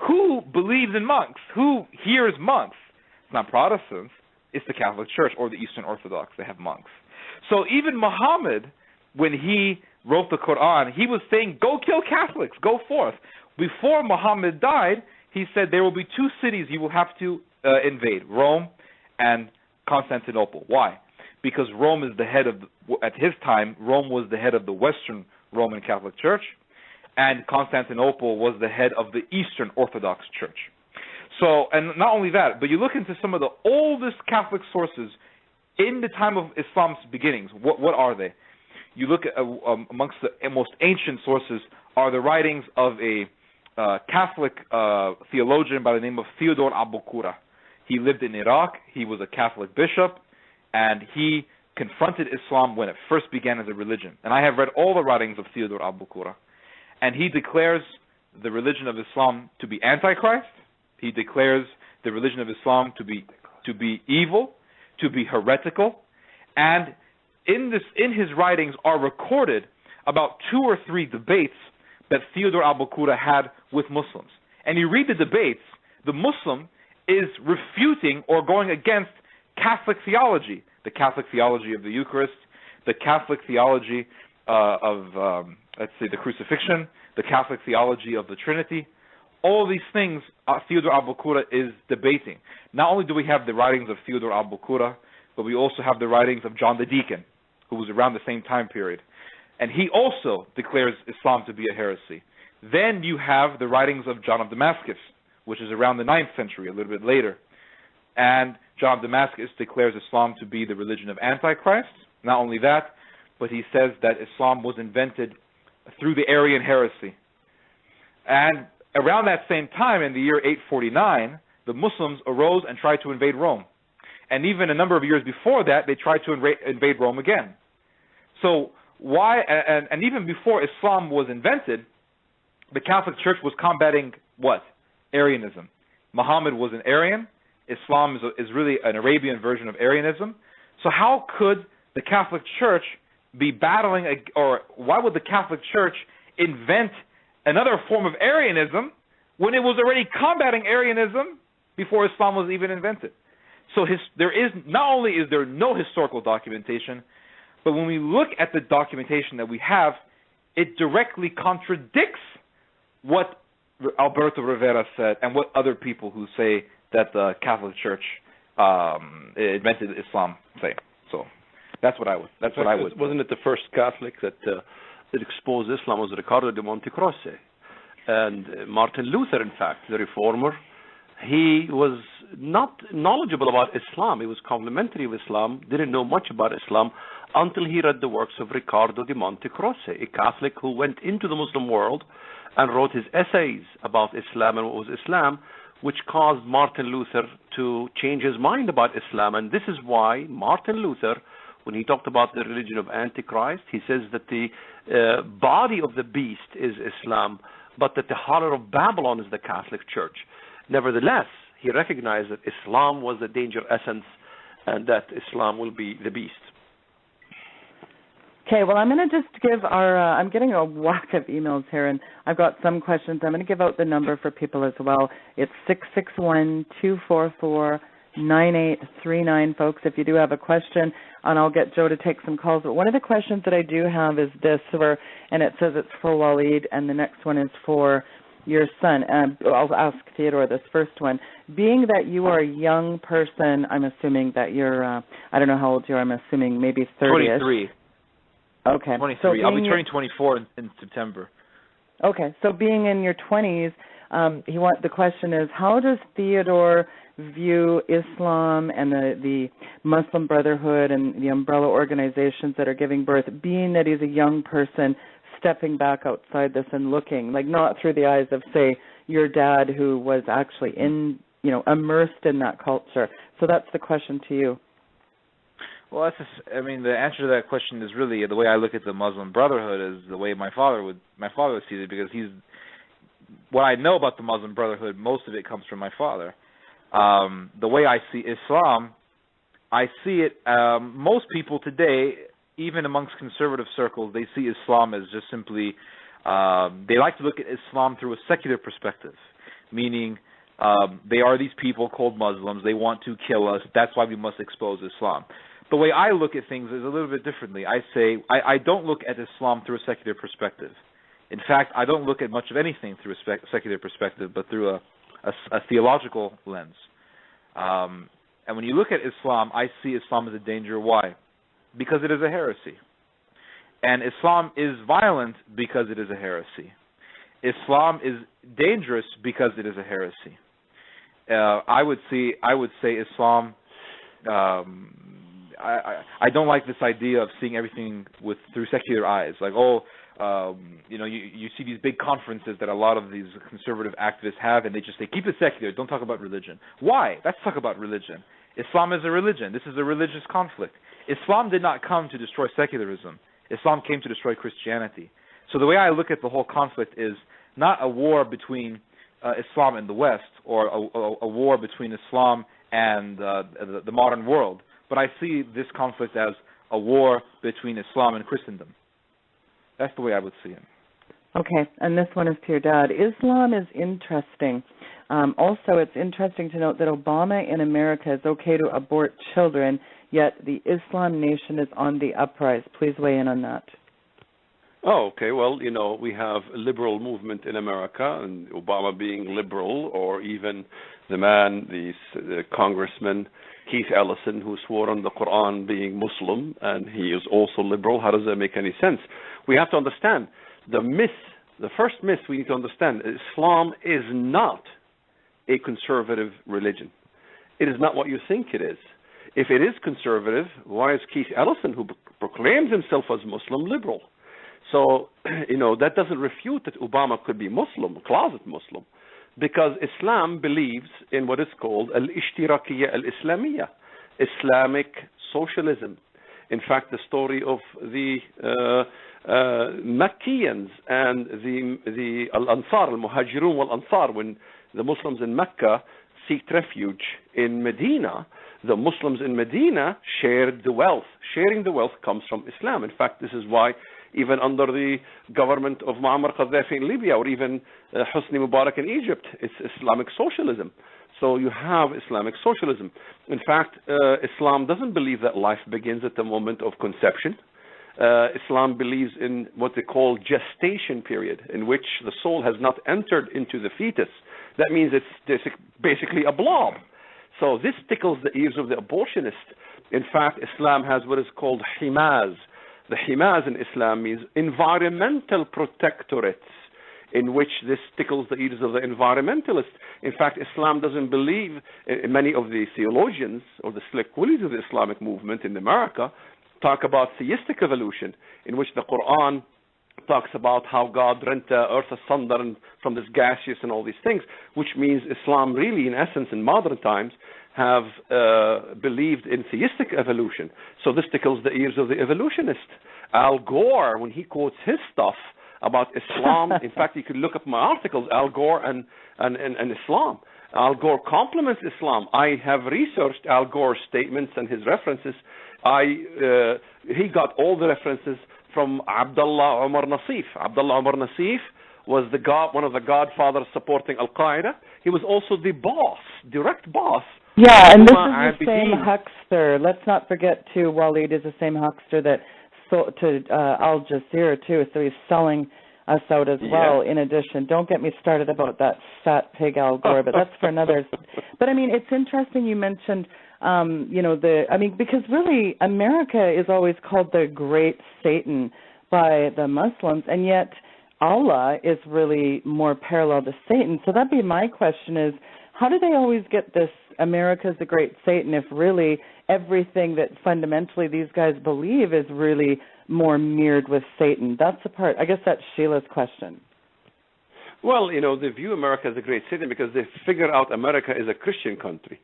who believes in monks? Who hears monks? It's not Protestants, it's the Catholic Church or the Eastern Orthodox. They have monks. So even Muhammad, when he wrote the Quran, he was saying, go kill Catholics, go forth. Before Muhammad died, he said there will be two cities you will have to invade, Rome and Constantinople. Why? Because Rome is the head of, at his time, Rome was the head of the Western Roman Catholic Church, and Constantinople was the head of the Eastern Orthodox Church. So, and not only that, but you look into some of the oldest Catholic sources in the time of Islam's beginnings. What are they? You look at amongst the most ancient sources are the writings of a Catholic theologian by the name of Theodore Abukura. He lived in Iraq. He was a Catholic bishop, and he confronted Islam when it first began as a religion. And I have read all the writings of Theodore Abukura. And he declares the religion of Islam to be antichrist. He declares the religion of Islam to be evil, to be heretical. And in his writings are recorded about 2 or 3 debates that Theodore Abukura had with Muslims. And you read the debates, the Muslim is refuting or going against Catholic theology, the Catholic theology of the Eucharist, the Catholic theology of, let's say, the crucifixion, the Catholic theology of the Trinity. All these things Theodore Abukura is debating. Not only do we have the writings of Theodore Abukura, but we also have the writings of John the Deacon, who was around the same time period. And he also declares Islam to be a heresy. Then you have the writings of John of Damascus, which is around the 9th century, a little bit later. And John of Damascus declares Islam to be the religion of Antichrist. Not only that, but he says that Islam was invented through the Arian heresy. And around that same time, in the year 849, the Muslims arose and tried to invade Rome. And even a number of years before that, they tried to invade Rome again. So why, and even before Islam was invented, the Catholic Church was combating what? Arianism. Muhammad was an Arian. Islam is really an Arabian version of Arianism. So how could the Catholic Church be battling, or why would the Catholic Church invent another form of Arianism when it was already combating Arianism before Islam was even invented. So there is not only is there no historical documentation, but when we look at the documentation that we have, it directly contradicts what Alberto Rivera said and what other people who say that the Catholic Church invented Islam say. So that's what I would. Wasn't it the first Catholic that exposed Islam was Ricardo de Montecroce? And Martin Luther, in fact, the reformer, he was not knowledgeable about Islam. He was complimentary of Islam, didn't know much about Islam until he read the works of Ricardo de Montecroce, a Catholic who went into the Muslim world and wrote his essays about Islam and what was Islam, which caused Martin Luther to change his mind about Islam. And this is why Martin Luther, when he talked about the religion of Antichrist, he says that the body of the beast is Islam, but that the Harlot of Babylon is the Catholic Church. Nevertheless, he recognized that Islam was the danger essence and that Islam will be the beast. Okay, well, I'm going to just give I'm getting a whack of emails here, and I've got some questions. I'm going to give out the number for people as well. It's 661-244-9839, folks, if you do have a question, and I'll get Joe to take some calls. But one of the questions that I do have is this, and it says it's for Walid, and the next one is for your son. I'll ask Theodore this first one. Being that you are a young person, I'm assuming that you're, I don't know how old you are, I'm assuming maybe 30-ish. 23. Okay. 23. So I'll be turning 24 in September. Okay. So being in your 20s, the question is, how does Theodore view Islam and the Muslim Brotherhood and the umbrella organizations that are giving birth, being that he's a young person stepping back outside this and looking, like not through the eyes of, say, your dad who was actually immersed in that culture. So that's the question to you. Well, the answer to that question is really the way I look at the Muslim Brotherhood is the way my father would see it, because what I know about the Muslim Brotherhood, most of it comes from my father. The way I see Islam, I see it, most people today, even amongst conservative circles, they see Islam as just simply, they like to look at Islam through a secular perspective, meaning they are these people called Muslims, they want to kill us, that's why we must expose Islam. The way I look at things is a little bit differently. I say, I don't look at Islam through a secular perspective. In fact, I don't look at much of anything through a secular perspective, but through a theological lens. And when you look at Islam, I see Islam as a danger. Why? Because it is a heresy. And Islam is violent because it is a heresy. Islam is dangerous because it is a heresy. I would say Islam, I don't like this idea of seeing everything through secular eyes. Like, you see these big conferences that a lot of these conservative activists have, and they just say, keep it secular, don't talk about religion. Why? Let's talk about religion. Islam is a religion. This is a religious conflict. Islam did not come to destroy secularism. Islam came to destroy Christianity. So the way I look at the whole conflict is not a war between Islam and the West, or a war between Islam and the modern world, but I see this conflict as a war between Islam and Christendom. That's the way I would see it. Okay, and this one is to your dad. Islam is interesting. Also, it's interesting to note that Obama in America is okay to abort children, yet the Islam nation is on the uprise. Please weigh in on that. Oh, okay. Well, we have a liberal movement in America, and Obama being liberal, or even the Congressman Keith Ellison, who swore on the Quran being Muslim, and he is also liberal. How does that make any sense? We have to understand the first myth we need to understand, Islam is not a conservative religion. It is not what you think it is. If it is conservative, why is Keith Ellison, who proclaims himself as Muslim, liberal? So, that doesn't refute that Obama could be Muslim, a closet Muslim, because Islam believes in what is called al-ishtirakiyya al-islamiyya, Islamic socialism. In fact, the story of the Makkiyans and the Al-Ansar, al-Muhajirun wal-Ansar, when the Muslims in Mecca seeked refuge in Medina, the Muslims in Medina shared the wealth. Sharing the wealth comes from Islam. In fact, this is why even under the government of Muammar Gaddafi in Libya, or even Hosni Mubarak in Egypt, it's Islamic socialism. So you have Islamic socialism. In fact, Islam doesn't believe that life begins at the moment of conception. Islam believes in what they call gestation period, in which the soul has not entered into the fetus. That means it's basically a blob. So this tickles the ears of the abortionist. In fact, Islam has what is called himaz. The himaz in Islam means environmental protectorates, in which this tickles the ears of the environmentalists. In fact, Islam doesn't believe, many of the theologians or the slick willies of the Islamic movement in America talk about theistic evolution, in which the Quran talks about how God rent the earth asunder and from this gaseous and all these things, which means Islam really, in essence, in modern times, have believed in theistic evolution. So this tickles the ears of the evolutionist. Al Gore, when he quotes his stuff about Islam, in fact, you could look up my articles, Al Gore and Islam. Al Gore compliments Islam. I have researched Al Gore's statements and his references. He got all the references from Abdullah Umar Nassif. Abdullah Umar Nassif was one of the godfathers supporting Al-Qaeda. He was also the boss, direct boss. Yeah, and this is the same huckster. Let's not forget, too, Walid is the same huckster that sold to Al Jazeera, too, so he's selling us out as well, in addition. Don't get me started about that fat pig Al Gore, but that's for another. But, I mean, it's interesting you mentioned, because really America is always called the Great Satan by the Muslims, and yet Allah is really more parallel to Satan. So that'd be my question is, how do they always get this America's the Great Satan if really everything that fundamentally these guys believe is really more mirrored with Satan? That's the part, I guess that's Sheila's question. Well, they view America as a great Satan because they figure out America is a Christian country.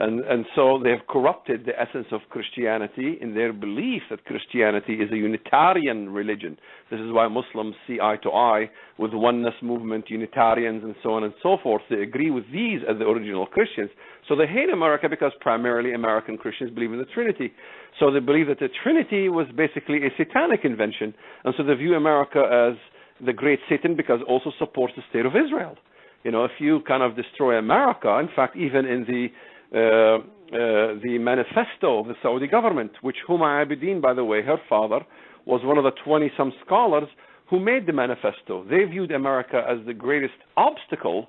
And so they have corrupted the essence of Christianity in their belief that Christianity is a Unitarian religion. This is why Muslims see eye to eye with the oneness movement, Unitarians, and so on and so forth. They agree with these as the original Christians. So they hate America because primarily American Christians believe in the Trinity. So they believe that the Trinity was basically a satanic invention. And so they view America as the great Satan because it also supports the state of Israel. If you kind of destroy America, in fact, even in the manifesto of the Saudi government, which Huma Abedin, by the way, her father, was one of the 20-some scholars who made the manifesto. They viewed America as the greatest obstacle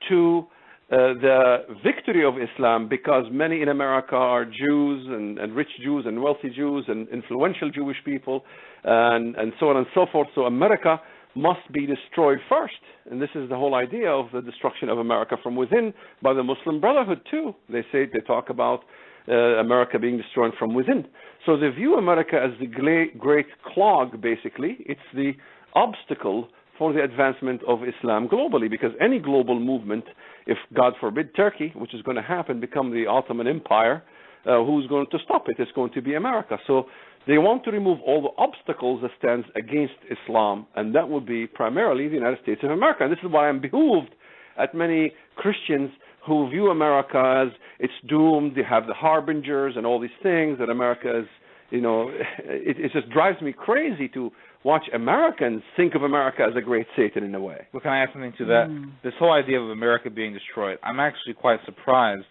to the victory of Islam because many in America are Jews and rich Jews and wealthy Jews and influential Jewish people and so on and so forth. So America must be destroyed first. And this is the whole idea of the destruction of America from within by the Muslim Brotherhood too. They talk about America being destroyed from within. So they view America as the great clog, basically. It's the obstacle for the advancement of Islam globally, because any global movement, if God forbid Turkey, which is going to happen, become the Ottoman Empire, who's going to stop it? It's going to be America. So they want to remove all the obstacles that stands against Islam, and that would be primarily the United States of America. And this is why I'm behooved at many Christians who view America as it's doomed. They have the harbingers and all these things that America is, it just drives me crazy to watch Americans think of America as a great Satan in a way. Well, can I add something to that? This whole idea of America being destroyed, I'm actually quite surprised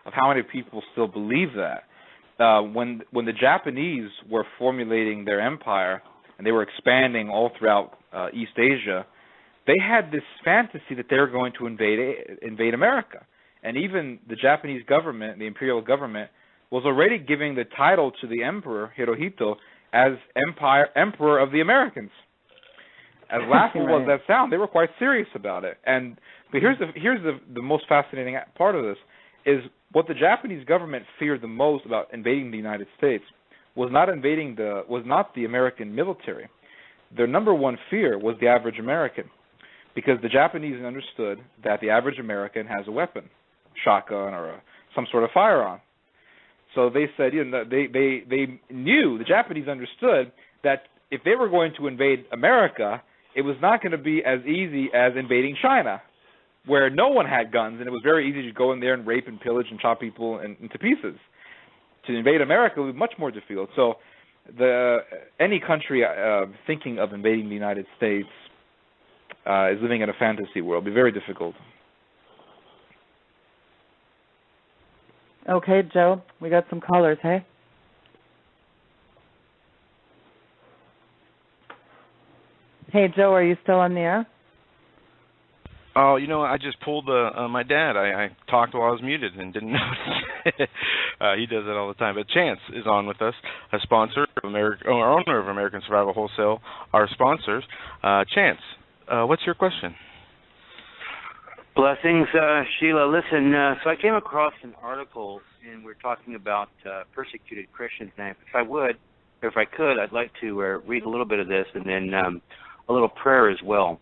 of how many people still believe that. When the Japanese were formulating their empire and they were expanding all throughout East Asia, they had this fantasy that they were going to invade America. And even the Japanese government, the imperial government, was already giving the title to the emperor, Hirohito, as emperor of the Americans. As laughable as that sounds, they were quite serious about it. But here's the most fascinating part of this, is what the Japanese government feared the most about invading the United States was not the American military. Their number one fear was the average American, because the Japanese understood that the average American has a weapon, shotgun or some sort of firearm. So they said, they knew, the Japanese understood that if they were going to invade America, it was not going to be as easy as invading China, where no one had guns, and it was very easy to go in there and rape and pillage and chop people into pieces. To invade America would be much more difficult. So any country thinking of invading the United States is living in a fantasy world. It would be very difficult. Okay, Joe, we got some callers, hey? Hey, Joe, are you still on the air? Oh, I just pulled my dad. I talked while I was muted and didn't notice. He does that all the time. But Chance is on with us, a sponsor of owner of American Survival Wholesale, our sponsors. Chance, what's your question? Blessings, Sheila. Listen, so I came across an article, and we're talking about persecuted Christians. Now, if I could, I'd like to read a little bit of this and then a little prayer as well.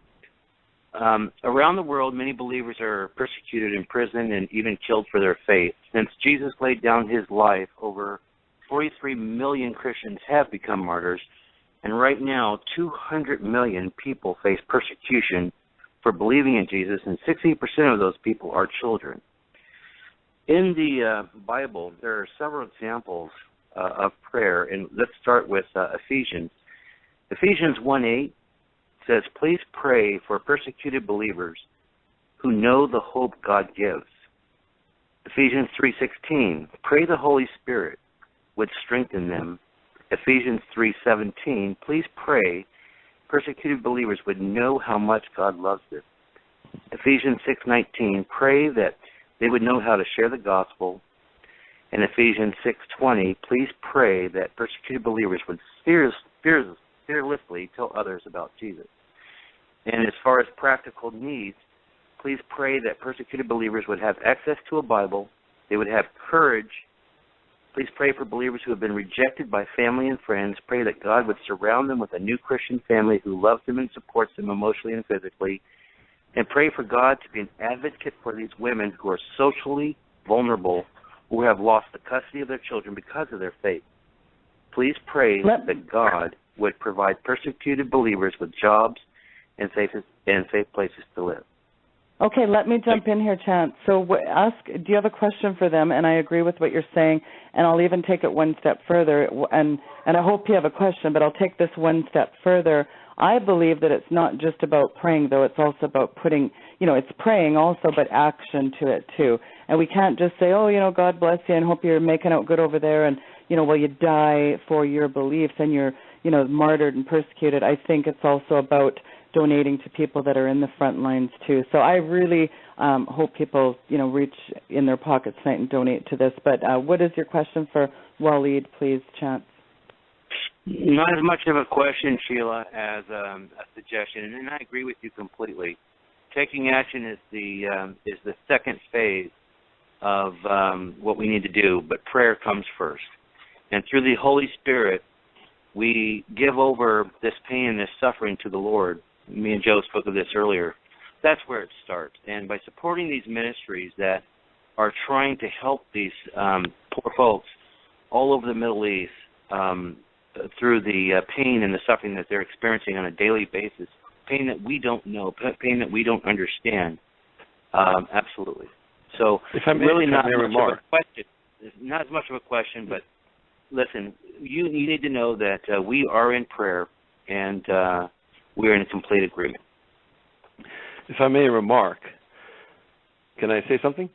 Around the world, many believers are persecuted, imprisoned, and even killed for their faith. Since Jesus laid down his life, over 43 million Christians have become martyrs, and right now 200 million people face persecution for believing in Jesus, and 60% of those people are children. In the Bible, there are several examples of prayer, and let's start with Ephesians. Ephesians 1:8 says, "Please pray for persecuted believers who know the hope God gives." Ephesians 3:16, "Pray the Holy Spirit would strengthen them." Ephesians 3:17, "Please pray persecuted believers would know how much God loves them." Ephesians 6:19, "Pray that they would know how to share the gospel." And Ephesians 6:20, "Please pray that persecuted believers would fearlessly tell others about Jesus." And as far as practical needs, please pray that persecuted believers would have access to a Bible, they would have courage. Please pray for believers who have been rejected by family and friends. Pray that God would surround them with a new Christian family who loves them and supports them emotionally and physically. And pray for God to be an advocate for these women who are socially vulnerable, who have lost the custody of their children because of their faith. Please pray that God would provide persecuted believers with jobs and safe places to live. Okay, let me jump in here, Chance. So do you have a question for them? And I agree with what you're saying, and I'll even take it one step further. And I hope you have a question, but I'll take this one step further. I believe that it's not just about praying, though. It's also about putting, it's praying also, but action to it, too. And we can't just say, oh, God bless you and hope you're making out good over there and, will you die for your beliefs and you're, martyred and persecuted. I think it's also about donating to people that are in the front lines, too. So I really hope people, reach in their pockets tonight and donate to this. But what is your question for Walid, please, Chance? Not as much of a question, Sheila, as a suggestion, and I agree with you completely. Taking action is the second phase of what we need to do, but prayer comes first. And through the Holy Spirit, we give over this pain and this suffering to the Lord. Me and Joe spoke of this earlier. That's where it starts. And by supporting these ministries that are trying to help these poor folks all over the Middle East through the pain and the suffering that they're experiencing on a daily basis, pain that we don't know, pain that we don't understand, absolutely. So really not much of a question. Not as much of a question, but listen, you need to know that we are in prayer and we're in complete agreement. If I may remark, can I say something?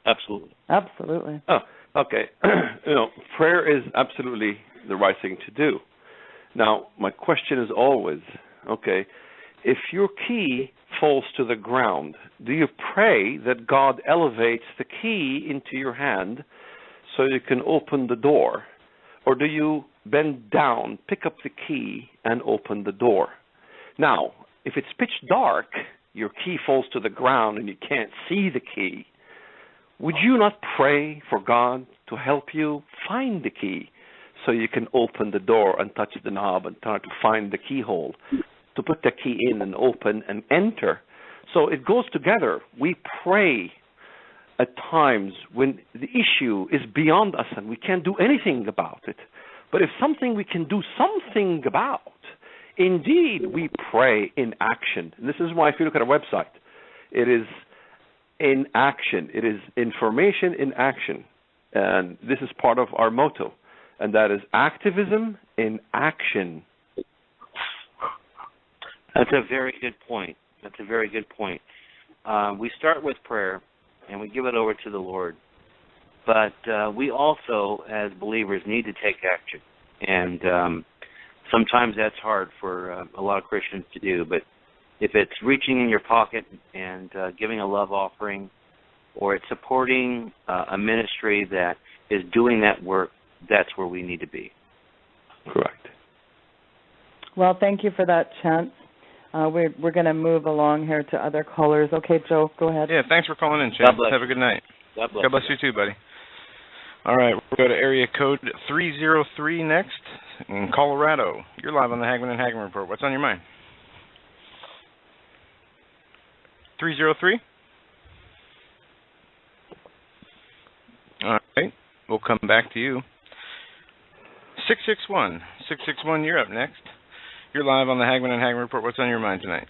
Absolutely. Absolutely. Oh, okay. Prayer is absolutely the right thing to do. Now, my question is always, okay, if your key falls to the ground, do you pray that God elevates the key into your hand so you can open the door? Or do you bend down, pick up the key, and open the door? Now, if it's pitch dark, your key falls to the ground and you can't see the key, would you not pray for God to help you find the key so you can open the door and touch the knob and try to find the keyhole, to put the key in and open and enter? So it goes together. We pray at times when the issue is beyond us and we can't do anything about it. But if something we can do something about, indeed we pray in action. And this is why if you look at our website, it is in action. It is information in action. And this is part of our motto. And that is activism in action. That's a very good point. That's a very good point. We start with prayer, and we give it over to the Lord. but we also, as believers, need to take action. And sometimes that's hard for a lot of Christians to do. But if it's reaching in your pocket and giving a love offering, or it's supporting a ministry that is doing that work, that's where we need to be. Correct. Well, thank you for that, Chance. We're going to move along here to other callers. Okay, Joe, go ahead. Yeah, thanks for calling in, Chance. God bless Have a good night. God bless, God bless you too, buddy. All right, we'll go to area code 303 next in Colorado. You're live on the Hagman and Hagman Report. What's on your mind? 303? All right, we'll come back to you. 661. 661, you're up next. You're live on the Hagman and Hagman Report. What's on your mind tonight?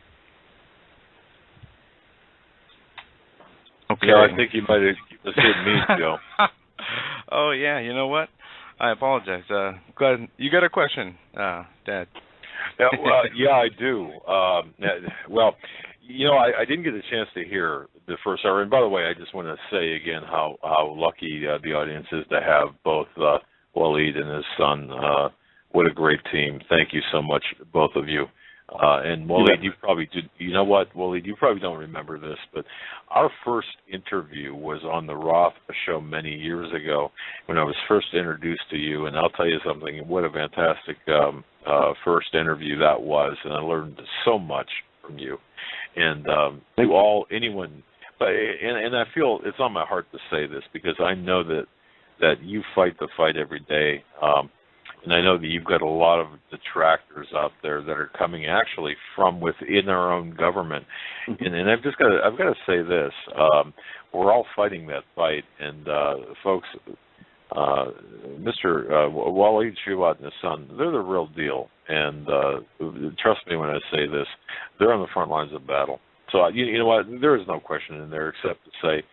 Okay. Yeah, I think you might have said me, Joe. Oh, yeah, you know what? I apologize. Glad you got a question, Dad. Yeah, I do. Well, you know, I didn't get a chance to hear the first hour. And by the way, I just want to say again how lucky the audience is to have both Walid and his son. What a great team. Thank you so much, both of you. And Walid, you probably did. You know what, Walid, you probably don't remember this, but our first interview was on the Roth show many years ago when I was first introduced to you. And I'll tell you something. What a fantastic first interview that was, and I learned so much from you. And anyone, and I feel it's on my heart to say this because I know that you fight the fight every day. And I know that you've got a lot of detractors out there that are coming actually from within our own government. And I've got to say this: we're all fighting that fight. And folks, Mr. Walid Shoebat and his son, they're the real deal. And trust me when I say this, they're on the front lines of battle. So you know what? There is no question in there except to say,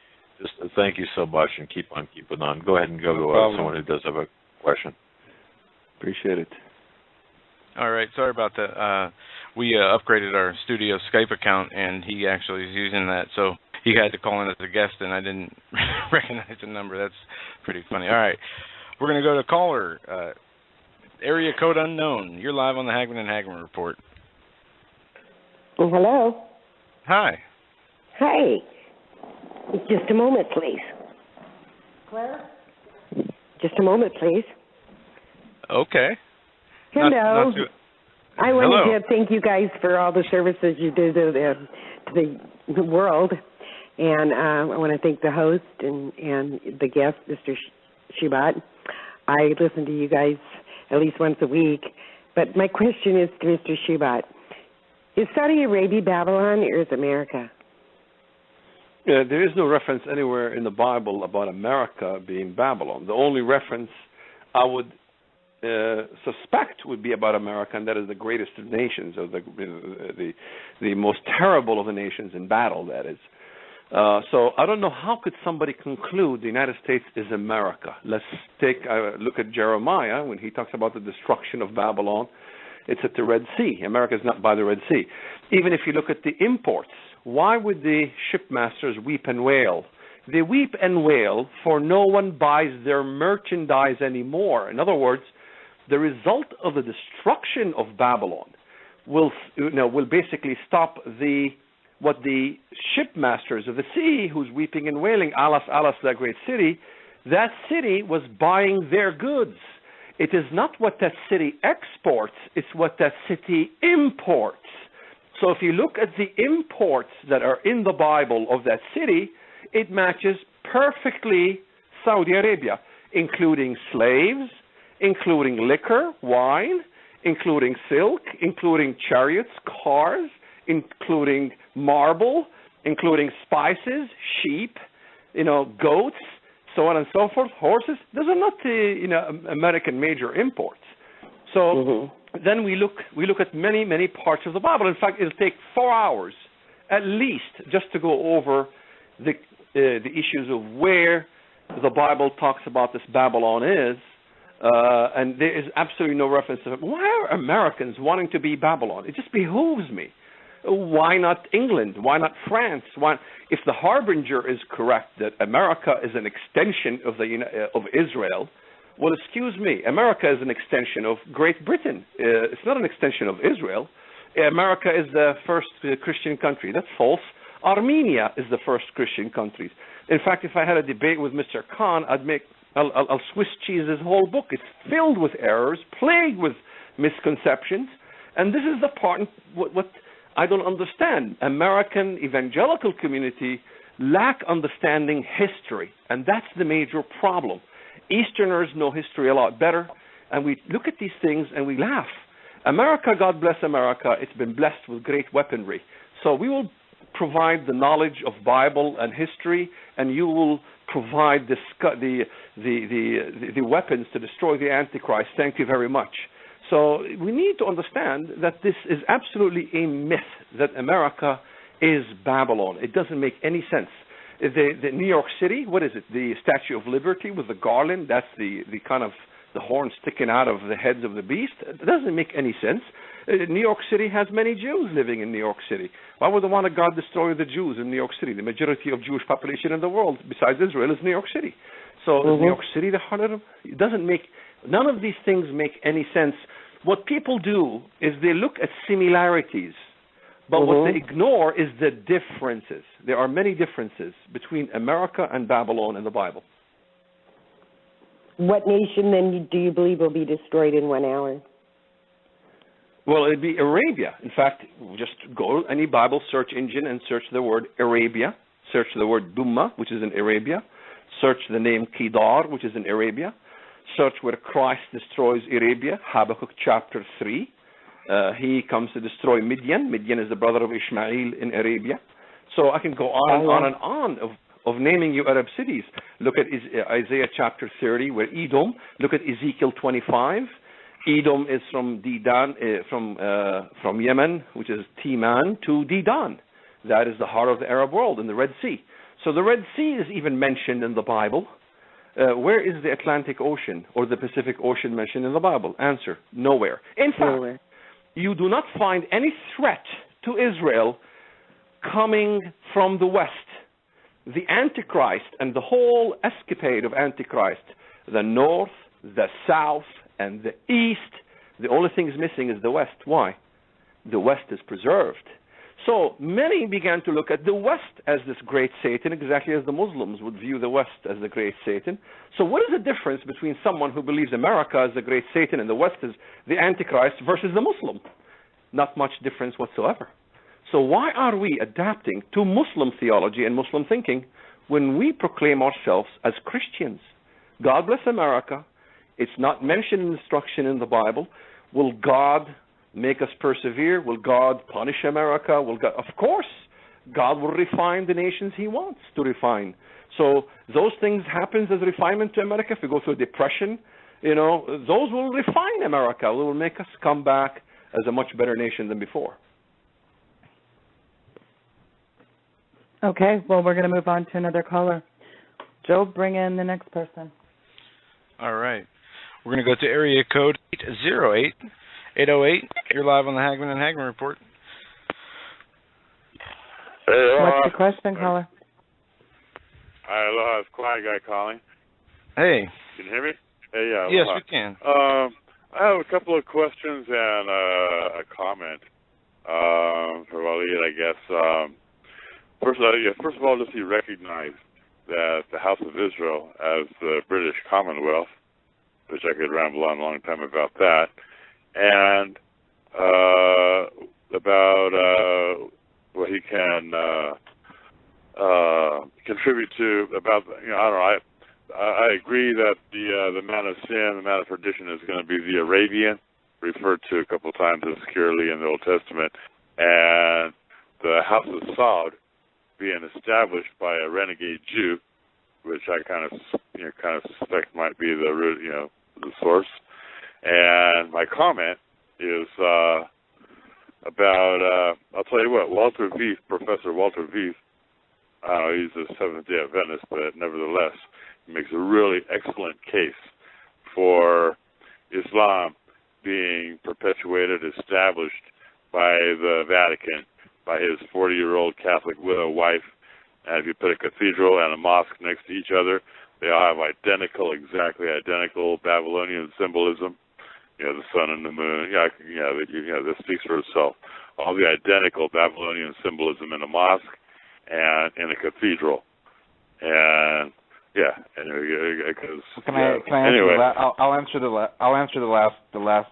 just thank you so much and keep on keeping on. Go ahead and go to someone who does have a question. Appreciate it. All right, sorry about that. We upgraded our studio Skype account, and he actually is using that, so he had to call in as a guest, and I didn't recognize the number. That's pretty funny. All right, we're going to go to caller, area code unknown. You're live on the Hagman and Hagman Report. Oh, hello. Hi. Hi. Just a moment, please. Claire? Just a moment, please. Okay. Hello. Not I wanted to thank you guys for all the services you do to the world. And I want to thank the host and the guest, Mr. Shoebat. I listen to you guys at least once a week. But my question is to Mr. Shoebat. Is Saudi Arabia Babylon or is America? There is no reference anywhere in the Bible about America being Babylon. The only reference I would suspect would be about America, and that is the greatest of nations, or the most terrible of the nations in battle, that is. So I don't know how could somebody conclude the United States is America. Let's take a look at Jeremiah when he talks about the destruction of Babylon. It's at the Red Sea. America is not by the Red Sea. Even if you look at the imports, why would the shipmasters weep and wail? They weep and wail for no one buys their merchandise anymore. In other words, the result of the destruction of Babylon will basically stop what the shipmasters of the sea, who's weeping and wailing, alas, alas, that great city, that city was buying their goods. It is not what that city exports, it's what that city imports. So if you look at the imports that are in the Bible of that city, it matches perfectly Saudi Arabia, including slaves, including liquor, wine, including silk, including chariots, cars, including marble, including spices, sheep, goats, so on and so forth, horses. Those are not the American major imports. So then we look at many, many parts of the Bible. In fact, it'll take 4 hours at least just to go over the issues of where the Bible talks about this Babylon is. And there is absolutely no reference to it. Why are Americans wanting to be Babylon? It just behooves me Why not England? Why not France? If the harbinger is correct that America is an extension of Israel, well, excuse me, America is an extension of Great Britain. It's not an extension of Israel. America is the first Christian country. That's false. Armenia is the first Christian country. In fact, if I had a debate with Mr. Khan, I'll Swiss cheese his whole book. It's filled with errors, plagued with misconceptions, and this is the part what I don't understand. American evangelical community lack understanding history, and that's the major problem. Easterners know history a lot better, and we look at these things and we laugh. America, God bless America, it's been blessed with great weaponry. So we will provide the knowledge of Bible and history, and you will provide the weapons to destroy the Antichrist. Thank you very much. So we need to understand that this is absolutely a myth that America is Babylon. It doesn't make any sense. The New York City, what is it? The Statue of Liberty with the garland, that's the kind of the horn sticking out of the heads of the beast. It doesn't make any sense. New York City has many Jews living in New York City. Why would the one of God destroy the Jews in New York City? The majority of Jewish population in the world, besides Israel, is New York City. So is New York City the heart of them? It doesn't make, none of these things make any sense. What people do is they look at similarities, but what they ignore is the differences. There are many differences between America and Babylon in the Bible. What nation then do you believe will be destroyed in 1 hour? Well, it'd be Arabia. In fact, just go to any Bible search engine and search the word Arabia. Search the word Dumma, which is in Arabia. Search the name Kedar, which is in Arabia. Search where Christ destroys Arabia, Habakkuk chapter 3. He comes to destroy Midian. Midian is the brother of Ishmael in Arabia. So I can go on and on of naming you Arab cities. Look at Isaiah chapter 30, where Edom. Look at Ezekiel 25. Edom is from Dedan, from Yemen, which is Timan, to Dedan. That is the heart of the Arab world in the Red Sea. So the Red Sea is even mentioned in the Bible. Where is the Atlantic Ocean or the Pacific Ocean mentioned in the Bible? Answer, nowhere. In fact, you do not find any threat to Israel coming from the West. The Antichrist and the whole escapade of Antichrist, the North, the South, and the East, the only thing is missing is the West. Why? The West is preserved. So many began to look at the West as this great Satan, exactly as the Muslims would view the West as the great Satan. So what is the difference between someone who believes America is the great Satan and the West is the Antichrist versus the Muslim? Not much difference whatsoever. So why are we adapting to Muslim theology and Muslim thinking when we proclaim ourselves as Christians? God bless America. It's not mentioned in instruction in the Bible. Will God make us persevere? Will God punish America? Will God? Of course, God will refine the nations He wants to refine. So those things happen as refinement to America. If we go through a depression, those will refine America. They will make us come back as a much better nation than before. Okay, well, we're going to move on to another caller. Joe, bring in the next person. All right. We're going to go to area code 808. 808, you're live on the Hagman and Hagman Report. Hey, what's your question, caller? Hi, aloha, it's Quiet Guy calling. Hey. Can you hear me? Hey, yeah. Yes, we can. I have a couple of questions and a comment for Walid, I guess. First of all, does he recognize that the House of Israel as the British Commonwealth, which I could ramble on a long time about that, and about what he can contribute to about, I don't know, I agree that the man of sin, the man of perdition is going to be the Arabian, referred to a couple of times obscurely in the Old Testament, and the House of Saud being established by a renegade Jew, which I kind of suspect might be the root, the source. And my comment is about, I'll tell you what, Professor Walter Veith, he's a Seventh-day Adventist, but nevertheless, he makes a really excellent case for Islam being perpetuated, established by the Vatican by his 40-year-old Catholic widow wife. And if you put a cathedral and a mosque next to each other, they all have exactly identical Babylonian symbolism. The sun and the moon. This speaks for itself. All the identical Babylonian symbolism in a mosque and in a cathedral. And I'll answer the last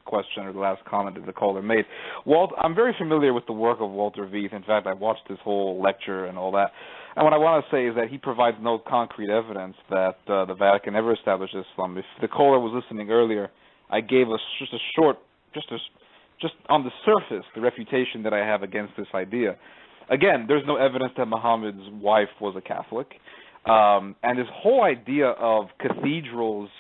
question or the last comment that the caller made. I'm very familiar with the work of Walter Veith. In fact, I watched his whole lecture and all that. And what I want to say is that he provides no concrete evidence that the Vatican ever established Islam. If the caller was listening earlier, I gave us just a short, just on the surface, the refutation that I have against this idea. Again, there's no evidence that Muhammad's wife was a Catholic. And this whole idea of cathedrals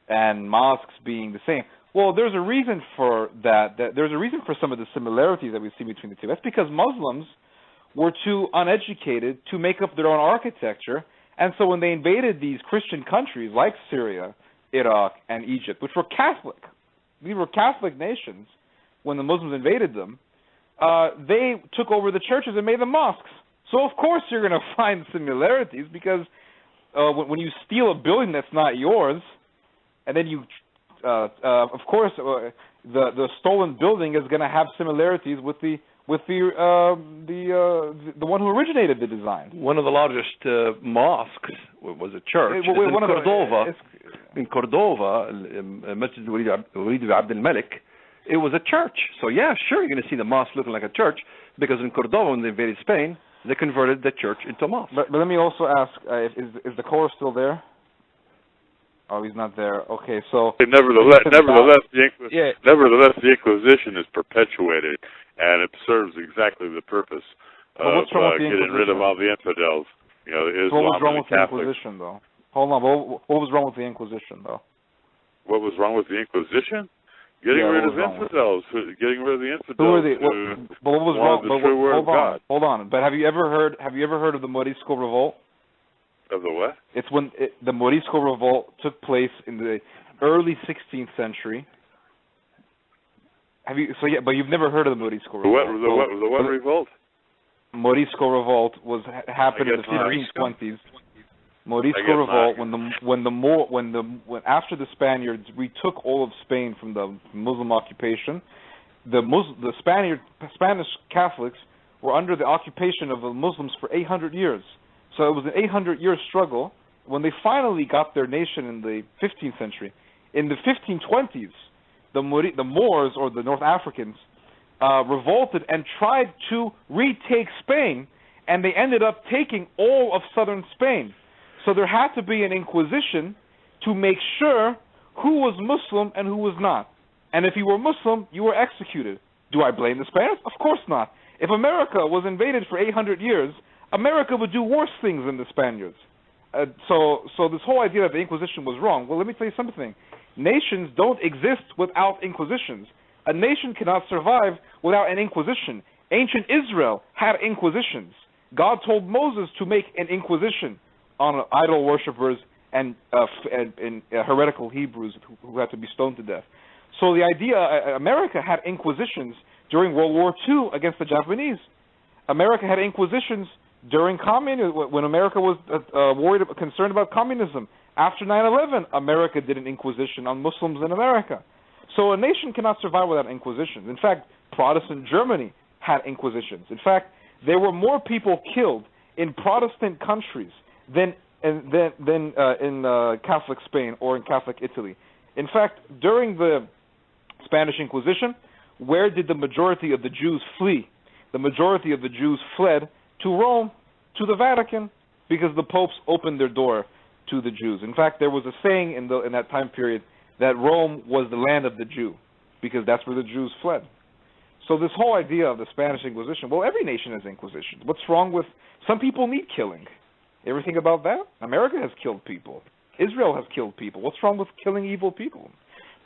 and mosques being the same, well, there's a reason for that. There's a reason for some of the similarities that we see between the two. That's because Muslims were too uneducated to make up their own architecture. And so when they invaded these Christian countries like Syria, Iraq, and Egypt, which were Catholic, these were Catholic nations, when the Muslims invaded them, they took over the churches and made them mosques. So of course you're going to find similarities, because when you steal a building that's not yours, and then you, of course, the stolen building is going to have similarities with the one who originated the design. One of the largest mosques was a church in Cordova, Masjid Walid Abd al-Malik. It was a church. So yeah, sure, you're going to see the mosque looking like a church, because in Cordova, when they invaded Spain, they converted the church into a mosque. But let me also ask, is the caller still there? Oh, he's not there. Okay, so nevertheless, the Inquisition is perpetuated, and it serves exactly the purpose of getting rid of all the infidels. Islam. So what was wrong with the Inquisition, though? Hold on. What was wrong with the Inquisition, though? What was wrong with the Inquisition? Getting rid of infidels. Getting rid of the infidels. Who were the? But what was wrong? The true word of God. Hold on. But have you ever heard of the Morisco Revolt? Of the what? It's when the Morisco Revolt took place in the early 16th century. But you've never heard of the Morisco Revolt. The what revolt? Morisco Revolt happened in the 1520s. Morisco Revolt when after the Spaniards retook all of Spain from the Muslim occupation, the Spanish Catholics were under the occupation of the Muslims for 800 years. So it was an 800-year struggle. When they finally got their nation in the 15th century, in the 1520s, the Moors, or the North Africans, revolted and tried to retake Spain, and they ended up taking all of southern Spain. So there had to be an inquisition to make sure who was Muslim and who was not. And if you were Muslim, you were executed. Do I blame the Spaniards? Of course not. If America was invaded for 800 years, America would do worse things than the Spaniards. So this whole idea that the Inquisition was wrong, well, let me tell you something. Nations don't exist without inquisitions. A nation cannot survive without an inquisition. Ancient Israel had inquisitions. God told Moses to make an inquisition on idol worshippers and heretical Hebrews who had to be stoned to death. So the idea, America had inquisitions during World War II against the Japanese. America had inquisitions during communism, when America was concerned about communism. After 9/11, America did an inquisition on Muslims in America. So a nation cannot survive without inquisitions. In fact, Protestant Germany had inquisitions. In fact, there were more people killed in Protestant countries than in Catholic Spain or in Catholic Italy. In fact, during the Spanish Inquisition, where did the majority of the Jews flee? The majority of the Jews fled to Rome, to the Vatican, because the popes opened their door to the Jews. In fact, there was a saying in that time period that Rome was the land of the Jew, because that's where the Jews fled. So this whole idea of the Spanish Inquisition, well, every nation has inquisitions. What's wrong with, some people need killing. Ever think about that? America has killed people. Israel has killed people. What's wrong with killing evil people?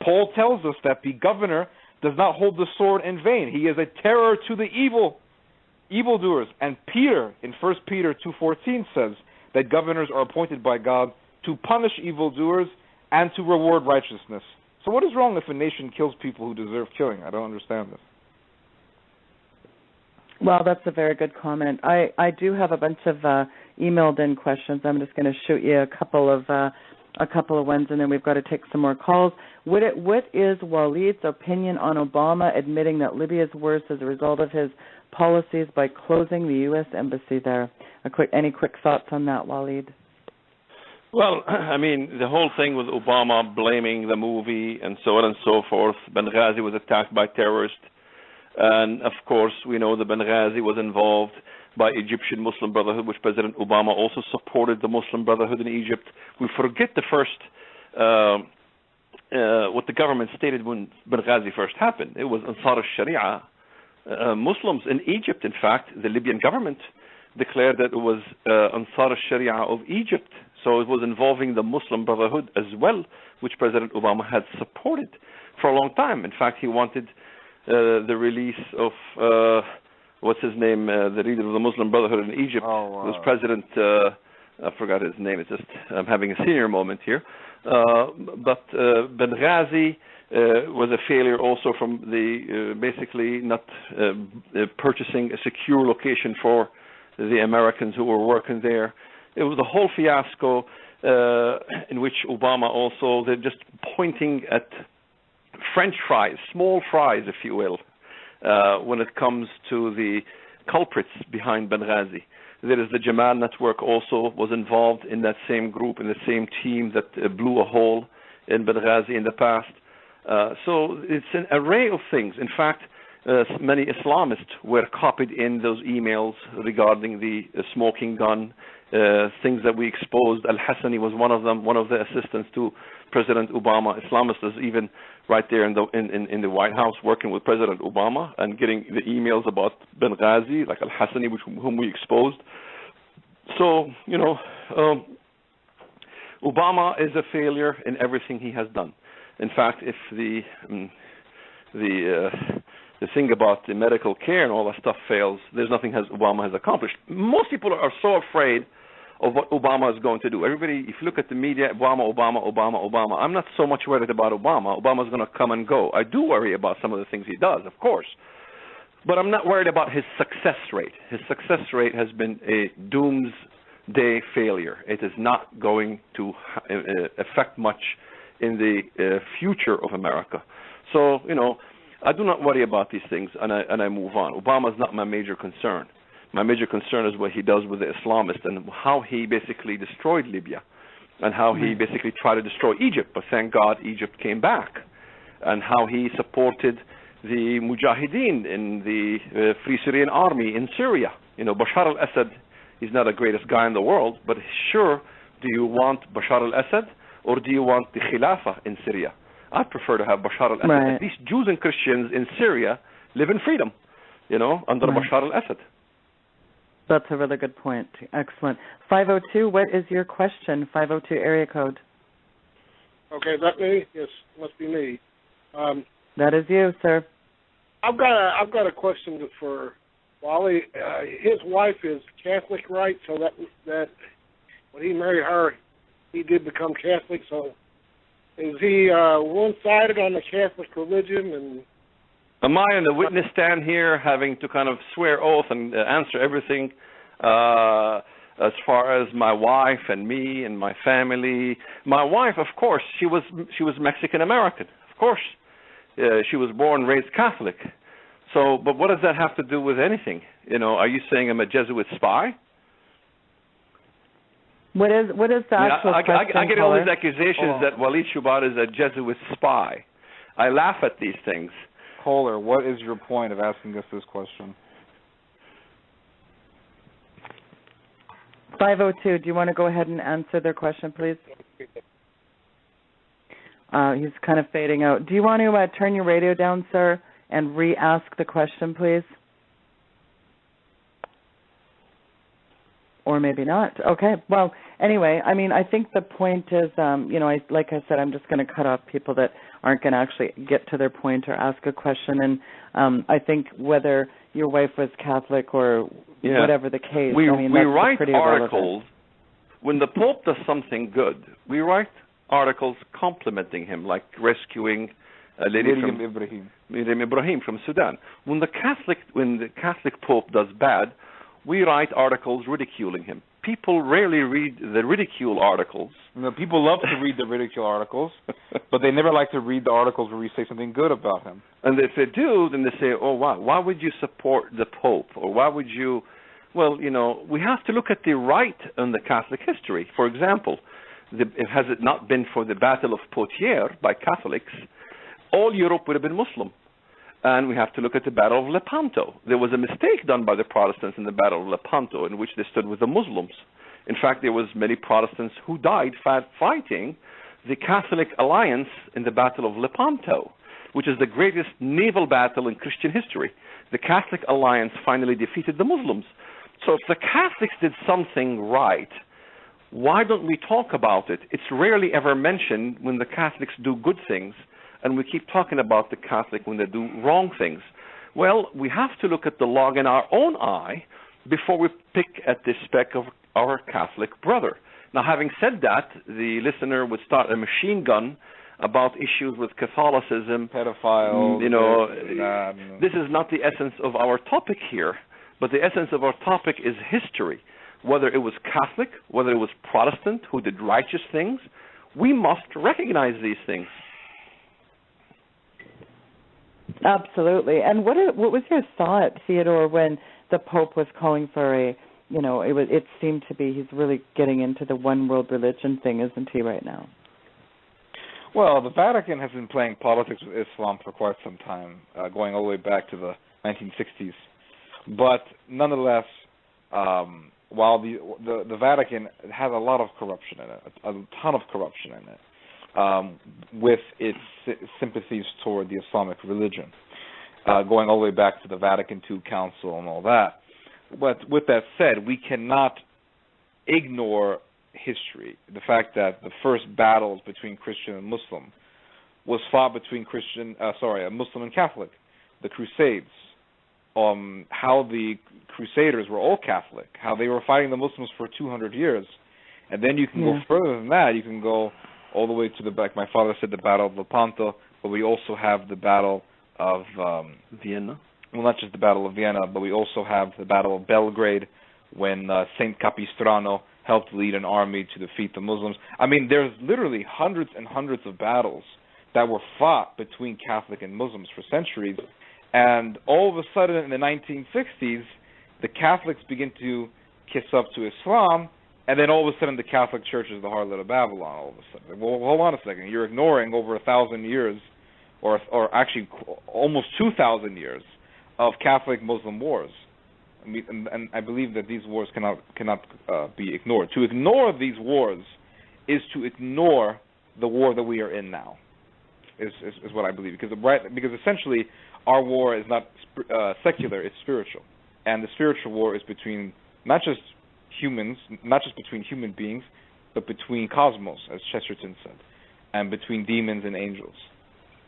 Paul tells us that the governor does not hold the sword in vain. He is a terror to the evildoers. And Peter, in 1 Peter 2:14, says that governors are appointed by God to punish evildoers and to reward righteousness. So what is wrong if a nation kills people who deserve killing? I don't understand this. Well, that's a very good comment. I do have a bunch of emailed in questions. I'm just going to shoot you a couple of ones, and then we've got to take some more calls. What is Walid's opinion on Obama admitting that Libya is worse as a result of his policies by closing the U.S. embassy there? Any quick thoughts on that, Walid? Well, I mean, the whole thing with Obama blaming the movie and so on and so forth. Benghazi was attacked by terrorists. And, of course, we know that Benghazi was involved by Egyptian Muslim Brotherhood, which President Obama also supported the Muslim Brotherhood in Egypt. We forget the first, what the government stated when Benghazi first happened. It was Ansar al-Sharia. Muslims in Egypt, in fact, the Libyan government declared that it was Ansar al-Sharia of Egypt. So it was involving the Muslim Brotherhood as well, which President Obama had supported for a long time. In fact, he wanted the release of what's his name, the leader of the Muslim Brotherhood in Egypt. It was President, I forgot his name. It's just I'm having a senior moment here. But Benghazi was a failure also from the basically not purchasing a secure location for the Americans who were working there. It was a whole fiasco in which Obama also, they're just pointing at French fries, small fries, if you will, when it comes to the culprits behind Benghazi. There is the Jamal Network also was involved in that same group, in the same team that blew a hole in Benghazi in the past. So it's an array of things. In fact, many Islamists were copied in those emails regarding the smoking gun, things that we exposed. Al-Hassani was one of them, one of the assistants to President Obama. Islamists is even right there in the White House working with President Obama and getting the emails about Benghazi, like Al-Hassani, whom we exposed. So, Obama is a failure in everything he has done. In fact, if the thing about the medical care and all that stuff fails, there's nothing Obama has accomplished. Most people are so afraid of what Obama is going to do. Everybody, if you look at the media, Obama. I'm not so much worried about Obama. Obama's going to come and go. I do worry about some of the things he does, of course. But I'm not worried about his success rate. His success rate has been a doomsday failure. It is not going to affect much in the future of America. So, I do not worry about these things, and I move on. Obama is not my major concern. My major concern is what he does with the Islamists and how he basically destroyed Libya and how he basically tried to destroy Egypt. But thank God Egypt came back, and how he supported the Mujahideen in the Free Syrian Army in Syria. Bashar al-Assad, he's not the greatest guy in the world, but sure, do you want Bashar al-Assad or do you want the Khilafah in Syria? I prefer to have Bashar al-Assad. Right. At least Jews and Christians in Syria live in freedom, under Bashar al-Assad. That's a really good point. Excellent. 502, what is your question? 502 area code. Okay, is that me? Yes, must be me. That is you, sir. I've got a question for Wally. His wife is Catholic, right? So that when he married her, he did become Catholic. So is he one-sided on the Catholic religion? And am I on the witness stand here, having to kind of swear oath and answer everything as far as my wife and me and my family? My wife, of course, she was Mexican American, of course. She was born and raised Catholic. So, but what does that have to do with anything? Are you saying I'm a Jesuit spy? What is the actual question? I get all these accusations that Walid Shoebat is a Jesuit spy. I laugh at these things. Caller, what is your point of asking us this question? 502, do you want to go ahead and answer their question, please? He's kind of fading out. Do you want to turn your radio down, sir, and re-ask the question, please? Or maybe not. Okay. Well, anyway, I think the point is, like I said, I'm just going to cut off people that aren't going to actually get to their point or ask a question. And I think whether your wife was Catholic or whatever the case, we that's write pretty articles. irrelevant. When the Pope does something good, we write articles complimenting him, like rescuing a lady from Miriam Ibrahim from Sudan. When the Catholic Pope does bad, we write articles ridiculing him. People rarely read the ridicule articles. People love to read the ridicule articles, but they never like to read the articles where we say something good about him. And if they do, then they say, oh, why would you support the Pope? Or why would you... Well, we have to look at the right in the Catholic history. For example, has it not been for the Battle of Poitiers by Catholics, all Europe would have been Muslim. And we have to look at the Battle of Lepanto. There was a mistake done by the Protestants in the Battle of Lepanto in which they stood with the Muslims. In fact, there was many Protestants who died fighting the Catholic alliance in the Battle of Lepanto, which is the greatest naval battle in Christian history. The Catholic alliance finally defeated the Muslims. So if the Catholics did something right, why don't we talk about it? It's rarely ever mentioned when the Catholics do good things, and we keep talking about the Catholic when they do wrong things. Well, we have to look at the log in our own eye before we pick at the speck of our Catholic brother. Now, having said that, the listener would start a machine gun about issues with Catholicism. Pedophiles. This is not the essence of our topic here, but the essence of our topic is history. Whether it was Catholic, whether it was Protestant who did righteous things, we must recognize these things. Absolutely. And what was your thought, Theodore, when the Pope was calling for it seemed to be he's really getting into the one world religion thing, isn't he, right now? Well, the Vatican has been playing politics with Islam for quite some time, going all the way back to the 1960s. But nonetheless, while the Vatican has a lot of corruption in it, a ton of corruption in it, with its sympathies toward the Islamic religion, going all the way back to the Vatican II Council and all that. But with that said, we cannot ignore history. The fact that the first battles between Christian and Muslim was fought between Muslim and Catholic, the Crusades. How the Crusaders were all Catholic, how they were fighting the Muslims for 200 years. And then you can go further than that. You can go all the way to like my father said, the Battle of Lepanto, but we also have the Battle of Vienna. Well, not just the Battle of Vienna, but we also have the Battle of Belgrade when Saint Capistrano helped lead an army to defeat the Muslims. I mean, there's literally hundreds and hundreds of battles that were fought between Catholic and Muslims for centuries. And all of a sudden in the 1960s, the Catholics begin to kiss up to Islam, and then all of a sudden the Catholic Church is the harlot of Babylon all of a sudden. Well, hold on a second. You're ignoring over 1,000 years, or actually almost 2,000 years, of Catholic-Muslim wars. I mean, and I believe that these wars cannot be ignored. To ignore these wars is to ignore the war that we are in now, is what I believe. Because essentially our war is not secular, it's spiritual. And the spiritual war is between not just humans, not just between human beings, but between cosmos, as Chesterton said, and between demons and angels.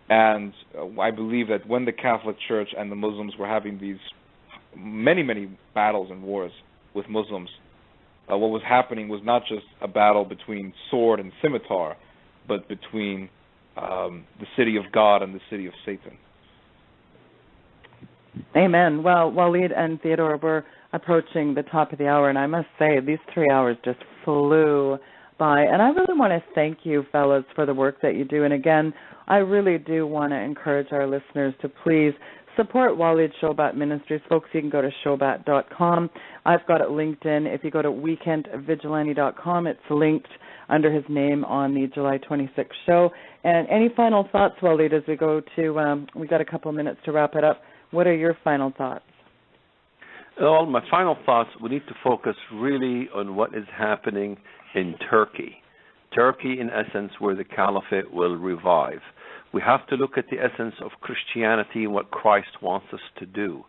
And I believe that when the Catholic Church and the Muslims were having these many, many battles and wars with Muslims, what was happening was not just a battle between sword and scimitar, but between the city of God and the city of Satan. Amen. Well, Walid and Theodore, we're approaching the top of the hour, and I must say these 3 hours just flew by. And I really want to thank you, fellas, for the work that you do. And again, I really do want to encourage our listeners to please support Walid Shoebat Ministries. Folks, you can go to shoebat.com. I've got it linked in. If you go to weekendvigilante.com, it's linked under his name on the July 26th show. And any final thoughts, Walid, as we go to, we've got a couple minutes to wrap it up. What are your final thoughts? Well, my final thoughts, we need to focus really on what is happening in Turkey. Turkey, in essence, where the caliphate will revive. We have to look at the essence of Christianity and what Christ wants us to do.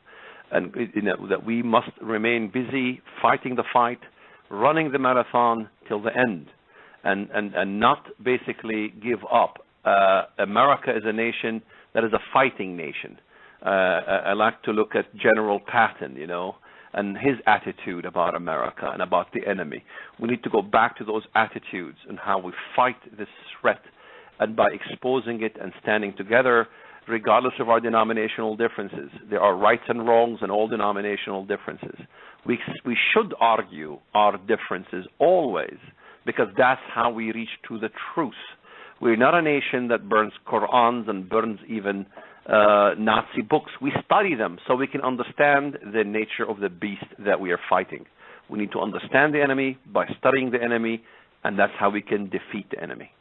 And that we must remain busy fighting the fight, running the marathon till the end, and not basically give up. America is a nation that is a fighting nation. I like to look at General Patton, and his attitude about America and about the enemy. We need to go back to those attitudes and how we fight this threat and by exposing it and standing together, regardless of our denominational differences. There are rights and wrongs in all denominational differences. We should argue our differences always, because that's how we reach to the truth. We're not a nation that burns Qur'ans and burns even Nazi books. We study them so we can understand the nature of the beast that we are fighting. We need to understand the enemy by studying the enemy, and that's how we can defeat the enemy.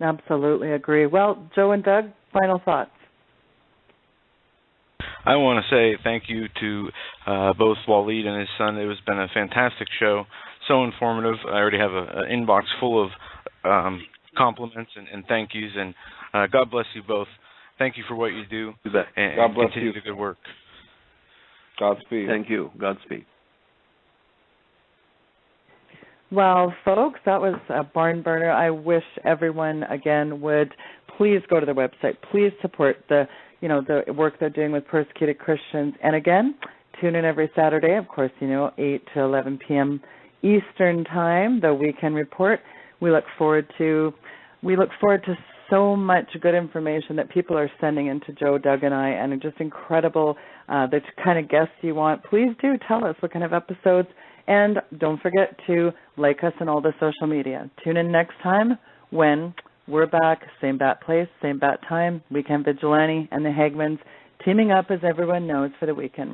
Absolutely agree. Well, Joe and Doug, final thoughts. I want to say thank you to both Walid and his son. It has been a fantastic show, so informative. I already have an inbox full of compliments and thank yous, and God bless you both. Thank you for what you do, and God bless continue you. the good work. Godspeed. Thank you. Godspeed. Well, folks, that was a barn burner. I wish everyone, again, would please go to their website. Please support the work they're doing with persecuted Christians. And again, tune in every Saturday, of course, 8 to 11 p.m. Eastern Time, the Weekend Report. We look forward to so much good information that people are sending in to Joe, Doug, and I, and just incredible the kind of guests you want. Please do tell us what kind of episodes. And don't forget to like us on all the social media. Tune in next time when we're back, same bat place, same bat time, Weekend Vigilante and the Hagmans teaming up, as everyone knows, for the Weekend